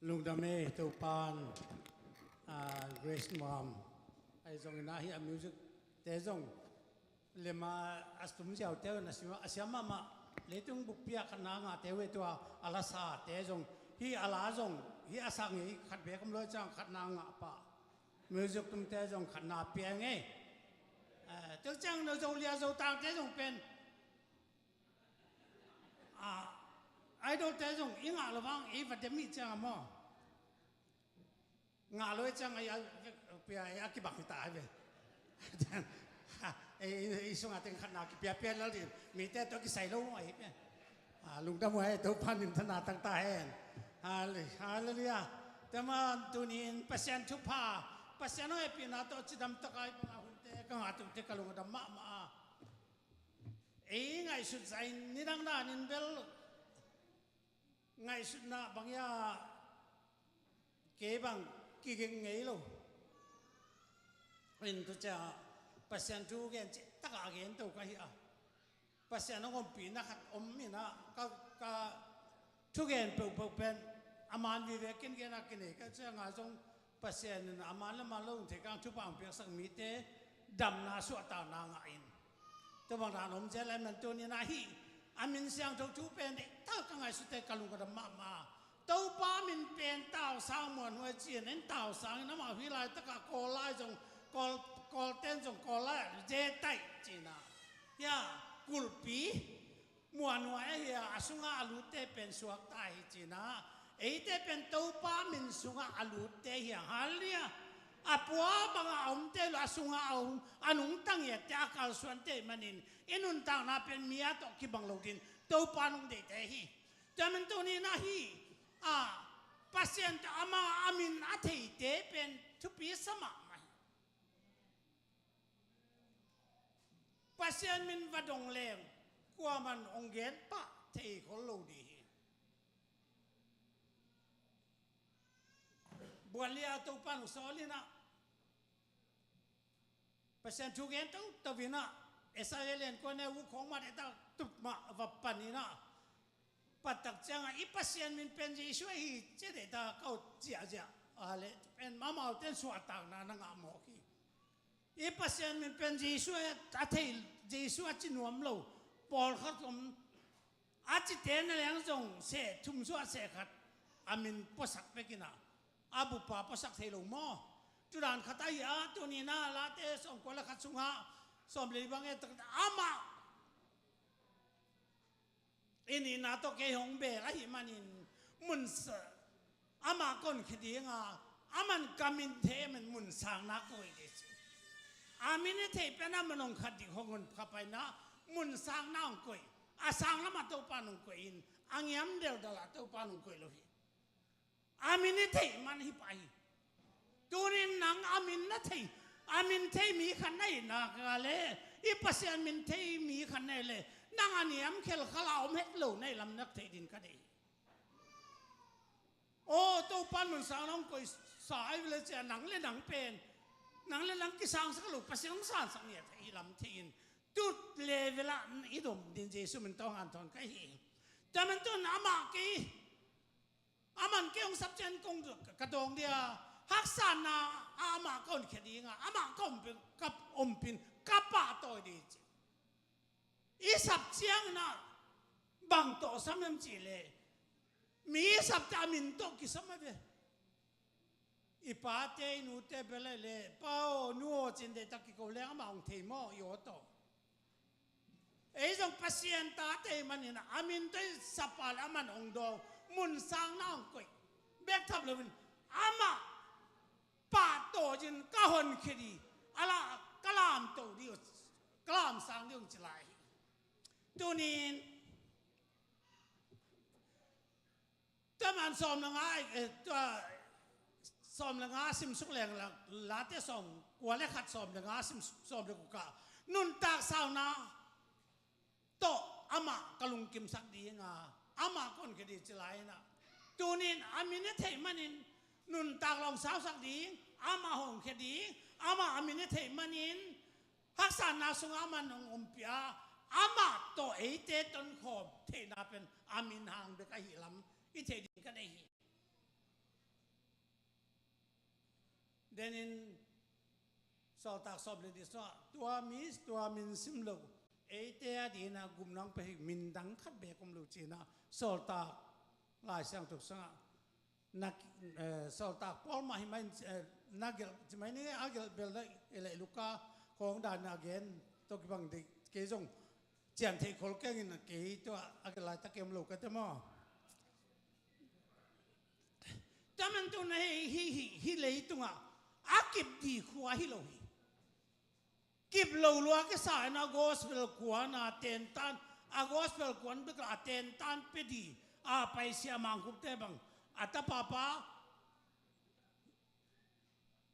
ลุงดาเมตัวปานเกรซมอมไอ้ส่งน่าฮิอามิวสิกแต่ส่งเลมาอัสตุมเจ้าเตวนะสิว่าอาเซียมามาเลตุงบุปผาขนางาเตวตัวอาลาซาแต่ส่งฮิอาลาส่งฮิอาสังฮิขัดเบกมลอยจังขัดนางาปะมิวสิกตุมแต่ส่งขัดนาเปียงไงตัวจังเราส่งเลียส่งต่างแต่ส่งเป็นไอ้ตัวแต่ส่งอิงอาลวังอีฟัดเดมิจังมั้งงาลอยจังไอ้เปียไอ้กิบักตายไปไอ้ส่งอาเต็งขัดนากิเปียเปียแล้วดิมีแต่ตัวกิใส่ลงไอ้เนี่ยลุงตะมวยตัวพันอินทนาต่างๆเองฮาเลยแต่มาตัวนี้เปอร์เซ็นต์ทุกผ้าเปอร์เซ็นต์น้อยปีน่าตัวจิตดำตะไคร้มาหุ่นเตะก็หาตัวเตะกะลุงดำมาไอ้ไงสุดใจนี่ดังด้านินเบลไงสุดน่ะบางอย่างเก็บบางกี่เก่งไงลูกเป็นตัวเจ้าเปอร์เซ็นต์ทุกอย่างตะกาเกนตัวก็เหี้ยเปอร์เซ็นต์น้องปีน่ะขัดมีน่ะก็ทุกอย่างเป็นอามันวิเวกินเกนักกินเองก็จะงานส่งเปอร์เซ็นต์อามันแล้วมาลงที่กลางทุบางเปียกสักมีเตดำนาสวดตานางอินตัวบางท่านเจริญมันตัวนี้นะฮีอามินเสียงทุกเป็นเต้ากังไงสุดแต่กลุงกระดมาตัวป้ามินเป็นเต้าสร้างเหมือนว่าจีนนั้นเต้าสร้างน้ำมาพิไลตะกะโกไลจงโกเต้นจงโกไลเจไตจีน่ะย่ากุลปีมวนว่าเฮียอาสุงอาลุเตเป็นสวกไตจีน่ะไอ้เตเป็นตัวป้ามินสุงอาลุเตเฮียฮัลเลียอาปัวบางอาเตลอาสุงอาอันุงตั้งเหตุจากการส่วนเตมันอินอินุนตั้งน่าเป็นเมียตกที่บังโลกินตัวป้านุงเดเตฮีแต่มันตัวนี้นะฮีปัสเซียนอามาอามินอาเทเตเป็นทุปีสมัครปัสเซียนมินวัดองเลงกว่ามันองเกนปะเทคนโลดีบัวเลียตัวปานุสอลีนะปัสเซียนทุกเกนตัววินะเอสเอเลนก็เนี่ยวุของมาได้ตั้งตุบมาวับปันนี่นะปัตตักจังอีปัสเซียนมินเป็นจีช่วยเจเดตาเขาเจียอะไรเป็นมาเมาเต้นสวดต่างนานังอามอกีอีปัสเซียนมินเป็นจีช่วยอาเทลจีช่วยจินวมโลปอลขัดผมอาจิเตนอะไรอย่างจงเสทุ่มสวดเสขัดอามินปสักไปกินอาบุปผาปสักเทลงมอจุดานขัดไอ้ตัวนี้น่าลาเตส่งคนละขัดสุงหาส่งเลยบางเอตอามาอินี่นาตัวเกยงเบลอะไรมันอินมุนเสอามาก่อนคิดยังอามันกามินเทมันมุนสางนักโอยเดชอามินเทเป็นอามันองขัดดิของคนขับไปนะมุนสางน้องกุยอาสางละมาตัวปานองกุยอินอังยามเดียวดละตัวปานองกุยโลหิอามินเทมันฮิไปตัวนี้นังอามินนะเทอามินเทมีขันไหนนักอะไรอีปัสยานมินเทมีขันไหนเลยนางอันนี้มเคลขลาวเม็ดเหลวในลำนักเทดินก็ได้โอ้ตัวปันมันสางน้องกุยสายเลยจะหนังเล่นหนังเป็นหนังเล่นหนังกิสังสักลูกปัสยานสานสังเงียที่ลำเทอินตุดเลเวลาอีดมดินเจสุมันต้องหันทอนก็เองแต่มันตัวน้ำมากีอามันเกี่ยงสับเจนกงกระดองเดียฮักษานาอามาก่อนแค่ดีงาอามาก่อนเป็นกับอมปินกับป่าตัวดีจอีสับเชียงนะบางตัวสมัยจีเลยมีสับจามินโตกิสมัยเบอีป้าเตนูเตเบลเลยป้านัวจินเดตักกิโกเลงมาองเทมอยอโตไอ้จงพัศยันตาเตมันนี่นะอามินเตสับปาลอามันองดองมุนสางน้องกุยเบกทับเลยมันอามาป้าโตจินก้าหนคดีอะไรกลามโตดิวกลามสางดิวจิไลตัวนี้ถ้ามันสอมละง่ายตัวสอมละง่ายซิมสุกแรงละลาเตสอมกว่าเล็กขัดสอมละง่ายซิมสอมเด็กกานุนตากสาวนาโตอามากลุงกิมสักดีงาอามาคนคดีจิไลนะตัวนี้อามินเทมันนินนุนตากลองสาวสักดีอามาหงคดีอามาอามินเทมันนินฮักษานาสุงอามันองอมพิอาอามาโตเอเตต้นขอบเทนาเป็นอามินหางเด็กไอหิลำอิเทดินก็ได้หิ เดนินสอตักสอบเลยดิสว่าตัวมิสตัวมินซิมโลเอเตียดีนะกุมน้องไปมินดังขัดเบกุมลูจีนะสอตักลายเสียงถูกสังนักสอตักพอมาให้มันนักเกลจะไม่เนี่ยอาเกลเบลได้เอเลลูกาของด่านนักเกนตัวกีบังเด็กเกจงเจียนเทคอลเก่งนะเกยตัวอาเกลายตะเกียมลูกกันเต็มอ่ะแต่มันตัวนี้ฮิเลยตัวอ่ะอาเก็บดีขวาฮิโลฮีเก็บโลลัวก็สายนะกอสเปลขวานะเตนตันอากอสเปลขวานเบกอาเตนตันไปดีไปเสียมังคุบเตบังอาตาป้าป้า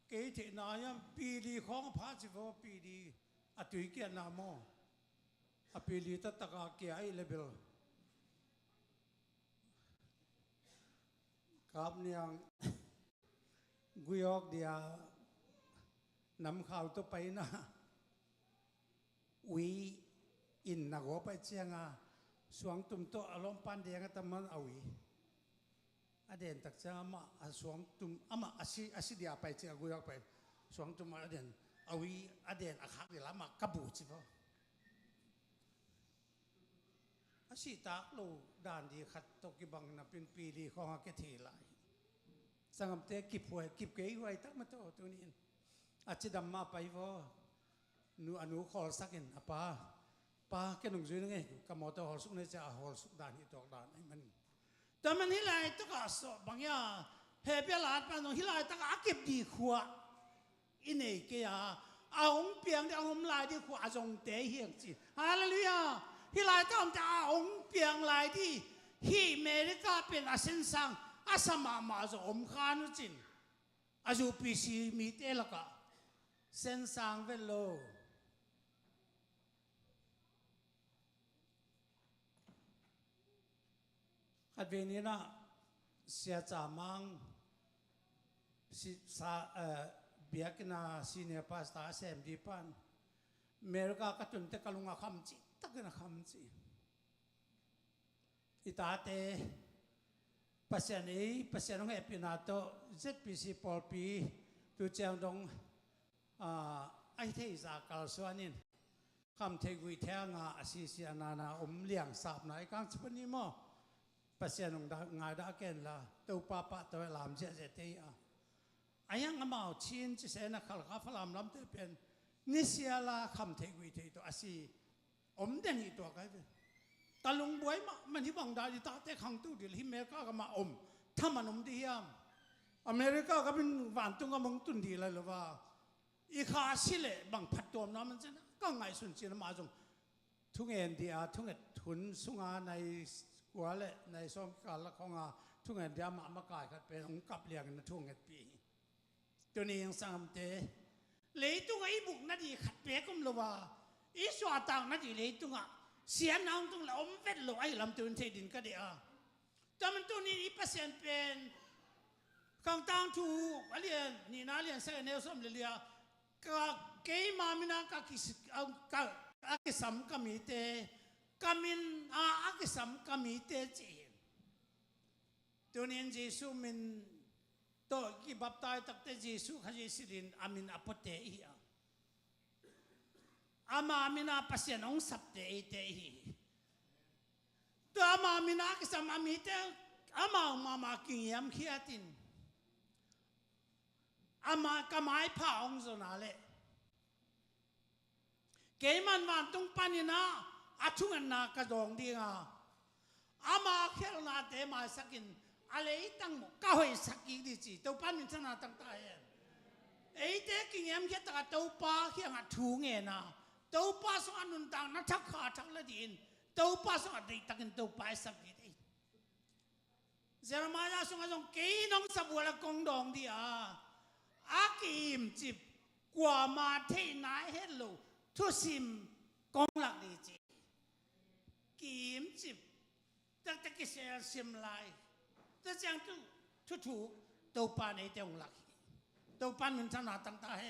เกยเทนายมปีดีของพาสิฟปีดีอาตุยเกียนามอปีดีตัดตะกาเกียไอเลเบลครับเนี่ยกุยอกเดียนำข่าวตัวไปนะวีอินนักหัวไปเชียงอ่ะสวงตุ่มโตอารมณ์ปันเดียงแต่มันเอาวีอเด่นตักจะมาสวงตุ่มอามาอาศิเดียไปเชียงกุยอกไปสวงตุ่มอเด่นเอาวีอเด่นอาคักเดียละมากระบูจิพออาศิตากลูด่านดีขัดตกิบังนับเป็นปีดีของเกทีไลสังคมเตะกิบหวยกิบเกยหวยตักมาโตตัวนี้อาจจะดำมาไปว่านูอนุขอสักเห็นป้าแกนุ่งจุยนึงไงกับมอเตอร์ฮอลสุกเนี่ยจะฮอลสุกด่านที่ตอกด่านไอ้มันแต่มันฮิไลตะกะสบางอย่างเฮเปียลาดปานงฮิไลตะกะเก็บดีขวาอินเอเกียเอาองเปียงที่เอาองลายที่ขวาจงเตะเฮียงจีฮาเลลูยาฮิไลตะอมจะเอาองเปียงลายที่ที่อเมริกาเป็นอาเซนซังอาสมาจะอมคานุจินอาจูปีซีมีเตลกะเซนซังเวลโลขัดเวนี้นะเสียจามังเบียกนาซีเนียพาสตาเซมดีปันเมริกากระตุนเตกลุงอาคำจีตะกันอาคำจีอิตาเตปัสยานีปัสยานงเอพินาโตเจ็ดปีสิปอลปีตัวเจ้าดงไอเทศากาลสวานินคำเทกุยเทียงอาศิเสียนานาเลี้ยงสาบไหนกังสปนิมอปัสยานงงายดาเกนละตัวป้าป้าตัวลามเจเจเตียอายังมาเอาชินจะเสนาขลักฟลามลำเตเป็นนิสยาลาคำเทกุยเทียตัวอาศิเดนอีตัวกันตาลุงบวยมันที่บังดาดิตาเตะขังตู้ดิลฮิเมริกาก็มาถ้ามันดียามอเมริกาก็เป็นหวานตุงก็มึงตุนดีเลยหรือว่าอีข้าสิเล่บังพัดตัวน้ำมันจะนะก็ไงสุนทรีนมาจงทุกเอ็นดีอาทุกเอ็ดทุนสุงาในกัวเล่ในสองการละของอาทุกเอ็นเดียมามากายกันเป็นองกับเลี้ยงในทุกเอ็ดปีตัวนี้ยังสังเตเลยตุงไอ้บุกนั่นดีขัดเป๊กกุมหรือว่าอีสวาตังนั่นดีเลยตุงอ่ะเสียน้ำตรงละเวทลอยลำตัวนี้ดินก็เดียแต่มันตัวนี้เปอร์เซ็นต์เป็นข้างต่างถูกอะไรนี่น่าเรียนเซนเนลสมเลียก็เกยมามินาก็กิสัมก็มีเตก็มินกิสัมก็มีเตจีตัวนี้เยซูมินตัวกีบับตายตักเตเยซูขยิสิรินอามินอปเตอีอามามินาปัสยานองสับเตอีเตอีตัวอามามินากิสามามีเตอามากิยามขียตินอามากำไม้ผ่าองโซนาเลเกมันวันตุงปานินาอาชุงันนากระดองดีงาอามาเขลนาเตมาสักินอะไรตั้งหมกก้าวสักิดีจีตัวปานิชนาตั้งตายเอเตกิยามขียตะตัวป้าเขียงอัดถูเงินะตัวป้าสงนุนตังนัทขาทักละดินตัวป้าสงดีตักินตัวป้าสักดีเจรมายาสงจงเกยน้องสับวัวละกงดองดีอากิมจิบกว่ามาเทนายเฮลโลทุสิมกองหลักดีจีกิมจิบตั้งแต่กิเซลซิมไลแต่จังทุตัวปานไอเตียงหลักตัวปานมันถนัดตั้งตาเฮ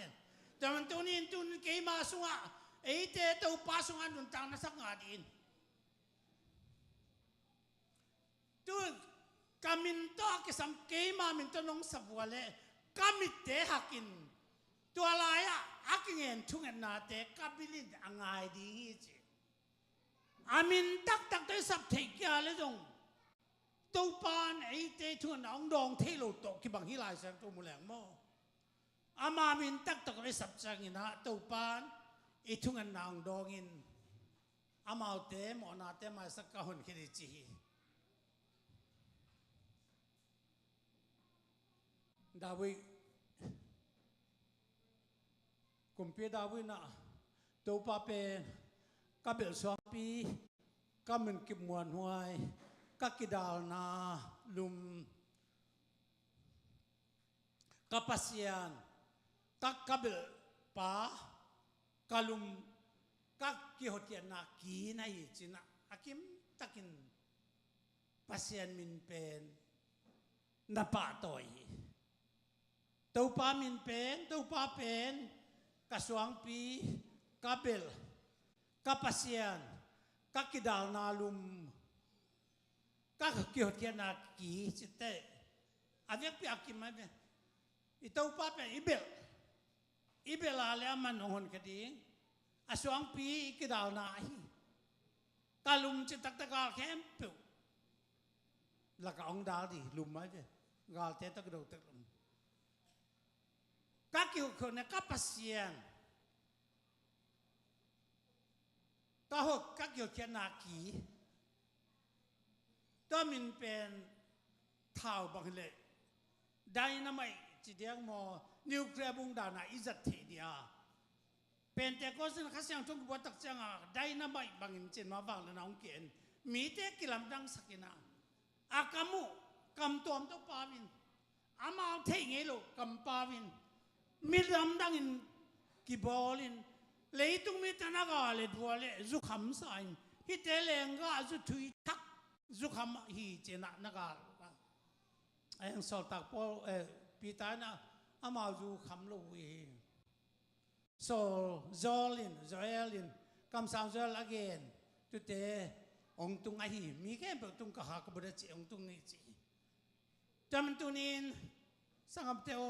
แต่มันตัวนี้ตัวเกยมาสงะไอเตตัวป้าสงะนุนตังนัสักงาดินตัวกามินโตกิสัมเกยมามินตัวน้องสับวัวเล ก็มิเตะหักินตัวลายอ่ะหักเงินทุ่งนาเตะกับบิลินอ่างไงดีจีอามินตักตัวสับเทียเลยจงตัวปานไอเตะทุ่งน้องดองเทโลตกที่บางที่ลายแสงตัวมูแหลงโมอามามินตักตัวสับจังอินะตัวปานไอทุ่งน้องดองอินอามาเตะมอนาเตะมาสักกะหนคิดจีดาวิกุมพีดาวินะตัวป้าเป็นกับเบลสวงปีกับมันกิบมวนหวยกับกิดาลนาลุมกับปัสยานกับเบลป้ากับลุมกับกิหดเกียนากีนะอีจินะอากิมตักินปัสยานมินเป็นนับปะต่อยตัวป้ามินเป็นตัวป้าเป็นกสวงปีกาเบลกาปัสยานกากิดาลนาลุมกาเกี่ยวกับนากีจิตเตออาเวกปีอากิมไหมเนี่ยอีตัวป้าเป็นอีเบลอะไรมันหงคดีอาสวงปีกิดาลนาฮีกาลุมจิตตะกาเข้มปิวแล้วก็องดาดีลุมไหมเนี่ยกาลเตตะกระโดดตะลุมกาเกี่ยวกับเนี่ยกาปัสยานก็หกกักอยู่แค่นากีก็มันเป็นเท่าบางเลยได้นะไม่จีเดียงมอนิวเคลียร์บุงดานาอิจัดเทียเป็นแต่ก็สิ่งข้าเสียงทุ่งบัวตักจังอ่ะได้นะไม่บางอินเจนมาบางแล้วน้องเกียนมีแต่กิลำดังสักนาอากามุกำตัวมตัวปาวินอามาเทงเอโลกำปาวินมีลำดังอินกิบอลินเลยตรงนี้ท่านก็เลยดูเลยจุกคำสั่งฮิตเตเลงก็จุดทุยทักจุกคำฮิเจนะนักไอ้ยังสอบตักพอปีตานะอามาจุกคำลุยโซจอลินคำสั่งจอลอเกนตุเตองตุงไอฮิมีแค่แบบตุงกะฮักบริจิองตุงนี่จีจำตุนินสังคมเตโอ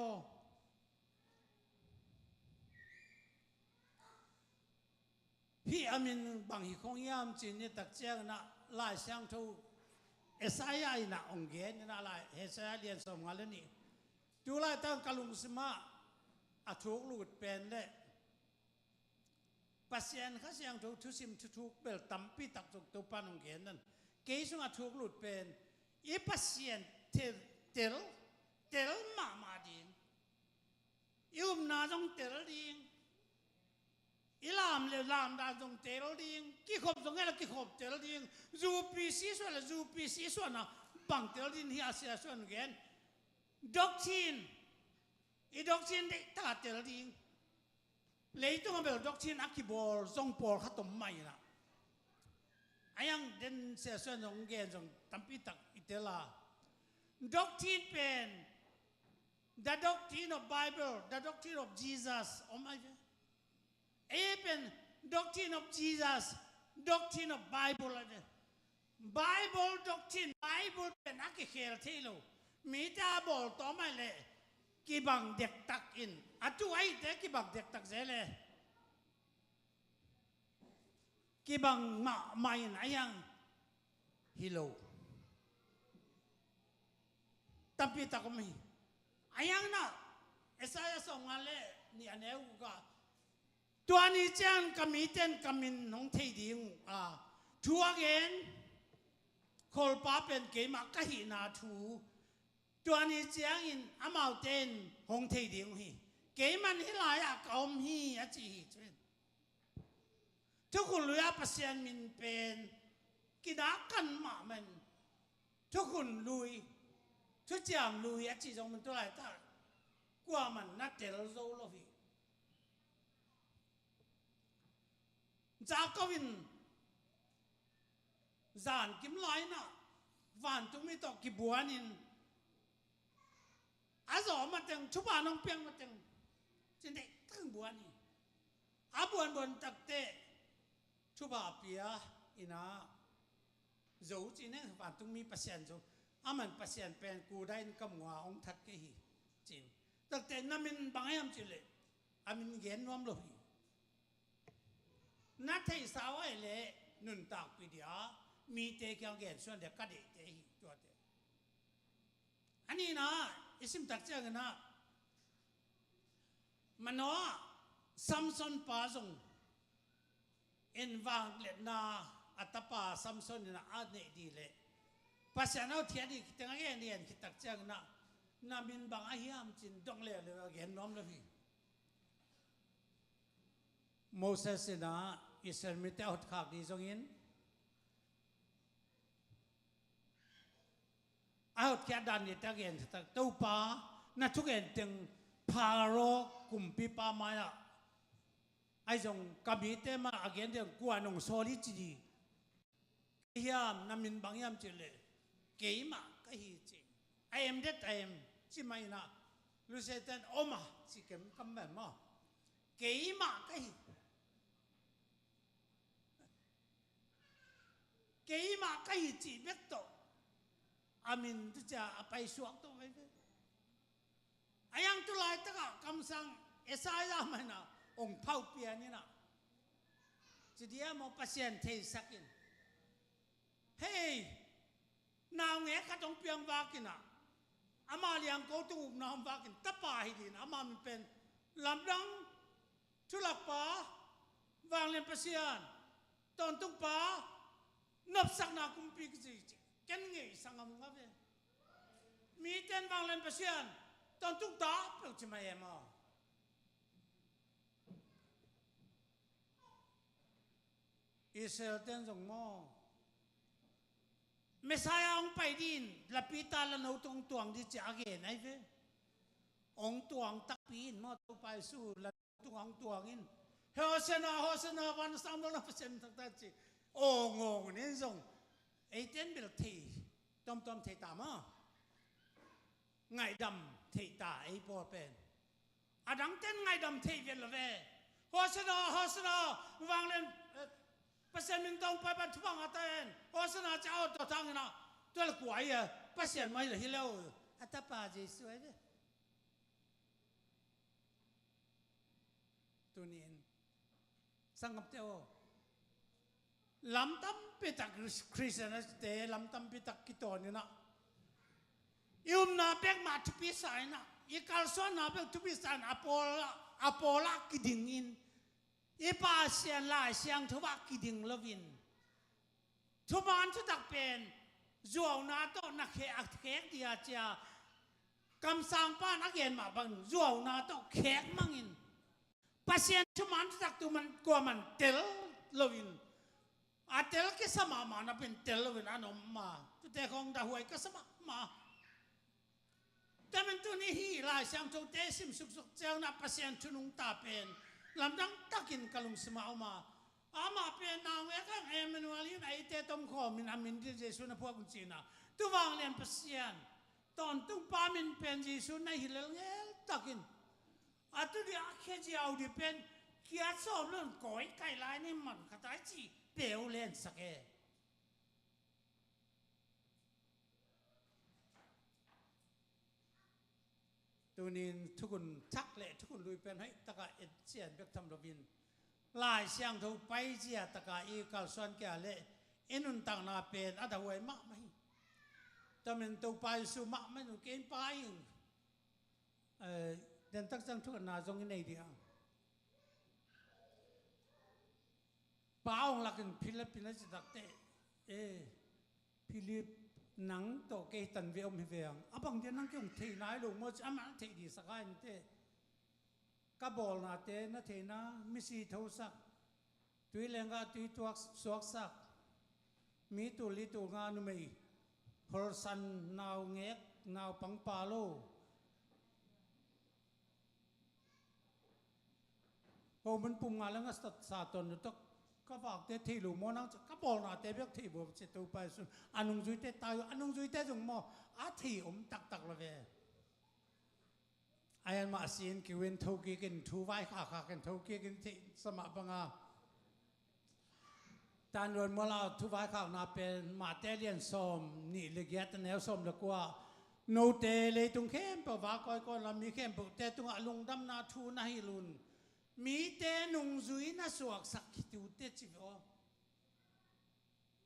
พี่อามินบางฮิคงยามจีนนี่ตักเจ้านะลายเสียงทูเอสไอนะองเกนนะลายเอสไอเรียนสมงานนี่ดูลายตั้งกลุงสมาอัทุกลูดเป็นเลยปัสยันข้าเสียงทูทุสิมทุกเบลตัมปีตักตุกตัวปานองเกนนั่นเกยสุงอัทุกลูดเป็นอีปัสยันเตลมาดิงยุมนาจงเตลดิงอิลามเลลามดาจงเตลดิงกี่ขบจงเอลกี่ขบเตลดิงจูปีซีส่วนละจูปีซีส่วนนะบังเตลดิงเฮียเสียส่วนเงินด็อกชินอีด็อกชินเด็กตาเตลดิงเลยต้องมาเป็นด็อกชินอักขิบอลจงปอลขัดต้มไม่นะไอ้ยังเดินเสียส่วนจงเงินจงตั้มปีตักอิเตล่าด็อกชินเป็น the doctrine of Bible the doctrine of Jesus โอ้ไม่ใช่even doctrine of Jesus doctrine of Bible อะไร Bible doctrine Bible เป็นนักเขียนที่เรามีแต่บอกต่อไม่เลยกี่บังเด็กตักอินอาจุไอเด็กกี่บังเด็กตักเสเลยกี่บังมาไม่ไหนยังฮิโลตั้งปีตักไม่ไอ้ยังนะเอสายส่งงานเลยนี่อันนี้กูก็ตัวนี้เจ้าก็มีเต้นก็มีน้องเทียงทัวเงินคนป้าเป็นเกมก็หินาทูตัวนี้เจ้าอินอามาเต้นห้องเทียงฮีเกมมันที่หลายก็อมฮีอาจีทุกคนรู้ว่าปัสยันมินเป็นกินอากันมามันทุกคนรู้ทุกอย่างรู้อาจีจงมันตัวไหนตากว่ามันนัดเจริญโซโลฟีจากก็วินจานกิมไลนะวันตุ้มีตอกกิบัวนินอาสอมาจังชุบาน้องเปียงมาจังจินเด็กตั้งบัวนี่อาบัวบนตักเตชุบาเปียอินาโจจินเนี่ยวันตุ้มีปัสยันโจอามันปัสยันเป็นกูได้กำว่าองทัดกี่จินต ตักแต่น้ำมินบางอย่างจิเลอามินเย็นน้อมลอยนัดที่สาวไอ้เล่นุนตากปีเดียมีเตะเกี่ยวกันส่วนเด็กก็เด็กเตะตัวเตะอันนี้นะอิสมตักเจ้ากันนะมันว่าซัมซอนปาจงเอ็นวางเล็ดนาอัตปาซัมซอนนะอาเนดีเลยภาษาเราเทียดีตั้งแต่เรียนคิดตักเจ้ากันนะนามินบางอาฮิมจินดงเล่เลยเห็นน้อมเลยโมเสสนะอิสราเอลมิเตอร์ขากดีจงอินเอาแค่ดันนี่ตะเกียนตะตู้ปาน่าทุกเอ็นจึงพาโรกุมปีปามาละไอ้จงกับมีเตมาอาเกนเดียงกวนนงโซลิจีดียามนามินบางยามเจเลเกยมาก็ฮีจิไอเอ็มเด็ดไอเอ็มจิไม่นะรู้สึกแต่โอมาจิเก็มคำแบบมาเกยมาก็ฮีเกยมาก็ฮีจีเบ็ดโตอามินที่จะไปสวกตัวไปไอ้ยังตุลายตะกะคำสั่งเอสายามันนะองค์เผ่าเปียนี่นะจะเดียมปัสยันเทสักินเฮ้ยนาวเงะขัดองเปียงวากินนะอามาเลียงโกตูบนามวากินตะปาฮิดินอามามันเป็นลำดังทุลักปาวางเลียนปัสยันตอนตุกปานบสักนาคุมปีกจีกันไงสังกัดเวมีเต้นวางเล่นเปลี่ยนตอนทุกตาเปล่าจะไม่เอ็มอ่ะอิสราเอลเต้นส่งมอเมสายาองไปดินลับปีตาละโนตรงตวงที่จะเกนไอ้เว้องตวงตักปีนมอตัวไปสู้ละตวงตวงอินเฮอเซนาวันสามร้อยเปอร์เซ็นต์ทั้งนั้นจีโอ้งงนี่ส่งไอ้เต้นเบลทีตอมเทตามาไงดำเทตาไอ้ปอเป็นอาดังเต้นไงดำเทเวลเวฮอสนา วางเล่นเปอร์เซ็นต์มินตองไปบันทุบังอาเต้นฮอสนาจะเอาตัวทางนะตัวละกวยอ่ะเปอร์เซ็นต์ไม่เลยฮิเลวอัตปาจีสวยเลยตัวนี้สังกัดเจ้าลำตั้มไปตักคริสต์นะเตะลำตั้มไปตักกิโตนี่นะยุมนาเบกมาทุพิสายนะอีกาลส่วนนาเบกทุพิสายอโปลากิดิงอินอีปาเซียนลายเสียงทุบักกิดิงลวินทุบานทุตักเป็นจวนาโตนักเขกเดียจากำสังป้านักเรียนมาบังจวนาโตเขกมังอินปาเซียนทุบานทุตักตัวมันกลัวมันเตลลวินอาเตลก็สมามานะเป็นเตลเวนานอมมาตุเตของดาหวยก็สมามาแต่มันตัวนี้ฮีลายเสียงโจเตสิมสุกเจ้านับเปอร์เซ็นต์ชุนุงตาเป็นลำดังตักินกะลุงสมาเอามาอามาเป็นนางเวกังเอเมนูอาลีนไอเตตอมขอมินอามินดิเจสุนพวกกุจีน่ะตัววางเลียนเปอร์เซ็นต์ตอนตุ้งปามินเป็นเจสุนในฮิเลเงลตักินอาตุดิอาเคจิเอาดิเป็นเกียร์สอบเรื่องก้อยไก่ลายนี่มันกระต่ายจีเปลวเล่นสักเอตัวนี้ทุกคนชักเละทุกคนลุยเป็นให้ตะกาเอ็ดเสียนเบกทำระบินลายเสียงถูกไปเสียตะกาอีกาลส่วนแก่เละอินุนต่างนาเป็นอัตหวยมะไม่แต่มันตัวไปสู่มะไม่ถูกเกณฑ์ไปเดินตักจังทุกนาจงในเดียวป้าองหลักกันพิลิปปินส์จะตักเตพิลิปหนังโตเกตันเวียมเวียงบางทีนั่งกินเทนายลงมันจะมันเทดีสักการเตะกบอลนาเตะนั่นเทน่ามิสีเท่าสักตุยเลงกาตุยตัวสวกสักมีตัวลิตัวงานุไม่ฮอร์สันนาวเงกนาวปังปาโลพอมันปุ่มงานแล้วก็สาตนตกก็ฝากเตะที่หลุมมอนังก็บอกนะเตะเบียกที่บ่จะตัวไปสุดอันนุ่งจุยเตะตายอันนุ่งจุยเตะจงมออาที่ตักละเวไอ้อันมาเสียนกิวินทุกิกินทูไว้ขากันทุกิกินที่สมัครบังอาตานรวนเมื่อเราทูไว้ข้าวนาเป็นมาเตเลียนส้มนี่เลียดแนวส้มแล้วกว่า โนเตเลยตรงเข้มเปล่าว่าก้อยก้อนเรามีเข้มเปล่าแต่ตรงอลุงดำนาทูนาฮิลุนมีเตนุงจุยนาสวกสักขิวเตจิโอ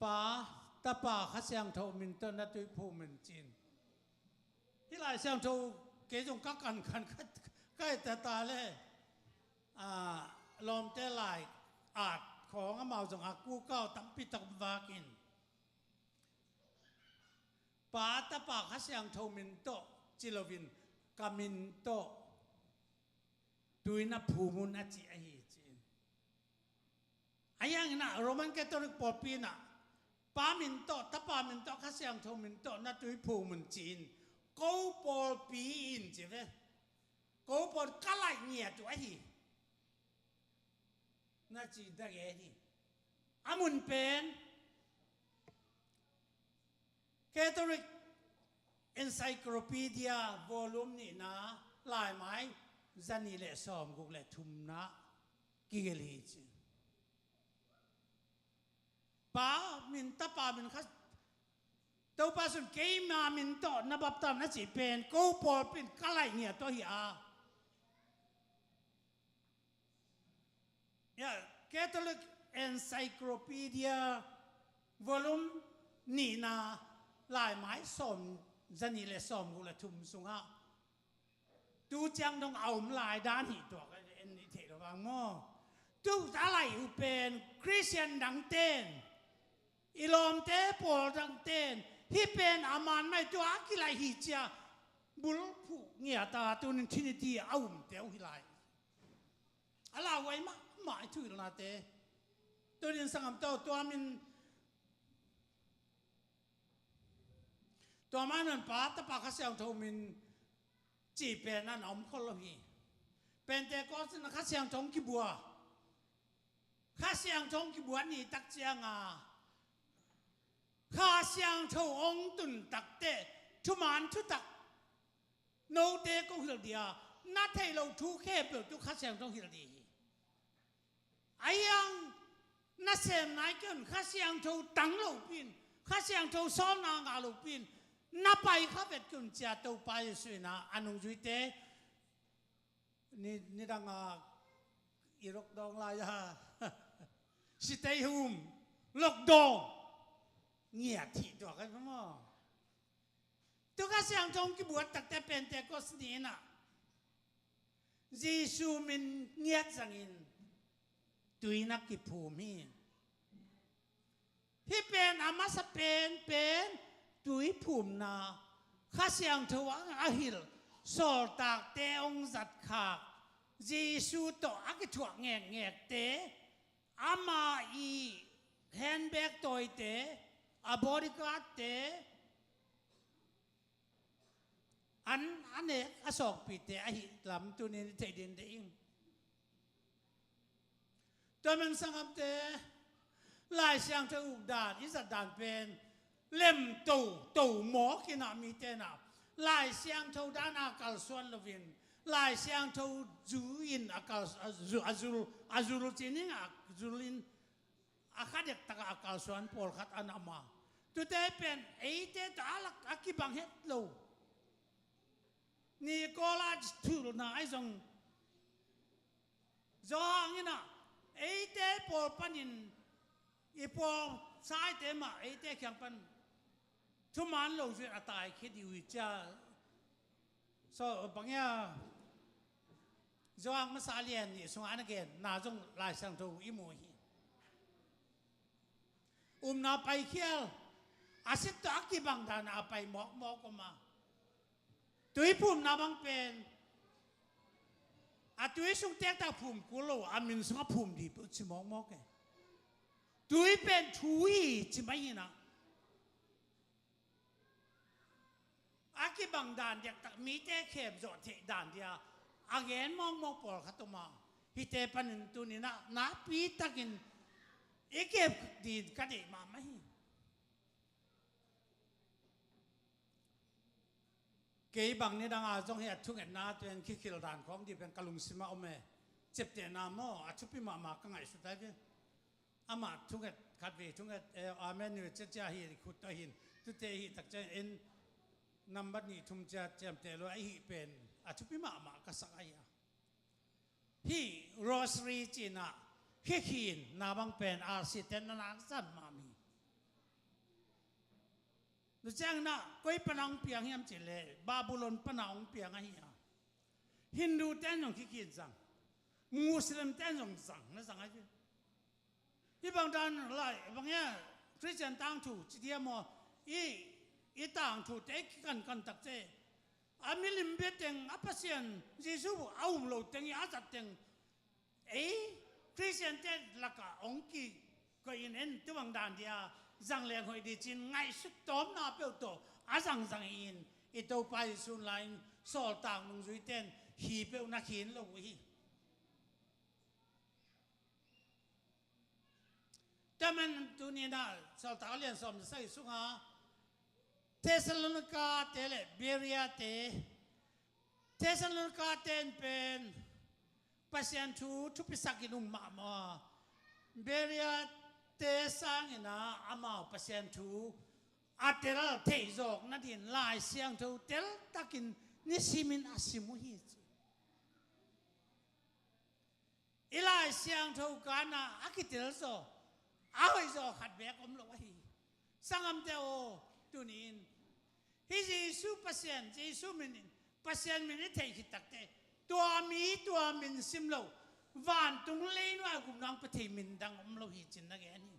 ป่าตาป่าข้าเสียงเท่ามินเตอร์นัตุยภูมิจีนที่หลายเสียงเท่าเกจงกักกันใกล้แต่ตาเลยลมเตลายอาจของอามาจงอากูเก้าตั้มปิตักวากินป่าตาป่าข้าเสียงเท่ามินโตจิลวินกามินโตด้วยนับภูมินัจิอาหิจีนไอ้ยังน่ะโรมันแคทอลิกปอปีน่ะป่ามินโตตาป่ามินโตข้าเสียงเท่ามินโตนับด้วยภูมิจีนกูปอปีอินจีเวกูปอกะไลเงียตัวไอ้หิน่าจีนได้แก่ที่อามุนเป็นแคทอลิกเอนไซโคลปีเดียวอลลุ่มนี่นะหลายไม้จันนี่แหละสอมกุกแหละทุมนะกิเกลีจีป้ามินตาป้ามินข้าตัวป้าสุดเกย์มามินโตนับบับตามน่าจีเป็นกูปอเป็นกะไลเงียตัวเฮียCatholic Encyclopedia Volume นี่นะหลายไม้สมจันนี่เลยสมกุละทุมสุงะดูจังต้องเอาหลายด้านหิตัวกันเอ็นนี่เทระวังมั่วดูอะไรอุเป็นคริสเตียนดังเต้นอิลอมเตปอลดังเต้นที่เป็นอามันไม่ตัวอักิไลหิจาบุลผู้เงียตาตัวนึงที่นี่ที่เอาเตียวหิไลอะไรไว้มาหมายถึงนาเตตัวนี้สังคมตัวมันนั่นป้าตาปากข้าเสียงโทมินจีเป็นนั่นอมคนละฮีเป็นแต่ก็สินะข้าเสียงทงกิบัวข้าเสียงทงกิบัวนี่ตักเจียงข้าเสียงทงองตุนตักเตทุมันทุตักโนเตก็หิลเดียนัดให้เราทุกแค่เปล่าทุกข้าเสียงทงหิลดีไอ้ยังน่าเสียนายเกินข้าเสียงทูตั้งลูกปินข้าเสียงทูซ้อมนางาลูกปินนับไปข้าเป็ดกุญแจตัวไปสุยนะอนุจุยเตนี่ดังอีรกดองลายาสเตย์โฮมล็อกดองเงียบที่ตัวกันมั้งตัวข้าเสียงทูกี่บวชตั้งแต่เป็นแต่ก็สนีน่ะเยซูมินเงียบจังอินตุยนักกิภูมิที่เป็นอามาสเป็นตุยภูมินาข้าเสียงทวังอาหิลสอตากเตองจัดขากเยซูต่ออากิถวงแงกเตอามาอีแฮนด์แบกตัวเตอาบริการเตอันเอกอสอกปีเตอาหิลำตัวนี้ใจเด่นเด้งตัวมันสังคมเตลายเสียงเธออุกดานอิสดานเป็นเล่มตู่หมอกินามีเตนับลายเสียงเธอด้านอากาศส่วนลวินลายเสียงเธอจูอินอากาศอาจูรุจินิงจูลินอาคาเด็กตะอากาศส่วนพอลขัดอนามาตัวเตเป็นไอเตตาลักอากิบังเฮตโลนี่ก็ลาจทุรนาไอซงจางนี่นะไอ้เต้ปอปันินไอ้ปอสายเต้มาไอ้เต้แข่งปันทุกมันเราจะตายคิดอยู่จ้าso บางอย่างจางมาสาเลียนนี่ส่งอันนั้นน่าจงลายสังทูอิโมฮีน่าไปเขียวอาศัยตัวอักกิบังดานาไปหมอกก็มาตัวญี่ปุ่นน่าบังเป็นอาตุยส่งเตะตาภูมิกุโลอามินส่งภูมิดีปุ๊บจิมองแกตุยเป็นทุยจิไม่ยินะอากิบังดานเด็กตักมีเตะเข็บจอดเตะดานเดียอาเกนมองปอลขัดตัวมาฮิเตปันตัวนี้นะปีตักินเอเก็บดีกันดีมาไม่เกี่ยบังนี่ดังอาจงเหตุทุกข์นาตัวเองคิดด่านของที่เป็นกลุงสิมาอเมเจ็บเตนามออาชุปิมากังไงสุดท้ายอามาทุกข์ขัดเวทุกข์อาเมนอยู่เจ้าหินขุดตัวหินตุเตหิตักใจเอ็น นำบัดนี้ทุมจะเจมเตลไอฮีเป็นอาชุพิมาก็สักไอ้ฮีโรสรีจีน่าเฮคินนาบังเป็นอาร์ซิเตนนักสันมามีดูจังนะก้อยปนังเปียงเฮียมจิเลบาบูลอนปนังเปียงไอ้เหี้ยฮินดูเต้นยองขี้กินจังมุสลิมเต้นยองจังนั่นจังไอ้ที่บางด้านไรบางอย่างคริสเตียนต่างถูจิตยามอีต่างถูเต็กกันตักเจอามิลิมเบตงอาพัสยันยิสุเอาโลเตงอาจัดเตงคริสเตียนเต้นลักองกีก็อินเอ็นที่บางด้านเดียจังเลี้ยงหอยดีจินไงสุดตอมนาเปียวโตอาจังอินอีตัวไปสุนไลน์สอลต่างลงจุยเต้นฮีเปียวนักหินลงฮีแต่มันตัวนี้นะสอลต่างเรียนสอมใส่สุขะเทสโลนิกาเตเลเบรียเตเทสโลนิกาเตนเป็นปัสยันทูทุพิสักินุมมาเบรียเตสังนะอามาปัสยันทูอาเตลเทจอกนั่นเองลายเสียงทูเตลตะกินนิสิมินอาสิมุฮิตอีลายเสียงทูกันนะอากิเตลโซอาไอโซขัดแบกอมโลวะฮีสังอัมเตโอตุนินฮิจิสุปัสยันจิสุมินินปัสยันมินิเทหิตักเตตัวมินซิมโลวันตุงเลนว่ากุมนังปฏิมินดังอมโลหิจินนักแกนี่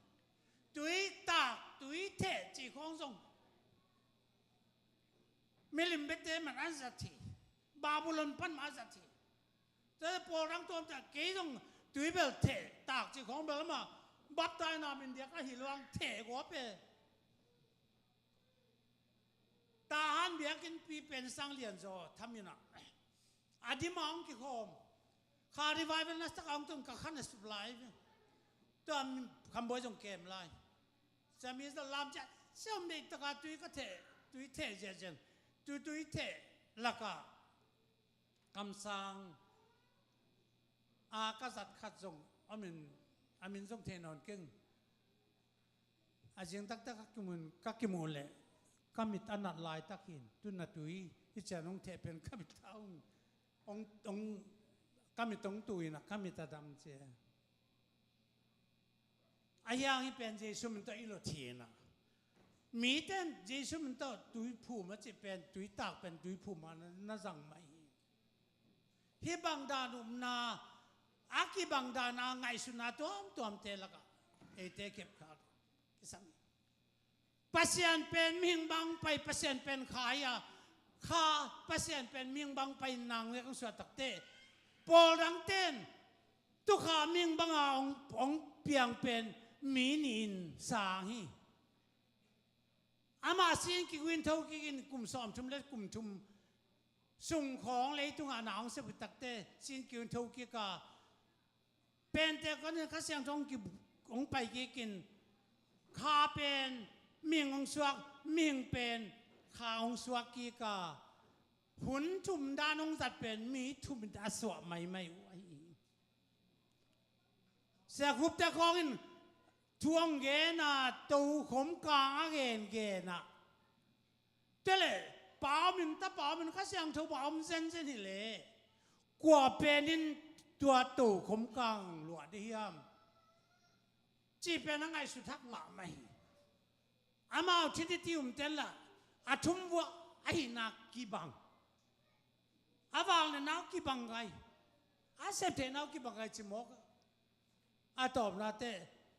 ตุยตากตุยเทจีของทรงมิลิมเบเตมันอันสัตย์บาบูลอนพันมาสัตย์แต่พอรังตัวจากเกยทรงตุยเบลเทตากจีของเบลมาบับตายนามินเดียก็หิลวังเทกว่าเปตาหันเบียกินปีเป็นสังเลียนโซทำยังไงอดีมองกี่คมคาริวายเป็นนักสักองตุ่มกับขันสุดไลฟ์ตัวคำบอยจงเกมไลฟ์จะมีสลามจะเชื่อมในตะการตุยก็เทตุยเทเจเจนตุยเทลักะคำสั่งอากษัตริย์ขัดจงอามินจงเทนอนเก่งอาจจะตักกิมุลเลยกามิตานัดลายตักหินตุนตุยที่จะน้องเทเป็นกามิตาองกามิตองตุยนะกามิตาดำเจอายังที่เป็นเจสุมันตัวอิโลเทียนะมีแต่เจสุมันตัวตุยผู้มันจะเป็นตุยตากเป็นตุยผู้มันน่าจังไหมที่บางดานุมนาอากีบางดานาไงสุนาตัวมเตลักะเอเตเก็บขาดกิสังปัสยันเป็นมิงบังไปปัสยันเป็นขายาข้าปัสยันเป็นมิงบังไปนางเรียกสวดตักเตปอรังเต้นตุขามิงบังองเปียงเป็นมีนินสาฮีอามาสินกิวินเท่ากินกลุ่มสอมชุมเล็กกลุ่มชุมส่งของเลยตุงอาหนาวเสพตักเตสินกิวินเท่ากิกาเป็นแต่ก็เนี่ยข้าเสียงทองกิองไปกินข้าเป็นมิงองสวกมิงเป็นข้าองสวกกีกาหุนทุมดานองจัดเป็นมีทุมดาสวะไม่ไว้เสียคุบแต่ของอินทวงเกน่ะตูขมกางเกน่ะเตเลยป่าวมันข้าเสียงทูป่าวมันเส้นนี่เลยกว่าเป็นนินตัวตูขมกางหลวดเฮียมจีเป็นยังไงสุดทักหมาไม่อามาเอาที่ที่เต้นละอาทุ่มวัวไอ้นักกีบังอาวางเนี่ยนักกีบังไงอาเสพเทนักกีบังไงจิมอกอาตอบนาเต้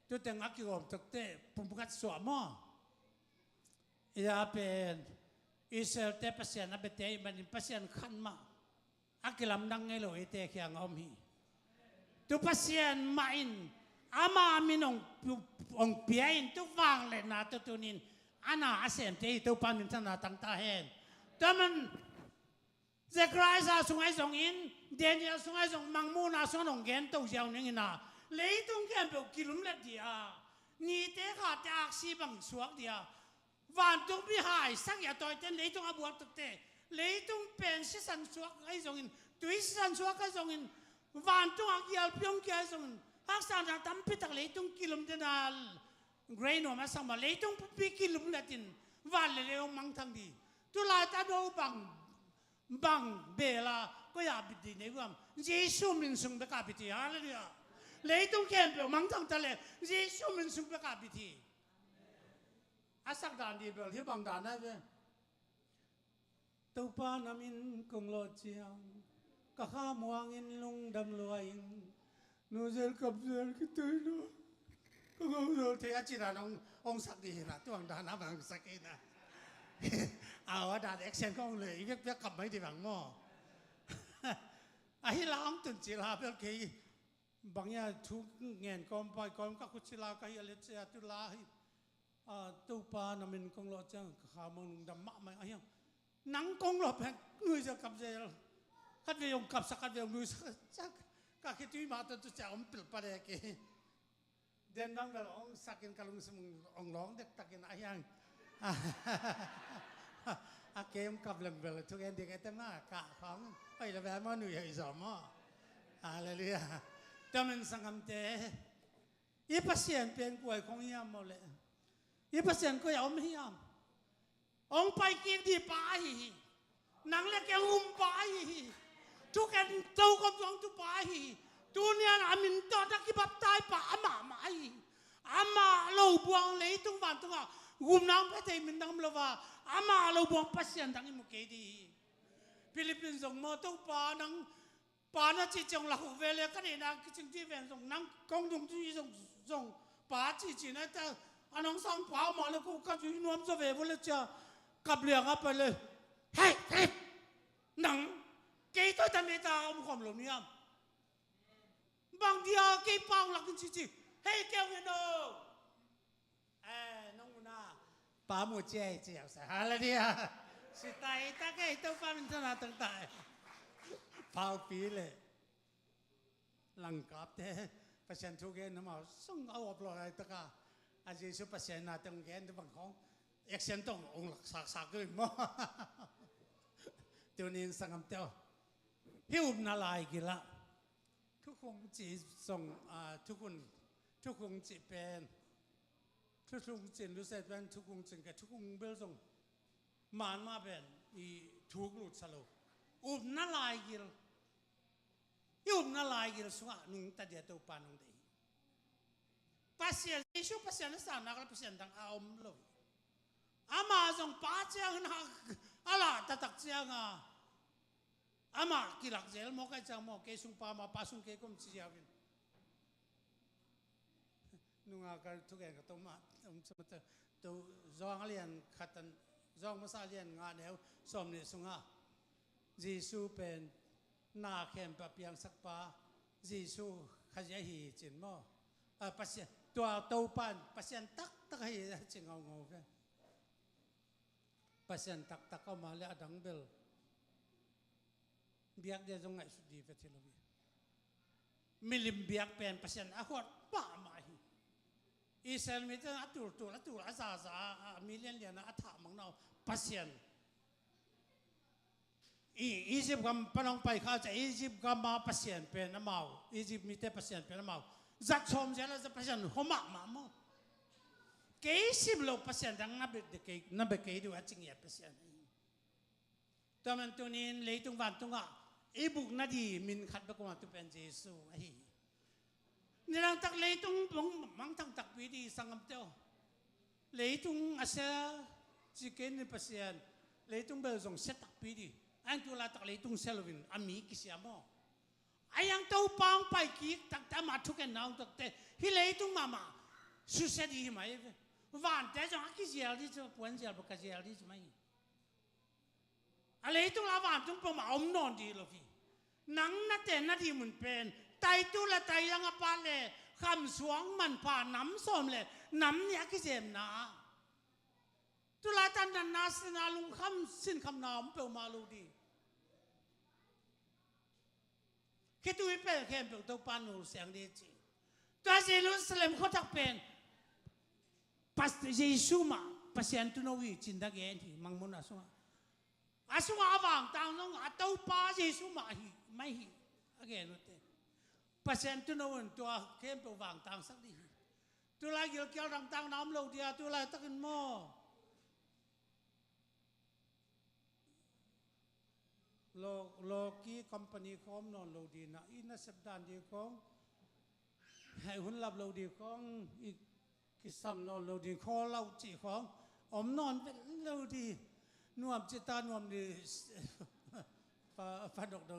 ตัวแต่งักกีบตักเต้ปุ่มกัดสวมอีอาเป็นอิสราเอลเต้ปัสยานาเบเต้มันปัสยานขันมาอากิลำดังไงโลเอเต้ขี้งอมีตัวปัสยานมาอินอามามินองเปียอินตัววางเลยนะตัวนินอาณาอาเซมเตตัวปามินธนาตั้งตาเห็นแต่มันเซกรายซาสุงไอสงอินเดียนยาสุงไอสงมังมูนาสุงองเกนตัวเจ้าหนึ่งนะเลยต้องแกเป็นกิลุมเล็ดเดียนี่เตะขาดจากสีบังสวกเดียวันต้องพิหายสักอย่างตัวเต้นเลยต้องอาบวกตัวเตะเลยต้องเป็นสิสันสวกไอสงอินตัวสิสันสวกไอสงอินวันต้องอาเกียลพิงเกียสงอินหากสั่งทำพิทักษ์เลยต้องกิลุมเดนัลเกรนออกมาสั่งมาเลยต้องพิกิลุมเดตินวันเลยมังทั้งดี tu lai ta no bang bela ko ya bi di ne wam Jesu min sung be ka bi ti hallelujah lấy tung khen biểu mắng thằng ta lệ Giêsu mình sung be ka bi ti asak dan di bel hi bang dan na ve tàu pa namin kong lo chiang ka kha muang in lung dam loin nu zel kap zel ki tu no ko go thế a chi na ông sak di na tuang dan na bang sak na à đạt action con lệ biết biết cầm mấy thì bằng mò ai làm tuần chỉ là biết cái bằng nhà chú ngàn con bài con các cụ chỉ là cái gì là tu la tu pa nằm mình con lo chăng khám mong đam mạ mày ai không nắng con lo phải ngườiจะcầm gì cắt về ông cầm sắc cắt về ông người chắc các cái túi mà tôi sẽ ông tự bắt được cái đêm đó là ông sắc cái kalung sum ông lóng được tắc cái ai yang kem cặp lần về là chúng em đi cái tên mà cả phóng bây giờ về mà nuôi hay giỏi mà hallelujah cho mình sang âm thế ít bác sĩ bên quầy không hiểm mà lệ ít bác sĩ có ông hiểm ông phải kiếm đi bài nắng là cái bài chúng em đâu có giống tu bài tu niên mình to đã cái bắp tay bà mà lâu buông lấy tung vàng tung à nang phải thấy mình đang lo vào mà lâu buông bác sĩ đang im cái đi Philippines giống mà tu bà nang bà nó chỉ trồng là hậu về là cái này là cái chứng chỉ về dùng năng công dụng chỉ dùng bà chỉ nói ta anh ông sang bà mà nó cũng cái chuyện nuông cho về với là cặp liền á phảiเลยhey nắng cái tôi ta mới ta ông không làm niệm bằng dia cái bao là cái chỉ hey kêu nghe đâu nông na bà mua chè chèo sẽ hả là đi à sự tay ta cái tôi pha mình cho là tương tại phao phí lệ lăng cáp thế phát hiện thu gen nó mà sung ao ập lại tất cả anh chị số phát hiện là từng gen nó bằng không action tông ông lạc sạc cái mà tiêu niên sang âm tiêu hiểu na lại kì lạทุกคนchỉส่งทุกคนchỉเป็นทุกคนchỉรู้สึกเป็นทุกคนจึงกับทุกคนเบลส่งมันมาเป็นอีทุกหลุดสโลน่าลายกิลน่าลายกิลสวะนุ่งตัดเดียตัวปานุ่งดีภาษาที่ชูภาษาในสารนักภาษาดังอมเลยอามาส่งป้าเจ้าหนักอะไรตักเจ้าอามากิลักเจลมอกไอ้เจ้ามอกเกสุงป้ามาป้าสุงเกกุมเจียวินนุ่งอาการทุกอย่างก็ต้องมาสมมติตัวจองเรียนขัดจองภาษาเรียนงานแล้วสมเนี่ยสุงGiêsuเป็นนาเข้มปะเปียงสักปาGiêsuขยายหีจินมอปัสยตัวเต้าปันปัสยันตักให้จิงเอาเงากันปัสยันตักเข้ามาแล้วดังเบลเบียกเดียวจงไงสุดดีไปทีละวีมิลิมเบียกเป็นปัสยันอาขวดป้ามาฮีอิสราเอลมีแต่อัตุรอาซามิเลียนเลียนอัฐามังนาวปัสยันอียิปต์ก็ปนองไปข้าจะอียิปต์ก็มาพัศยันเป็นน้ำเมาอียิปต์มีแต่พัศยันเป็นน้ำเมาจัดชมเจ้าแล้วจะพัศยันหัวหมากมาโม่เกี่ยสิบโลพัศยันดังนับเกี่ยดูว่าจริงอย่างพัศยันตัวมันตัวนี้เลยตรงวันตรงอ่ะอีบุกนาดีมินขัดไปกว่าตัวเป็นเยซูไอ้นี่เราตักเลยตรงมังทั้งตักวิธีสังคมเจ้าเลยตรงอาเซียจีเกนในพัศยันเลยตรงเบลส่งเซตักวิธีอันตัวละตักเลยตุงเซลวินอามีกิเสียมอไอ้ยังเต้าปางไปกีตักแต่มาทุกคนน้องตักแต่ฮิเลยตุงมาสุดเสียดีไหมวันแต่จังกิเสียดีจะปวนเสียบุกเสียดีจะไหมอะไรตุงละวันตุงปมาอมนอนดีหรอพี่นังนัดแต่นัดที่มันเป็นไตตัวละไตยังอปาเลยคำสวงมันผ่านน้ำส้มเลยน้ำเนี่ยกิเสียมนะตุลาตันนันนาสนาลุงคำสิ้นคำน้ำเปล่ามาลูดีคิดดูไปแค่เปล่าตัวปานูเสียงดีจีตัวเยรูซาเล็มเขาทักเป็นปัสเยซูมาปัสยันตุนวีจินดาเกนที่มังมุนอาสุงอาวังต่างน้องอาตัวปาเยซูมาฮีไม่ฮีอะไรนั่นเองปัสยันตุนวันตัวแค่เปล่าวังต่างสักดีตัวลายเกี่ยวต่างน้ำโลดีตัวลายตะกินหม้อ โลกีคอมพานีคอมนอนโลดีนะอินสัปดาห์เดียวของให้หุ่นลับโลดีของอีกกิสามนอนโลดีขอเล่าจีของอมนอนเป็นโลดีนวมจิตานวมดีฟันดอกโด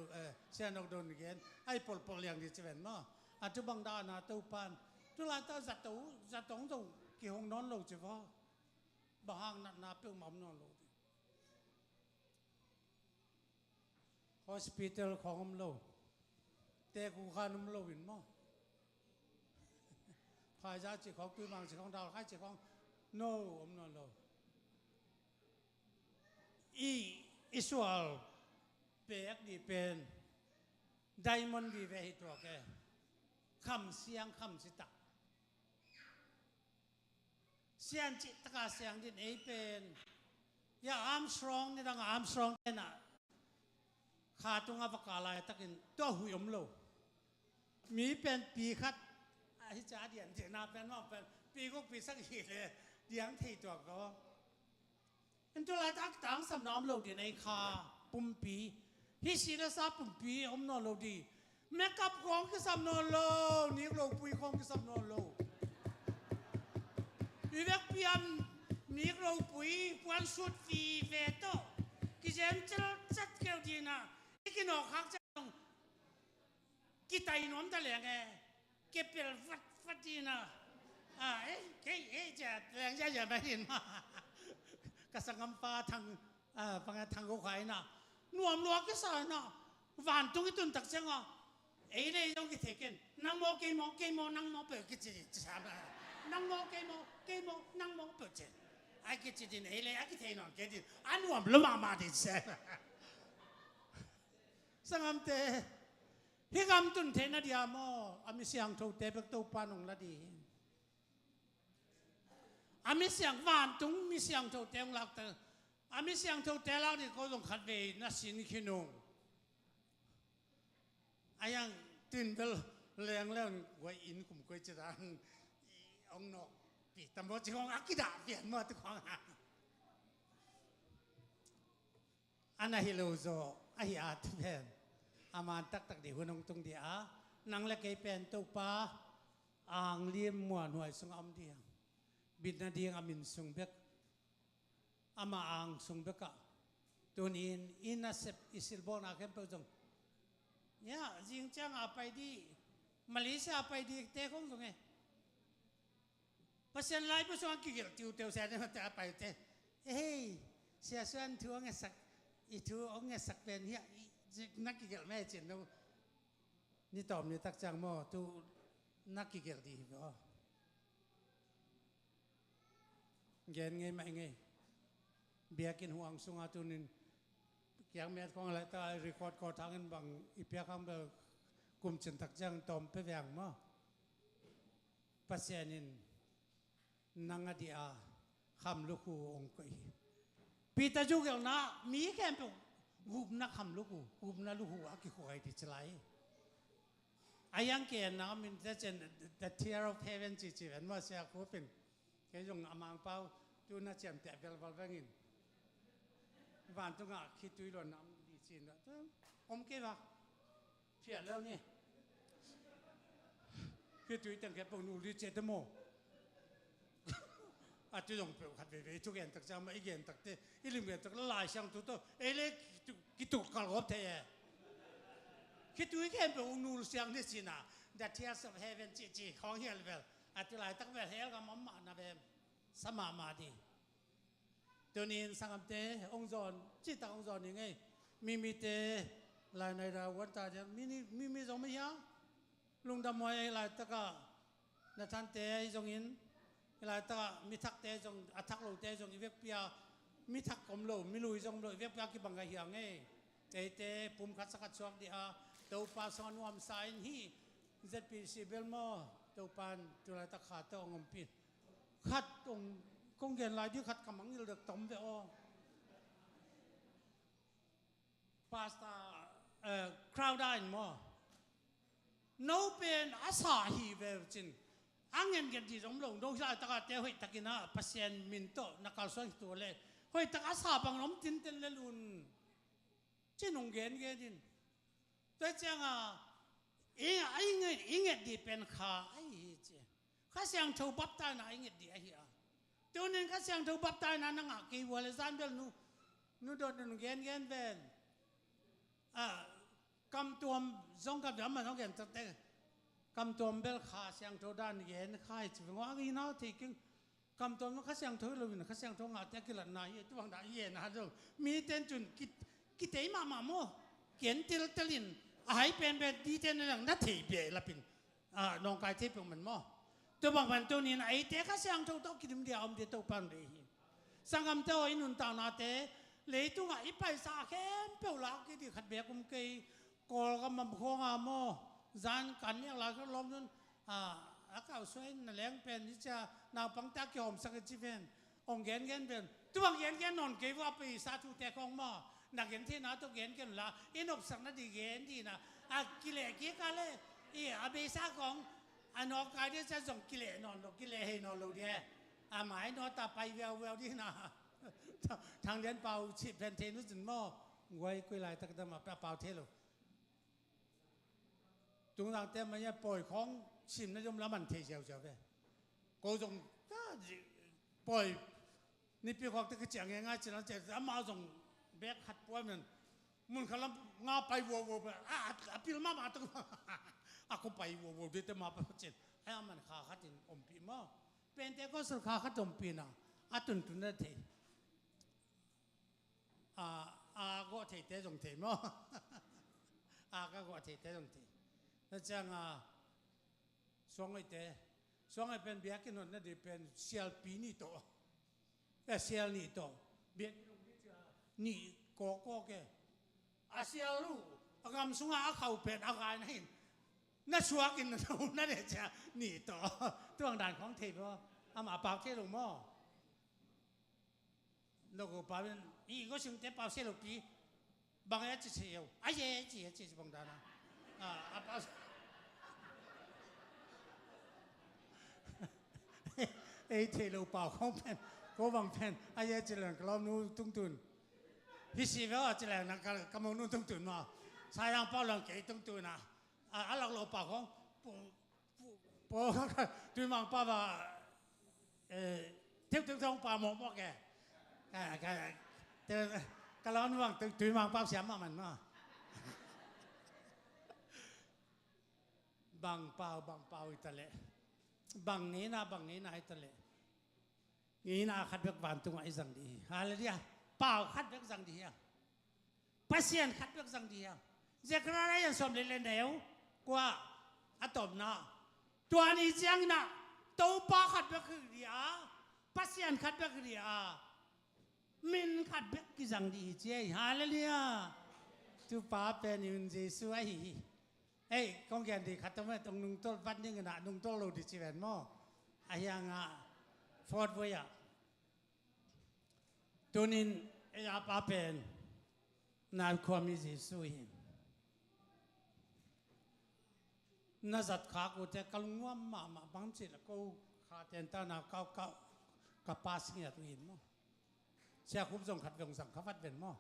เสียนดอกโดนเกนไอ้ปลปลอย่างดีเจริญมั้งอาจจะบังดานาตูปานทุลาตาจัดตรงตรงกี่ห้องนอนโลจีว่าบางนาเปิ่งมั่มนอนโลดีฮอสพิทอลของอมโลแต่กูขานอมโลวินมั้งพายาจีของตุยมังจีของดาวให้จีของโนอมนอนโลอิสวาลเปียกดีเป็นไดมอนด์วีเวหิตัวแกคำเสียงคำสิตะเสียงจิตกาเสียงดินเอเป็นอย่าอาร์มสตรองนี่ดังอาร์มสตรองเอ็น่ะขาตุงอวกาลายตะกินตัวหุยอมโลมีเป็นปีคัดไอ้จ่าเดียนเจนาเป็นว่าเป็นปีก็ปีสักทีเลยเดียงที่ตัวก็เป็นตัวลายตักต่างสำน้ำโลดีในคาปุ่มปีฮิสิระซาปุ่มปีอมนอนโลดีแม่กับของก็สำนอนโลนี่โลปุยของก็สำนอนโลวิเวกพิอันมีโลปุยปวนสุดฟีเวโต้กิเจมจะจัดเกี่ยวดีนะอีกินออกหักจะต้องกิไตนอมตะเหลียงไงเก็บเป็นฟัดดีนะจะแรงจะอย่าไปเห็นมากระสังกำปาทางฟังทางกูขายนะนวมลัวก็สายนะหวานตรงที่ตุนตักเจ้าอ่ะเลยต้องกิเทกันนั่งโมเกมนั่งโมเปิดกิจจะทำนั่งโมเกมนั่งโมเปิดเจไอ้กิจดินเลยไอ้กิเทนอนกิจดินอันนวมล้มมาดิเสสังกำเตะที่กำตุนเทนเดียมอามิเสียงถูกเตะเป็นตัวปานองละดีอามิเสียงหวานตรงมีเสียงถูกเตะหลักเตออามิเสียงถูกเตะหลักที่เขาต้องขัดเวนัสสินขินงไอ้ยังตื่นเต้นแรงแล้วว่าอินคุมกุยจรันองนกปีตำรวจของอากิดาเปลี่ยนมาตุกของอันนั้นฮิโลโซไอ้อาทุเพนอามาตักดีหุ่นตรงเดียนังเล็กเป็นตัวป้าอ่างเลี้ยมมัวหน่วยสงอมเดียงบิดนาเดียงอามินสงเบกอามาอ่างสงเบกตัวนี้อินาเซปอิสิลบอนาเข้มเปิดจงเนี่ยจริงจังอาไปดีมาเลเซียไปดีเตะคงตรงไงภาษาไทยภาษาอังกฤษติวเตวแสนมันจะไปเตะเฮ้ยเสียส่วนทัวร์ไงสักอีทัวร์ไงสักเป็นเฮียนักกิจแม่เจนนู้นี่ตอบนี่ตักจังมั่วตูนักกิจดีก็เงินไงไม่ไงเบียกินห่วงสุงอาตุนินอย่างแม่ของอะไรตารีคอร์ดคอทางกันบางอีเปียคำเบกลุ่มจันทักจังตอมไปแหวงมั่วปัสยานินนังอดีอาคำลูกหูองกุยปีตาจุกอย่างน่ะมีแค่เป็นรูปนักคำลูกหูรูปนักลูกหูอากิโคไอติจไลอายังเกณฑ์นะมันจะเป็น the tear of heaven จีจีเป็นว่าเสียคู่เป็นแค่ยงอามังเป้าดูน่าเจียมแต่เบลบอลแวงินวันตรงอ่ะคิดดูหล่นน้ำดีจีนแล้วผมเก็บว่าเพี้ยนแล้วนี่คิดดูตั้งแค่ปงนูริเจตโมอาจจะต้องเปลี่ยนขัดเวททุกอย่างตักจะมาอีกอย่างตักเตะอีลิมเวตักลายช่างตัวโตเล็กกิตุกกลอบเทะคิดดูแค่เป็นองค์นูเสียงนี่สินะ that tears of heaven จีของเฮลเวลอาจจะหลายตักเวทเฮลกับมัมมานะเบมสมามาดีตัวนี้สังคมเตะองค์จอนจิตตองค์จอนยังไงมีเตะลายในดาววันตาจะมีสองไม่ยังลุงดำมวยลายตะกะนัทันเตะจงอินลายตะมีทักเตะจงอัทักโลเตะจงอีเวกเปียมีทักกลมโลมีลุยจงโลอีเวกเปียกี่บังกะเหียงไงเตะปุ่มขัดสกัดช่วงเดียตัวปลาสอนวมสายนี่จะปีสิเบลโมตัวปานตัวลายตะขาดตัวงมปีขัดตรงกงเงินลายที่ขัดกำมังเลือกต้มไปอ้อพาสต้าคราวได้มั้งโนเป็นอาสาฮีเวลจินอังเงินกันที่สมลงดงชาตะกาเตหิตะกินะพัศยันมินโตนักการส่วนตัวเล่หอยตะกาสาบังล้มจินเตนเลลุน เจนงเกนเกดินแต่จังไอ้เงี้ยดีเป็นขาไอ้เจ้าข้าเสียงถูกบับตายนะไอ้เงี้ยดีไอ้เหี้ยตัวนึงข้าเสียงถูกบับตายนะนังกี่วันเลยสันเบลนูโดนเกนเป็นกำตัวสองกับเดี๋ยวมันต้องเกนตั้งแต่กำตัวเบลขาเสียงถูกด้านเกนข้าจะเป็นว่าอีน่าที่กิงกำตัวมันข้าเสียงถูกเลยนะข้าเสียงถูกงาแต่กินละนายตัวงได้เย็นนะจ๊ะมีเต้นจุนกิเตยมาโมเกนติลตลินไอ้เป็นดีเจนนั่งนัดที่เบียร์ละเป็นน้องกายที่เป็นมันมั่วตัวบางวันตัวนี้นะไอ้เด็กก็เสียงตัวคิดมันเดียวมันเดียวตัวปันเลยสังคมตัวไอ้นุ่นตานาเตะเลยตัวไอ้ไปสาเข้มเปล่าลักที่ขัดเบียร์กุมเกยกอลก็มันพองมั่วจานกันเนี่ยเราก็ล้มนั่นอากาศสวยนั่นแหละเป็นที่จะนาปังตะเกียมสักจีเป็นองเกนเป็นตัวเกนนอนเกยว่าไปสาธุแต่ของมั่วนักเรียนที่น่าต้องเรียนกันละอินอบสังนัดเรียนที่น่ะกิเลสกี่กันเลยอาเบซ่าของนอกกายที่จะส่งกิเลสนอนกิเลสให้นอนเราเดียหมายนอนตาไปแววที่น่ะทางเรียนเป่าชิบแผ่นเทนุสินหม้อไว้กุยลายตะกะมาเป่าเทลจุงหลังเต็มมันยังปล่อยของชิมนะยมแล้วมันเทเฉยๆไปกูจงปล่อยนี่เป็นของที่กระเจียงง่ายๆฉะนั้นจะมาส่งแบกขัดป่วยมันขลังงาไปวัวไปพิลมาตัวกูไปวัวดิแต่มาเป็นเจ็ดไอ้มันขาขัดจินอมปีมาเป็นแต่ก็สุดขาขัดอมปีน่ะตุนนั่นเถก็เถแต่จงเถมาก็เถแต่จงเถแล้วจังสองไอ้เถสองไอ้เป็นเบียกินนั่นนั่นเป็นเซียลปีนี่โตเซียลนี่โตเบียนี่ก็แกอาเซียลูกำสุงอาเขาเป็นอาการให้น่าชัวกินนั่นเองจ้ะนี่ตัวด่านของเทพอามาปากเทลงหม้อแล้วก็ปาเป็นอีก็ซึ่งแต่ปากเสียลูกปีบางอย่างจะเชียวไอ้เจี๊ยบางด่านนะปากไอ้เทลูปากของเป็นก็บางเป็นไอ้เจี๊ยบกล้ามนู้ตุ้งตุนพี่สิเวอจะแหล่งนักกำมนุ่นต้องตื่นมาสายยังเป้าหลังเกยต้องตื่นนะหลักโลปากของปู่ตื่นมาป้าว่าเที่ยวถึงท้องป่าหมอกแกแต่กะล้อนว่างตื่นมาป้าเสียมามันมาบางเปล่าอิตาลีบางนี้นะอิตาลีนี้นะขัดเบิกบานตรงไอ้สังดีอะไรเนี่ยเปล่าคัดเลือกสังเดียพัศยันคัดเลือกสังเดียเจ้าคราอะไรยังสมเด็จเดียวกว่าอะตอมนะตัวนี้จังนะตัวป้าคัดเลือกคือเดียพัศยันคัดเลือกเดียมินคัดเลือกกิสังดีเจ้าฮาเลลูยาตัวป้าเป็นยุนเจสวยเอ้กองแกนดีคัดตัวแม่ตรงนุ่งโต๊ะวัดนี่กันนะนุ่งโต๊ะโลดิจิเวนโมอายังฟอร์ดไว้อะตัวนี้อาป้าเป็นนาความมีสิสุยน่าจัดขากูแต่กลุ่มว่ามาบางสิ่งก็ขาเต็นตาหน้าเก้ากับป้าสิ่งตัวเองมั้งเสียคุ้มส่งขัดวงสังขวัดเป็นมั้ง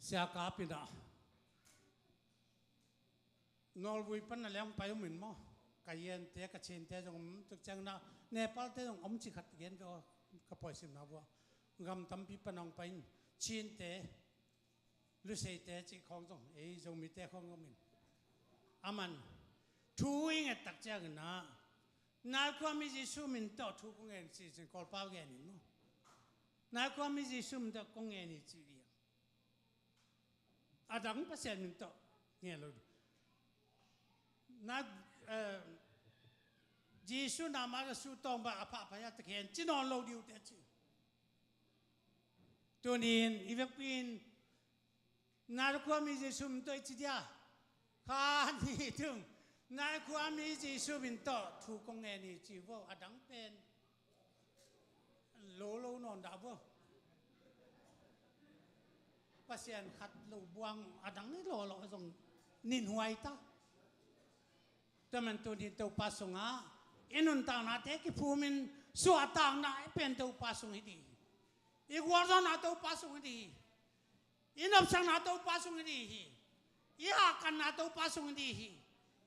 เสียกาปินะนอลวุยปันนั่นแหละไปเหมือนมั้งกายเย็นเตะกระเชนเตะจงจังนะเนปาลเตะจงจิขัดเย็นก็ปล่อยสิมนาวัวงำทำปีปนังไปชินเตะลุเซเตะจิของจงจงมีเตะของก็มีอามันทุยเงตักเจ้ากันนะนักความมีจิสุมินต่อทุกเงินสิจึงกอลป้าแกนี่มั้งนักความมีจิสุมินต่อกงเงินนี่จีเรียอาดังภาษามินต่อเนี่ยเรานักจิสุนามาจะสู้ตองบ่อาภาพยาตะเคียนจีนอนเราดิวเตจิตัวนี้อีเวกปีนนาฬิกามีจิสุมินต่อจีเดียข้านี่ถึงนาฬิกามีจิสุมินต่อถูกกงเงินนี่จีว่าอาดังเป็นโลนอนดาวภาษาขัดโลบวงอาดังนี่โลส่งนินหวยตาแต่มันตัวนี้ตัวปัสสงะอินุนต่างนาเทกิภูมินสวดต่างนาเป็นตัวปัสสงะดีอีกวันนั้นตัวปัสสงะดี inop sang na to pasung di hi iha kan na to pasung di hi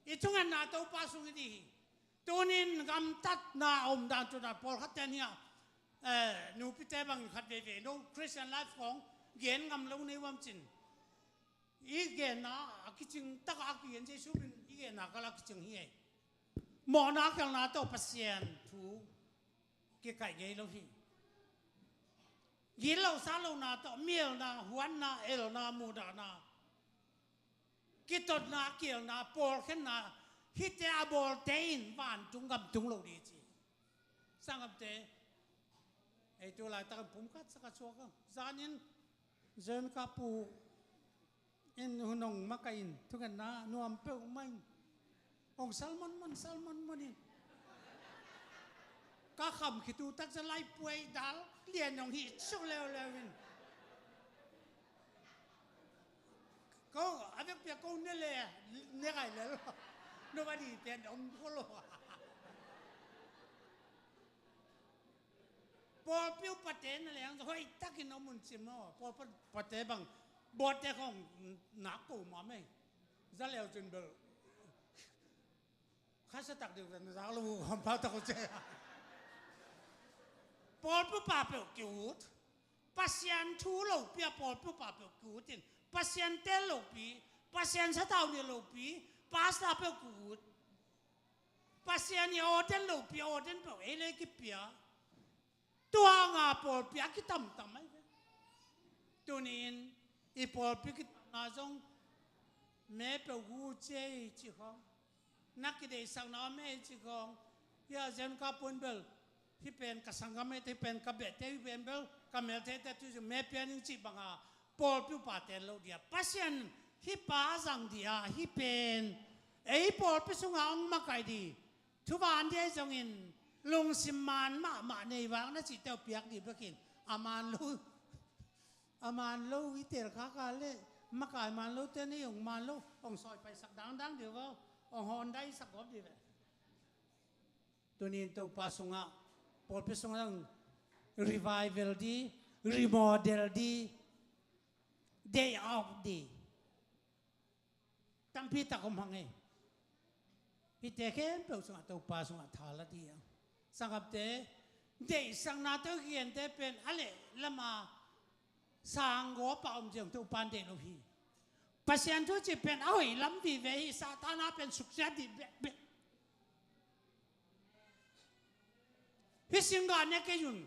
itungan na to pasung di hi tunin gam tat na om dan tu na pol khat nia nu pite bang khat ve no Christian life kong gen ngam lo nei wam chin i gen na akiching tak akiyen jesu bin i gen na kala kiching hi mo na kang na to pasien thu ke kai ge lo hi gil lo sa lo na to miel na huan na el na mu da na kitot na kiel na pol khen na hit a bol tein van tung gam tung lo di chi sangam te ai tu la ta pum kat sa chua ka zanin zen ka pu in hunong makain thukan na nuam pe mai ong salmon manin ka kham khitu tak za lai puai dal lian nong hi chok leo lewin ko avec pia ko ne le ne gai le nobody ten om kolo pol piu paten le ang hoi takin omun chimo pol pate bang bot te khong na ko ma me za leo chun bel khasa tak de za lu ham pa ta ko che pol pu pa pe cute pasian thu lo pia pol pu pa pe cute tin pasian te lo pi pasian sa tao ni lo pi pasta pe cute pasian yo ten lo pi o ten pe ele ki pia tua nga pol pia ki tam ai tunin i pol pi ki na jong me pe gu che chi khong nak ki de sang na me chi khong ya zen ka pon bel hi pen ka sangam me te pen ka be te hi pen bel ka mel te te tu me pen chi banga pol pi pa ten lo dia pasien hi pa sang dia hi pen ei pol pi sunga ong ma kai di thu ban de jong in lung sim man ma nei wang na chi te piak di bakin aman lo i ter kha ka le ma kai man lo te ni ong man lo ong soi pai sak dang de wo ong hon dai sak gop di ve tunin to pasunga pol pi sunga revival di remodel di day of di tampi ta kom hange pi te ken pe sunga to pasunga thala di sangap te day sang na to hien te pen ale lama sang go pa om jeng to pan de lo hi pasien tu chi pen oi lam vi ve hi satana pen suksa di be hi singa ne ke yun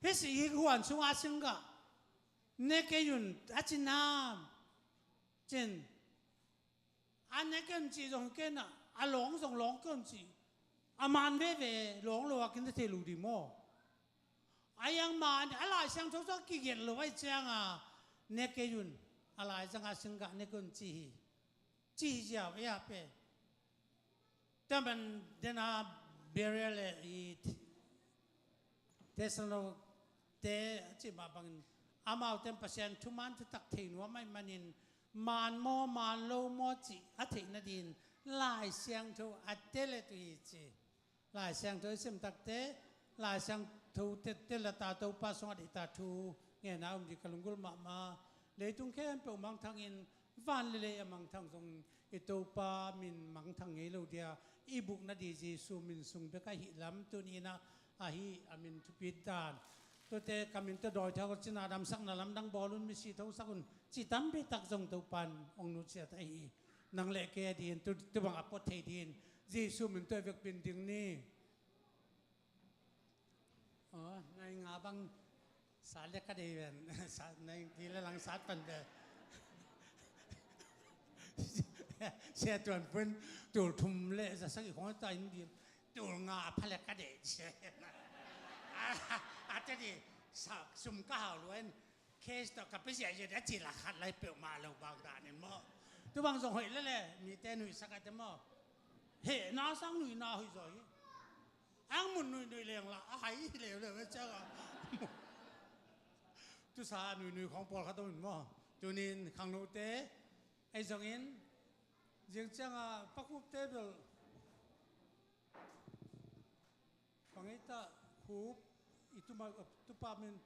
hi si hi huan sunga singa ne ke yun achinam chen an ne ken chi jong ken na a long jong long ken chi aman ve long lo kin te lu di mo ayang man ala sang cho ki gen lo wai chang a ne ke yun ala jang a singa ne kun chi ja ya pe tamen dena burial it tesno te chi ma bang amao tem pasien thu man tu tak thein wa mai manin man mo man lo mo chi a thei na din lai siang thu a tele tu chi lai siang thu sim tak te lai siang thu te la ta to pa song adi ta thu nge na um di kalungul ma le tung khem pe mang thang in van le mang thang song i to pa min mang thang nge lo dia i buk na di jesu min sung be ka hi lam tu ni na a hi amin thu pi dan to te kamin te doi tha ko china dam sak na lam dang bolun mi si tho sakun chi tam be tak jong to pan ong nu che ta hi nang le ke din tu bang apot thei din jesu min to vek pin ding ni ngai nga bang sa le ka de ven sa nai ti la lang sat pan de xe tuần phân tủ thùng lệ ra sắc có tay đi tủ ngà phá lệ ka de xe thế thì sao sum ka hào luôn case đó cái gì vậy đã chỉ là khát lại biểu mà lâu bao đàn nên mò tôi bằng dòng hội lệ mi tên nuôi sắc cái mò hệ nó sang nuôi nó hồi rồi ăn một nuôi liền là hay liền với chắc à tôi xa nuôi không bỏ khát tôi mò cho nên khang nô tế ai dòng in riêng chắc à bắc quốc tế rồi bằng ấy ta hú itu mah tu pa men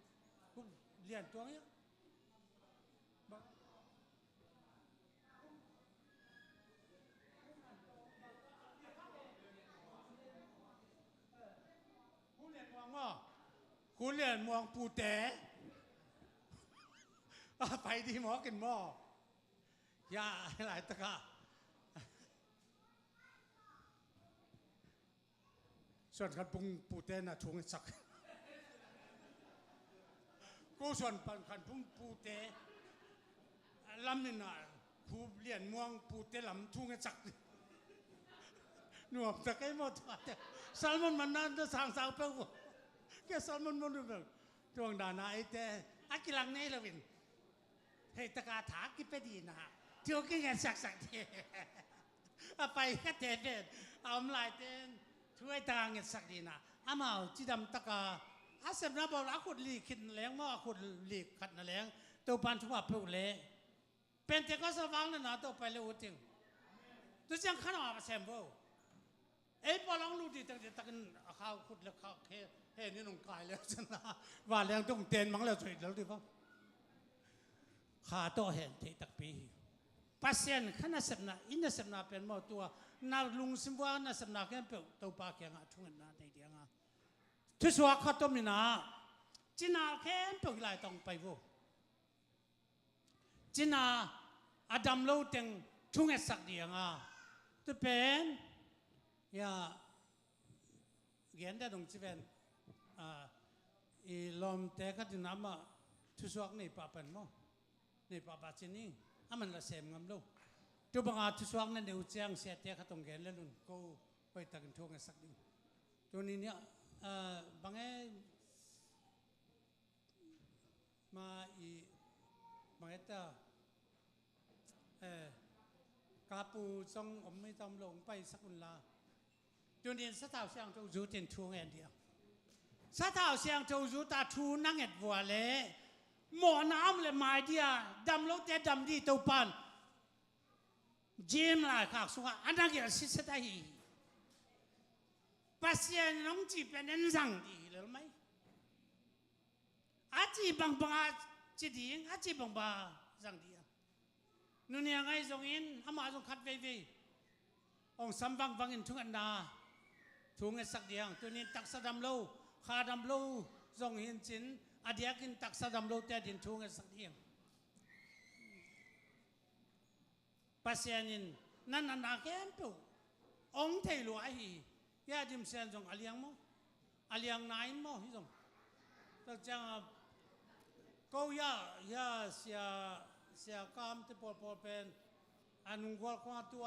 lian tuang ya กูเรียนมองปูแต่ไปที่หมอกินหม้อยาหลายตะกะส่วนกันปุงปูแต่น่ะทวงสักกูส่วนปันกันปุงปูแต่ลำนี่น่ะกูเรียนมองปูแต่ลำทวงสักหนุ่มตะไคร้หมดซาลมอนมันนั่นจะสั่งสาวเปล่าแค่ซาลมอนมันดูแบบดวงดานาไอแต่อากิลังนี่ละวินเฮ้ยตะกาถากิไปดีนะเที่ยวกินกันสักเทไปแค่เทเด็ดเอาลายเต้นช่วยตางเงินสักดีนะอามาจีดำตะกาอาเสพน้ำบอลอาขุดลีขินแหลงมั่วขุดลีขัดนั่นแหลงตัวปันทุบเปล่าเละเป็นเจ้าก็สว่างนั่นนะตัวไปเลยจริงตัวจังขนาดเซมโบเอ้ยพอลองดูดิตั้งแต่กันข้าวขุดแล้วข้าวเฮ้นี่น้องกายแล้วชนะว่าแรงต้องเต้นมั้งแล้วสวยแล้วดิพ่อขาโตเห็นที่ตักปีปัสเซียนขณะสัปนาอินสัปนาเป็นหมอตัวนาลุงสิมว่านาสัปนาแค่เปล่าตัวปากแข็งทุ่งนาในเดียงทุสวาข้าต้มนี่นะจีน่าแค่เปล่าหลายต้องไปwoจีน่าอดัมโลเต็งทุ่งสักเดียงตัวเป็นยาเขียนได้ตรงที่เป็นลมแต่ก็ถึงน้ำทุสวกในป่าเป็นมั้งในป่าป่าจีนี่มันละเสมงามลูกตัวบางทุสวกนั่นเดี๋ยวเจียงเสียแต่ก็ต้องเขียนแล้วนุ่นก็ไปตักทุ่งสักดิตัวนี้เนี่ยบางมาบางแต่กาปูจงอมไม่ตำลงไปสักวันละตัวนี้สถาวเสียงตัวรู้เต็มทุ่งเดียวสถาวเสียงตัวรู้ตาทูนั่งเอ็ดวัวเล่หมอน้ำเลยมาเดียดำลงแต่ดำดีตัวปันจิมลายข้าวสุกอันนั้นก็สิสตาฮีปัสยาน้องจีเป็นอันสั่งดีเลยไหมอาจีบังจีดีอาจีบังสั่งดีนู่นยังไงส่งอินอามาส่งคัดไปองสัมบังอินทุกอันดาทุกเงินสักเดียงตัวนี้ตักสะดำโลขาดำโลส่งอินจินอดียกินตักสะดำโลแต่ดินทุกเงินสักเดียงปัสยานินนั่นนาแก้มปุ๊องเทลวยยาดิมเซนส่งอาเลียงมั้งอาเลียงนายมั้งที่ส่งแต่จังก็ยาเสียกามที่พอเป็นอันนุ่งกอลข้าตัว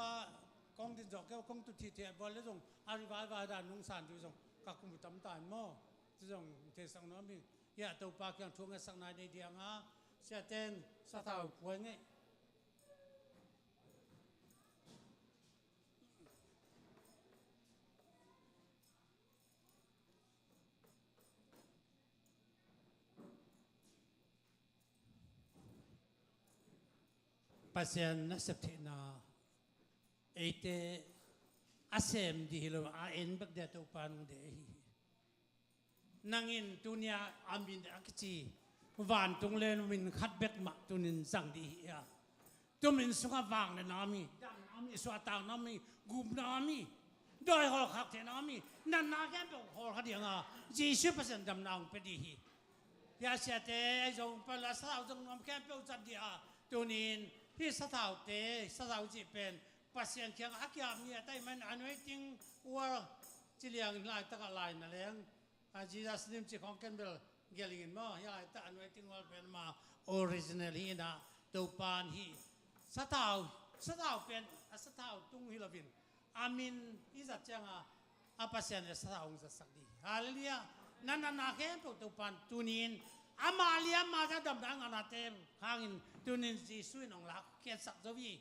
กองดินจอกแก้วกองตุทีเทียบอลแล้วส่งอาริบายบาดานุ่งสานที่ส่งกักกุมตั้มตายมั้งที่ส่งเทสังน้ำมียาตัวปากยังทวงกันสักนายในเดียงเสียเต้นสะท้าวป่วยไงปัสยานัสเทนาเอเตอาเซมดีโลอาเอ็นบักเดตุปานุเดฮีนังอินตุนียอามินอักจีวานตุงเลนวินขัดเบกมาตุนินสังดีฮีตุมินสุขวางในนามีดังนามีสวัสดิ์นามีกุมนามีโดยหอขักเทนามีนันนาแก่เป็นหอขัดยัง20%ดำนางเป็นดีฮียาเสียเตไอจงเป็นละสาวจงนำแก่เป็นจัดดีอาตุนินที่สถาวเตสถาวจีเป็นปัสยันเคียงอักยามเนี่ยแต่มันอันไว้จริงว่าจีเลียงลายตะกลายนั่นเองจีดัสนิมจีของเคนเบลเกลิงินมั้งยาแต่อันไว้จริงว่าเป็นมาออริจินัลฮีนะตัวปานฮีสถาวเป็นสถาวตุ้งฮิลวินอามินอิจัดจังอาปัสยันสถาวองค์สักดีฮาเลลูยานั่นนาแค่ตัวปานตุนินอามาเลียมาจะดำดังอนาเต็มข้างอินตัวนี้จีสุยน้องรักเกียรติศักดิ์ทวี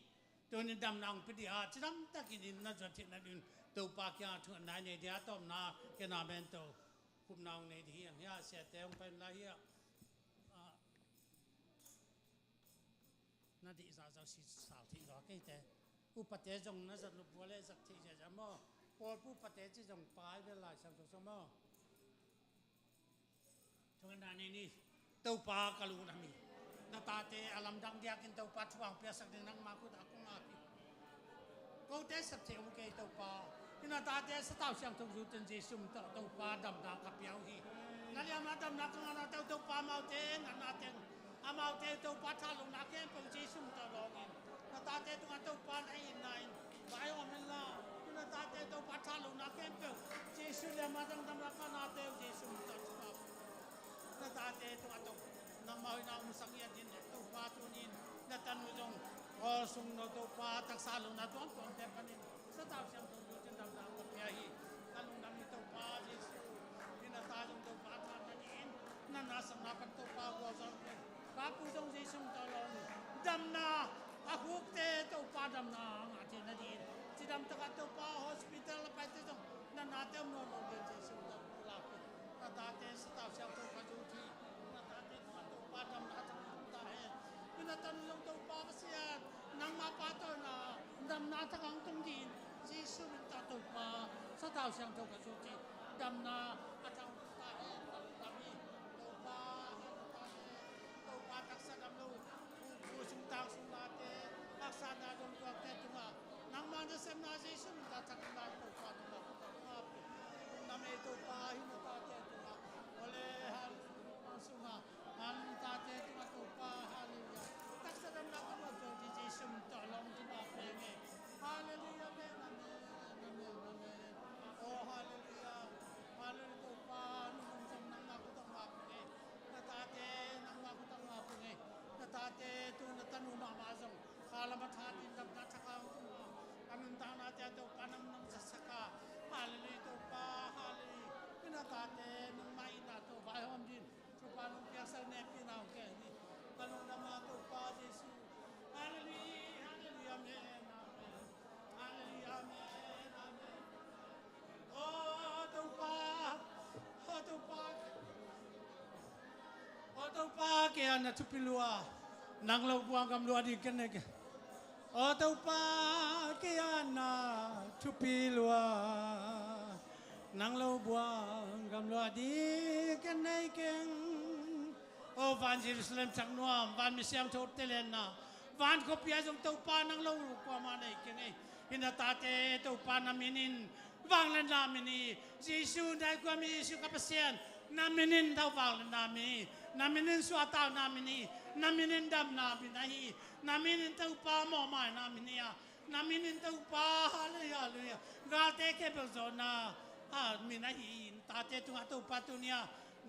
ตัวนี้ดำนางพิธีอาจจะตะกินน่าจะที่นั่นอื่นตัวปากยาทุนนายในเดียต้มนาเกนาเบนโตคุมนางในเดียงยาเสียแต่งเป็นไรเฮียนั่นที่จะสิสาวที่รักแต่อุปเทจงน่าจะลุกวัวเล่สักทีจะจะมั่วพอผู้ปฏิเทจงปลายเป็นลายสังสมมั่วทุกนายนี่ตัวปากกลูนามีนาตาเตอลัมดังเดียกินตัวปลาช่วงเปียสักเดือนนั่งมาคุดอากุงอาพีก็เตสับเทวเกยตัวปลาที่นาตาเตสตาวเสียงทุกยุตินจีสุมตัวปลาดำดำกับเปียวฮีนั่นยังมา ดำนักงานเต้าตัวปลาเมาเจนนาเตงอาเมาเจนตัวปลาทาลงนักแก่เป็นจีสุ่มตลอดเองนาตาเจตัวตัวปลาไอ้นายใบออกมาละนาตาเจตัวปลาทาลงนักแก่เป็นจีสุ่มเดียมาตั้งดำนักนาเตงจีสุ่มตลอดนาตาเจตัวตัวนำมาให้นางมุสังเกตดินตัวปลาตัวนี้นาตันมุจงพอสุ่มตัวปลาตักสาลงนักตัวคนเด็กกันนี่สตาร์เสียงตัวดูจนดำนักกับยาฮีตันลงดำนี่ตัวปลาจีสุ่มนี่นาตาจงตัวปลาทานนั่นเองนั่นน่าสำนักกันตัวปลาวัวจังเลยปลาผู้จงจีสุ่มตลอดดำนาอาคุกเตตัวปลาดำนาอาเจนดีจีดำตะกัตัวปลา hospital ไปที่ตรงนั่นนาเต็มนอนลงเดินจีสุ่มตลอดนาตาเตสตาร์เสียงตัวกระจุทีนาตาเตตัวปลาดำนาทั้งตาเห็นนี่นาตันลงตัวปลาเสียนังมาปลาตัวนาดำนาทั้งตรงดินจีสุ่มตัวปลาสตาร์เสียงตัวกระจุทีดำนาอาจารย์ตาเห็นดำนี่ตัวปลาตัวปลาตักษะดำลูผู้สุ่มตางสุ่มลาเตตักษะนาดงตัวเตตุงานังมันจะเสมนาจีสุ่มตาจักรนาตัวปลาตัวนำเอตัวปลาหินตาเตตุงาโอเลฮัลสุ่มฮัลตาเตตุงาตัวปลาฮาเลลูยาตักษะดำนาตัวตัวจีสุ่มตาลงตัวเพลงฮาเลลูยาเมนโอ้ฮาเลลูยาฮาเลลูยาตัวปลานุ่มสุ่มนังมากุตังมาเพลงนาตาเตนังมากุตังมาเพลงนาตาเตตัวนาตันุมามาจงคาลมาทานินดับนาชักเอาตัวอันนั้นตานาเตตัวปานังนังสัสกาฮาเลลูยาตัวปลาฮาเลลูยานาตาเตนังมาอินาตัวบายฮอมดินตัวปลาลุงเกียร์สันเนปินาโอเคนี่ตาลุงนามาตัวปลาเยซูฮาเลลูยาฮาเลลูยาเมนฮาเลลูยาเมนอาเมนโอ้ตัวปลาโอ้ตัวปลาโอ้ตัวปลาเกียร์นัทุปิลัวนังเราบุางกำลัวดีกันเนี่ยโอ้ตัวปลาเกียร์นัทุปิลัวนังเราบุางกำลัวดีกันเนี่ยโอ้วันเยรูซาเล็มจังนัววันมิเซียมทูตเตเลน่ะวันขบยาจงตัวปลานังเรากว่ามาเนี่ยกันเนี่ยอินาตาเตตัวปลานามินินวางเล่นนามินีเยซูได้กว่ามีเยซูกับเซียนนามินินเท่าวางเล่นนามินามินินสวาตาวนามินีนามินินดำนามินาฮีนามินินตัวปลาหม้อไม้นามินีอะนามินินตัวปลาฮาเลลูยาฮาเลลูยากาเตเคเปโซนามินาฮีตาเตตัวตัวปลาตัวเนี้ย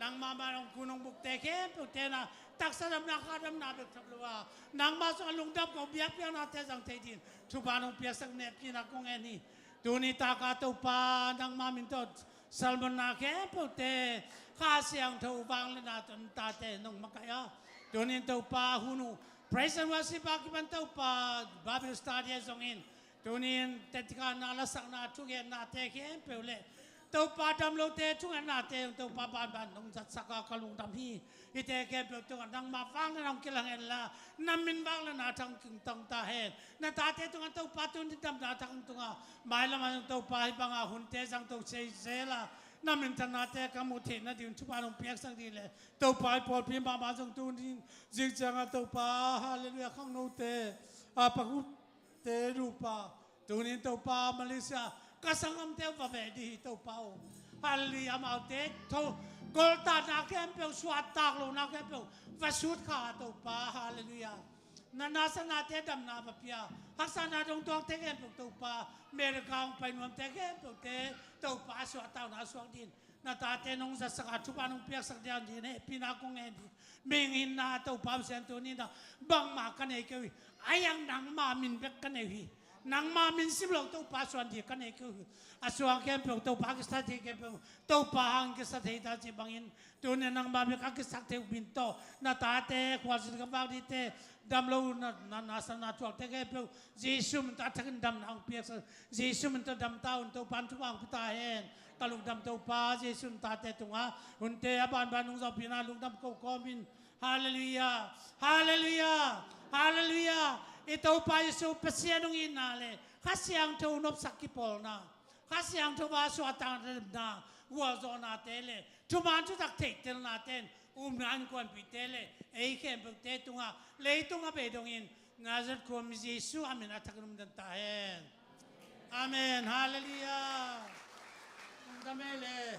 นางมาลงkunong bukte ke putena taksadam na kadam na bek tabluwa nang ma so lung dap ko biak piang na te jang theitin thubanong piasak ne pina kong eni tuni ta ka to pa nang ma min tot salmon na ke pute kha siang tho wang le na ton ta te nong makaya tuni to pa hunu praise and worship ba ki ban to pa bible study zongin tuni tetika na la sak na thu ge na te ke peuleตัวปลาดำโลเตช่วงนาเตตัวปลาบานนงจัดสักกะลุงดำฮีอิเตแกเปตัวนังมาฟังนังกิลังเอล่าน้ำมินบังละนาทังกิงตังตาเห็นนาตาเตตัวตัวปลาตัวนี้ดำนาทังตัวหมายละมันตัวปลาบังอาหุ่นเตจังตัวเซล่าน้ำมินธนาเตกมุเทนดินชุบาลงเปียกสักทีเลยตัวปลาปอดพิมพ์มาจังตัวนี้จิงจังตัวปลาฮาเลลูยาข้างโนเตปะกุเตรูปาตัวนี้ตัวปลามาเลเซียkasangam teo vavedi to pao haleluya mau te to golta na kempel suatak lo na kempel vasut kha to pa haleluya nanasa na te dam na papia hasana dong tok te kempel to pa merkang painom te kempel te to pa suatau na suang din na ta te nong sa saka chupa nong piak sak dian din e pina kong endi mengin na to pa sen to ni na bang ma kan e ke ayang nang ma min bek kan e nang ma min sim lo to pa suan di kan e ke aswang kem pe to pa kista di kem pe to pa hang kista thei ta chi bangin to ne nang ma me ka kista thei bin to na ta te kwal sin ka ba di te dam lo na sa na chok te ke pe jesu min ta thak dam nang pe sa jesu min ta dam ta un to pan chu wang ta hen ta lu dam to pa jesu ta te tunga un te aban ban nung sa pina lu dam ko ko min hallelujah hallelujah hallelujah ito pa Yesu pasianong inale kasyang to nop sakipol na kasyang to baso atang na wazo na tele tumanto tak tel natin umnan kon pitele ei kem pagte tunga leitunga bedongin nazat ko mi Yesu amen atakunum dan tahen amen hallelujah damele